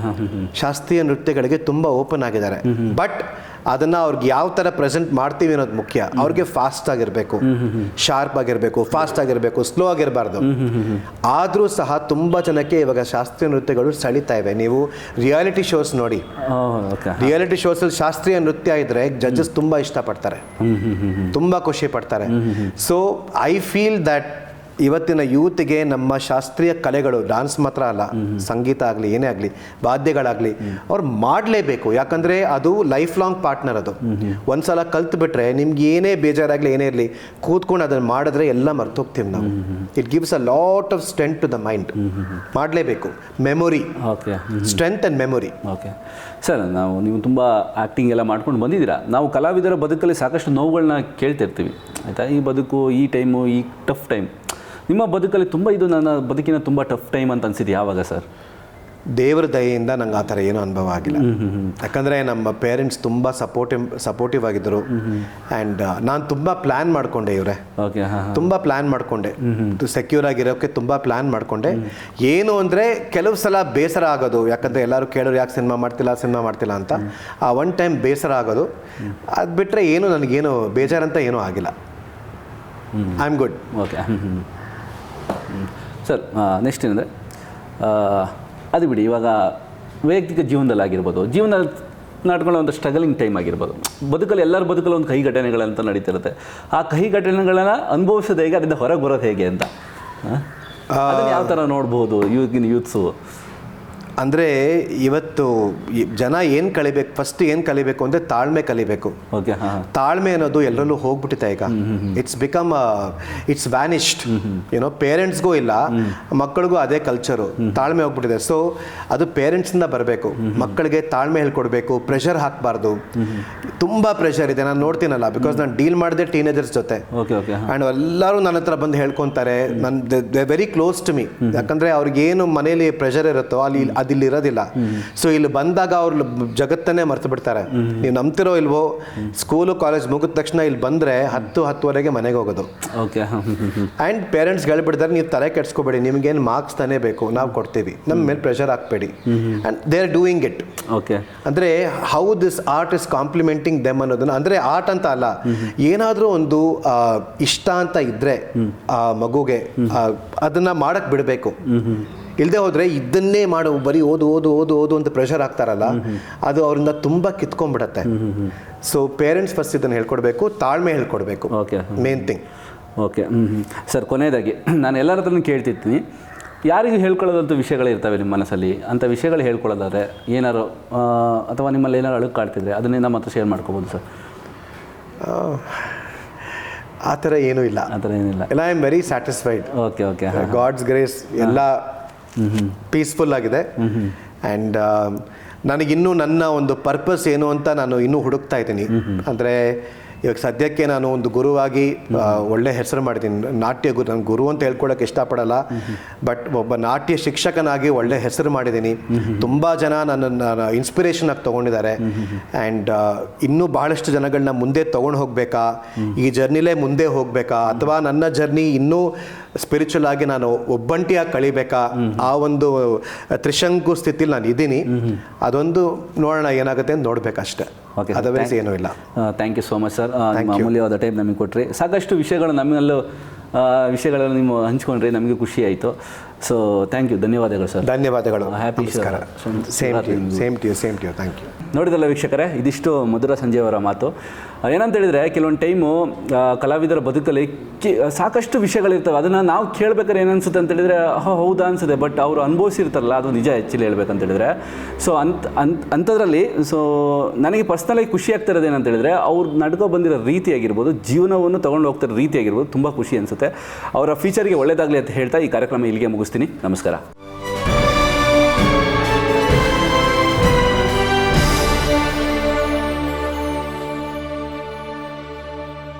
ಶಾಸ್ತ್ರೀಯ ನೃತ್ಯಗಳಿಗೆ ತುಂಬ ಓಪನ್ ಆಗಿದ್ದಾರೆ. ಬಟ್ ಅದನ್ನು ಅವ್ರಿಗೆ ಯಾವ ಥರ ಪ್ರೆಸೆಂಟ್ ಮಾಡ್ತೀವಿ ಅನ್ನೋದು ಮುಖ್ಯ. ಅವ್ರಿಗೆ ಫಾಸ್ಟ್ ಆಗಿರಬೇಕು, ಶಾರ್ಪ್ ಆಗಿರಬೇಕು, ಫಾಸ್ಟ್ ಆಗಿರಬೇಕು, ಸ್ಲೋ ಆಗಿರಬಾರ್ದು. ಆದರೂ ಸಹ ತುಂಬ ಜನಕ್ಕೆ ಇವಾಗ ಶಾಸ್ತ್ರೀಯ ನೃತ್ಯಗಳು ಸೆಳೀತಾ ಇವೆ. ನೀವು ರಿಯಾಲಿಟಿ ಶೋಸ್ ನೋಡಿ, ರಿಯಾಲಿಟಿ ಶೋಸಲ್ಲಿ ಶಾಸ್ತ್ರೀಯ ನೃತ್ಯ ಇದ್ದರೆ ಜಡ್ಜಸ್ ತುಂಬ ಇಷ್ಟಪಡ್ತಾರೆ, ತುಂಬ ಖುಷಿ ಪಡ್ತಾರೆ. ಸೊ ಐ ಫೀಲ್ ದ್ಯಾಟ್ ಇವತ್ತಿನ ಯೂತ್ಗೆ ನಮ್ಮ ಶಾಸ್ತ್ರೀಯ ಕಲೆಗಳು, ಡಾನ್ಸ್ ಮಾತ್ರ ಅಲ್ಲ, ಸಂಗೀತ ಆಗಲಿ, ಏನೇ ಆಗಲಿ, ವಾದ್ಯಗಳಾಗಲಿ ಅವ್ರು ಮಾಡಲೇಬೇಕು. ಯಾಕಂದರೆ ಅದು ಲೈಫ್ ಲಾಂಗ್ ಪಾರ್ಟ್ನರ್. ಅದು ಒಂದ್ಸಲ ಕಲ್ತು ಬಿಟ್ರೆ ನಿಮ್ಗೆ ಏನೇ ಬೇಜಾರಾಗಲಿ, ಏನೇ ಇರಲಿ, ಕೂತ್ಕೊಂಡು ಅದನ್ನು ಮಾಡಿದ್ರೆ ಎಲ್ಲ ಮರ್ತೋಗ್ತೀವಿ ನಾವು. It gives a lot of strength to the mind. ಮಾಡಲೇಬೇಕು. Memory, okay, strength and memory. Okay sir, ನೀವು ತುಂಬ ಆ್ಯಕ್ಟಿಂಗ್ ಎಲ್ಲ ಮಾಡ್ಕೊಂಡು ಬಂದಿದ್ದೀರಾ. ನಾವು ಕಲಾವಿದರ ಬದುಕಲ್ಲಿ ಸಾಕಷ್ಟು ನೋವುಗಳನ್ನ ಕೇಳ್ತಿರ್ತೀವಿ, ಆಯಿತಾ. ಈ ಬದುಕು, ಈ ಟೈಮು, ಈ ಟಫ್ ಟೈಮ್, ನಿಮ್ಮ ಬದುಕಲ್ಲಿ ತುಂಬ ಇದು ನನ್ನ ಬದುಕಿನ ತುಂಬ ಟಫ್ ಟೈಮ್ ಅಂತ ಅನಿಸಿದ್ದು ಯಾವಾಗ ಸರ್? ದೇವರ ದಯೆಯಿಂದ ನಂಗೆ ಆ ಥರ ಏನೂ ಅನುಭವ ಆಗಿಲ್ಲ. ಯಾಕಂದರೆ ನಮ್ಮ ಪೇರೆಂಟ್ಸ್ ತುಂಬ ಸಪೋರ್ಟಿವ್ ಆಗಿದ್ದರು. ಆ್ಯಂಡ್ ನಾನು ತುಂಬ ಪ್ಲ್ಯಾನ್ ಮಾಡಿಕೊಂಡೆ, ಇವರೇ ಓಕೆ, ತುಂಬ ಪ್ಲ್ಯಾನ್ ಮಾಡಿಕೊಂಡೆ, ಸೆಕ್ಯೂರ್ ಆಗಿರೋಕ್ಕೆ ತುಂಬ ಪ್ಲ್ಯಾನ್ ಮಾಡಿಕೊಂಡೆ. ಏನು ಅಂದರೆ ಕೆಲವು ಸಲ ಬೇಸರ ಆಗೋದು, ಯಾಕಂದರೆ ಎಲ್ಲರೂ ಕೇಳೋರು ಯಾಕೆ ಸಿನಿಮಾ ಮಾಡ್ತಿಲ್ಲ ಅಂತ. ಆ ಒನ್ ಟೈಮ್ ಬೇಸರ ಆಗೋದು. ಅದು ಬಿಟ್ಟರೆ ಏನು ನನಗೇನು ಬೇಜಾರಂತ ಏನೂ ಆಗಿಲ್ಲ. I am good. Okay sir, next ಏನಂದರೆ, ಅದು ಬಿಡಿ, ಇವಾಗ ವೈಯಕ್ತಿಕ ಜೀವನದಲ್ಲಾಗಿರ್ಬೋದು, ಜೀವನದಲ್ಲಿ ನಾಟ್ಕೊಳ್ಳೋ ಒಂದು ಸ್ಟ್ರಗಲಿಂಗ್ ಟೈಮ್ ಆಗಿರ್ಬೋದು, ಬದುಕಲ್ಲಿ ಎಲ್ಲರ ಬದುಕಲ್ಲಿ ಒಂದು ಕಹಿ ಘಟನೆಗಳಂತ ನಡೀತಿರುತ್ತೆ. ಆ ಕಹಿ ಘಟನೆಗಳನ್ನ ಅನುಭವಿಸೋದು ಹೇಗೆ, ಅದರಿಂದ ಹೊರಗೆ ಬರೋದು ಹೇಗೆ ಅಂತ ಅದನ್ನು ಯಾವ ಥರ ನೋಡ್ಬೋದು ಈಗಿನ ಯೂತ್ಸು? ಅಂದರೆ ಇವತ್ತು ಜನ ಏನು ಕಲಿಬೇಕು, ಫಸ್ಟ್ ಏನು ಕಲಿಬೇಕು ಅಂದರೆ ತಾಳ್ಮೆ ಕಲಿಬೇಕು. ಓಕೆ, ತಾಳ್ಮೆ ಅನ್ನೋದು ಎಲ್ಲರಲ್ಲೂ ಹೋಗ್ಬಿಟ್ಟಿದೆ ಈಗ. It's vanished. ಏನೋ ಪೇರೆಂಟ್ಸ್ಗೂ ಇಲ್ಲ, ಮಕ್ಕಳಿಗೂ ಅದೇ ಕಲ್ಚರು, ತಾಳ್ಮೆ ಹೋಗ್ಬಿಟ್ಟಿದೆ. ಸೊ ಅದು ಪೇರೆಂಟ್ಸಿಂದ ಬರಬೇಕು. ಮಕ್ಕಳಿಗೆ ತಾಳ್ಮೆ ಹೇಳ್ಕೊಡ್ಬೇಕು, ಪ್ರೆಷರ್ ಹಾಕಬಾರ್ದು. ತುಂಬ ಪ್ರೆಷರ್ ಇದೆ, ನಾನು ನೋಡ್ತೀನಲ್ಲ, ಬಿಕಾಸ್ ನಾನು ಡೀಲ್ ಮಾಡಿದೆ ಟೀನೇಜರ್ಸ್ ಜೊತೆ. ಆ್ಯಂಡ್ ಎಲ್ಲರೂ ನನ್ನ ಹತ್ರ ಬಂದು ಹೇಳ್ಕೊತಾರೆ, they very close to me. ಯಾಕಂದರೆ ಅವ್ರಿಗೇನು ಮನೇಲಿ ಪ್ರೆಷರ್ ಇರುತ್ತೋ ಅದಿಲ್ಲಿ ಇರೋದಿಲ್ಲ. ಸೊ ಇಲ್ಲಿ ಬಂದಾಗ ಅವ್ರು ಜಗತ್ತನ್ನೇ ಮರ್ತು ಬಿಡ್ತಾರೆ. ನೀವು ನಂಬ್ತಿರೋ ಇಲ್ವೋ, ಸ್ಕೂಲು ಕಾಲೇಜ್ ಮುಗಿದ ತಕ್ಷಣ ಇಲ್ಲಿ ಬಂದರೆ 10-10:30 ಮನೆಗೆ ಹೋಗೋದು. ಆ್ಯಂಡ್ ಪೇರೆಂಟ್ಸ್ ಹೇಳ್ಬಿಡ್ತಾರೆ, ನೀವು ತಲೆ ಕೆಡ್ಸ್ಕೊಬೇಡಿ, ನಿಮ್ಗೇನು ಮಾರ್ಕ್ಸ್ ತಾನೇ ಬೇಕು, ನಾವು ಕೊಡ್ತೀವಿ, ನಮ್ಮ ಮೇಲೆ ಪ್ರೆಷರ್ ಹಾಕ್ಬೇಡಿ. And they are doing it. Okay, ಅಂದರೆ how this art is complimenting them ಅನ್ನೋದನ್ನ, ಅಂದರೆ ಆರ್ಟ್ ಅಂತ ಅಲ್ಲ, ಏನಾದರೂ ಒಂದು ಇಷ್ಟ ಅಂತ ಇದ್ದರೆ ಆ ಮಗುಗೆ ಅದನ್ನು ಮಾಡಕ್ಕೆ ಬಿಡಬೇಕು. ಇಲ್ಲದೆ ಹೋದರೆ ಇದನ್ನೇ ಮಾಡು, ಬರೀ ಓದು ಓದು ಓದು ಓದು ಅಂತ ಪ್ರೆಷರ್ ಆಗ್ತಾರಲ್ಲ, ಅದು ಅವರಿಂದ ತುಂಬ ಕಿತ್ಕೊಂಡ್ಬಿಡತ್ತೆ. ಸೊ ಪೇರೆಂಟ್ಸ್ ಫಸ್ಟ್ ಇದನ್ನು ಹೇಳ್ಕೊಡ್ಬೇಕು, ತಾಳ್ಮೆ ಹೇಳ್ಕೊಡ್ಬೇಕು. Okay, main thing. Okay sir, ಕೊನೆಯದಾಗಿ ನಾನು ಎಲ್ಲರ ಹತ್ರನೂ ಕೇಳ್ತಿರ್ತೀನಿ, ಯಾರಿಗೂ ಹೇಳ್ಕೊಳ್ಳೋದಂಥ ವಿಷಯಗಳಿರ್ತವೆ ನಿಮ್ಮ ಮನಸ್ಸಲ್ಲಿ, ಅಂಥ ವಿಷಯಗಳು ಹೇಳ್ಕೊಳ್ಳೋದಾದ್ರೆ ಏನಾರು ಅಥವಾ ನಿಮ್ಮಲ್ಲಿ ಏನಾರು ಅಳುಕು ಕಾಡ್ತಿದ್ರೆ ಅದನ್ನೇ ನಮ್ಮ ಹತ್ರ ಶೇರ್ ಮಾಡ್ಕೋಬೋದು ಸರ್? ಆ ಥರ ಏನೂ ಇಲ್ಲ, ಆ ಥರ ಏನಿಲ್ಲ. ಎಲ್ಲ I am very satisfied. Okay, okay, God's grace ಎಲ್ಲ ಪೀಸ್ಫುಲ್ ಆಗಿದೆ. ಆ್ಯಂಡ್ ನನಗಿನ್ನೂ ನನ್ನ ಒಂದು ಪರ್ಪಸ್ ಏನು ಅಂತ ನಾನು ಇನ್ನೂ ಹುಡುಕ್ತಾ ಇದ್ದೀನಿ. ಅಂದರೆ ಇವಾಗ ಸದ್ಯಕ್ಕೆ ನಾನು ಒಂದು ಗುರುವಾಗಿ ಒಳ್ಳೆ ಹೆಸರು ಮಾಡಿದ್ದೀನಿ. ನಾಟ್ಯ ಗುರು, ನಾನು ಗುರು ಅಂತ ಹೇಳ್ಕೊಳ್ಳೋಕೆ ಇಷ್ಟಪಡಲ್ಲ, ಬಟ್ ಒಬ್ಬ ನಾಟ್ಯ ಶಿಕ್ಷಕನಾಗಿ ಒಳ್ಳೆ ಹೆಸರು ಮಾಡಿದ್ದೀನಿ. ತುಂಬ ಜನ ನನ್ನನ್ನು ಇನ್ಸ್ಪಿರೇಷನ್ ಆಗಿ ತೊಗೊಂಡಿದ್ದಾರೆ. ಆ್ಯಂಡ್ ಇನ್ನೂ ಭಾಳಷ್ಟು ಜನಗಳನ್ನ ಮುಂದೆ ತೊಗೊಂಡು ಹೋಗಬೇಕಾ, ಈ ಜರ್ನಿಲೇ ಮುಂದೆ ಹೋಗಬೇಕಾ, ಅಥವಾ ನನ್ನ ಜರ್ನಿ ಇನ್ನೂ ಸ್ಪಿರಿಚುವಲ್ ಆಗಿ ನಾನು ಒಬ್ಬಂಟಿಯಾಗಿ ಕಳಿಬೇಕಾ, ಆ ಒಂದು ತ್ರಿಶಂಕು ಸ್ಥಿತಿಲಿ ನಾನು ಇದ್ದೀನಿ. ಅದೊಂದು ನೋಡೋಣ ಏನಾಗುತ್ತೆ ಅಂತ ನೋಡಬೇಕಷ್ಟೆ. ಅದರ್ವೈಸ್ ಏನೂ ಇಲ್ಲ. Thank you so much sir, ನಿಮ್ಮ ಅಮೂಲ್ಯವಾದ ಟೈಮ್ ನಮಗೆ ಕೊಟ್ಟರೆ. ಸಾಕಷ್ಟು ವಿಷಯಗಳು ನಮ್ಮಲ್ಲೂ ವಿಷಯಗಳನ್ನು ನೀವು ಹಂಚ್ಕೊಂಡ್ರಿ, ನಮಗೆ ಖುಷಿ ಆಯಿತು. ಸೊ ಥ್ಯಾಂಕ್ ಯು, ಧನ್ಯವಾದಗಳು ಸರ್. ಧನ್ಯವಾದಗಳು. Happy same to you. Thank you. ನೋಡಿದಲ್ಲ ವೀಕ್ಷಕರೇ, ಇದಿಷ್ಟು ಮಧುರ ಸಂಜೆಯವರ ಮಾತು. ಏನಂತ ಹೇಳಿದರೆ, ಕೆಲವೊಂದು ಟೈಮು ಕಲಾವಿದರ ಬದುಕಲ್ಲಿ ಸಾಕಷ್ಟು ವಿಷಯಗಳಿರ್ತವೆ. ಅದನ್ನು ನಾವು ಕೇಳಬೇಕಾದ್ರೆ ಏನನ್ಸುತ್ತೆ ಅಂತ ಹೇಳಿದರೆ, ಹೌದಾ ಅನಿಸುತ್ತೆ, ಬಟ್ ಅವರು ಅನುಭವಿಸಿರ್ತಾರಲ್ಲ, ಅದು ನಿಜ ಆ್ಯಕ್ಚುಲಿ ಹೇಳ್ಬೇಕಂತ ಹೇಳಿದರೆ. ಸೊ ಅಂಥದ್ರಲ್ಲಿ ಸೊ ನನಗೆ ಪರ್ಸ್ನಲಾಗಿ ಖುಷಿ ಆಗ್ತಾ ಇರೋದು ಏನಂತ ಹೇಳಿದರೆ, ಅವ್ರು ನಡ್ಕೊ ಬಂದಿರೋ ರೀತಿ ಆಗಿರ್ಬೋದು, ಜೀವನವನ್ನು ತೊಗೊಂಡು ಹೋಗ್ತಿರೋ ರೀತಿ ಆಗಿರ್ಬೋದು, ತುಂಬ ಖುಷಿ ಅನಿಸುತ್ತೆ. ಅವರ ಫ್ಯೂಚರ್ಗೆ ಒಳ್ಳೆಯದಾಗಲಿ ಅಂತ ಹೇಳ್ತಾ ಈ ಕಾರ್ಯಕ್ರಮ ಇಲ್ಲಿಗೆ ಮುಗಿಸ್ತೀನಿ. ನಮಸ್ಕಾರ.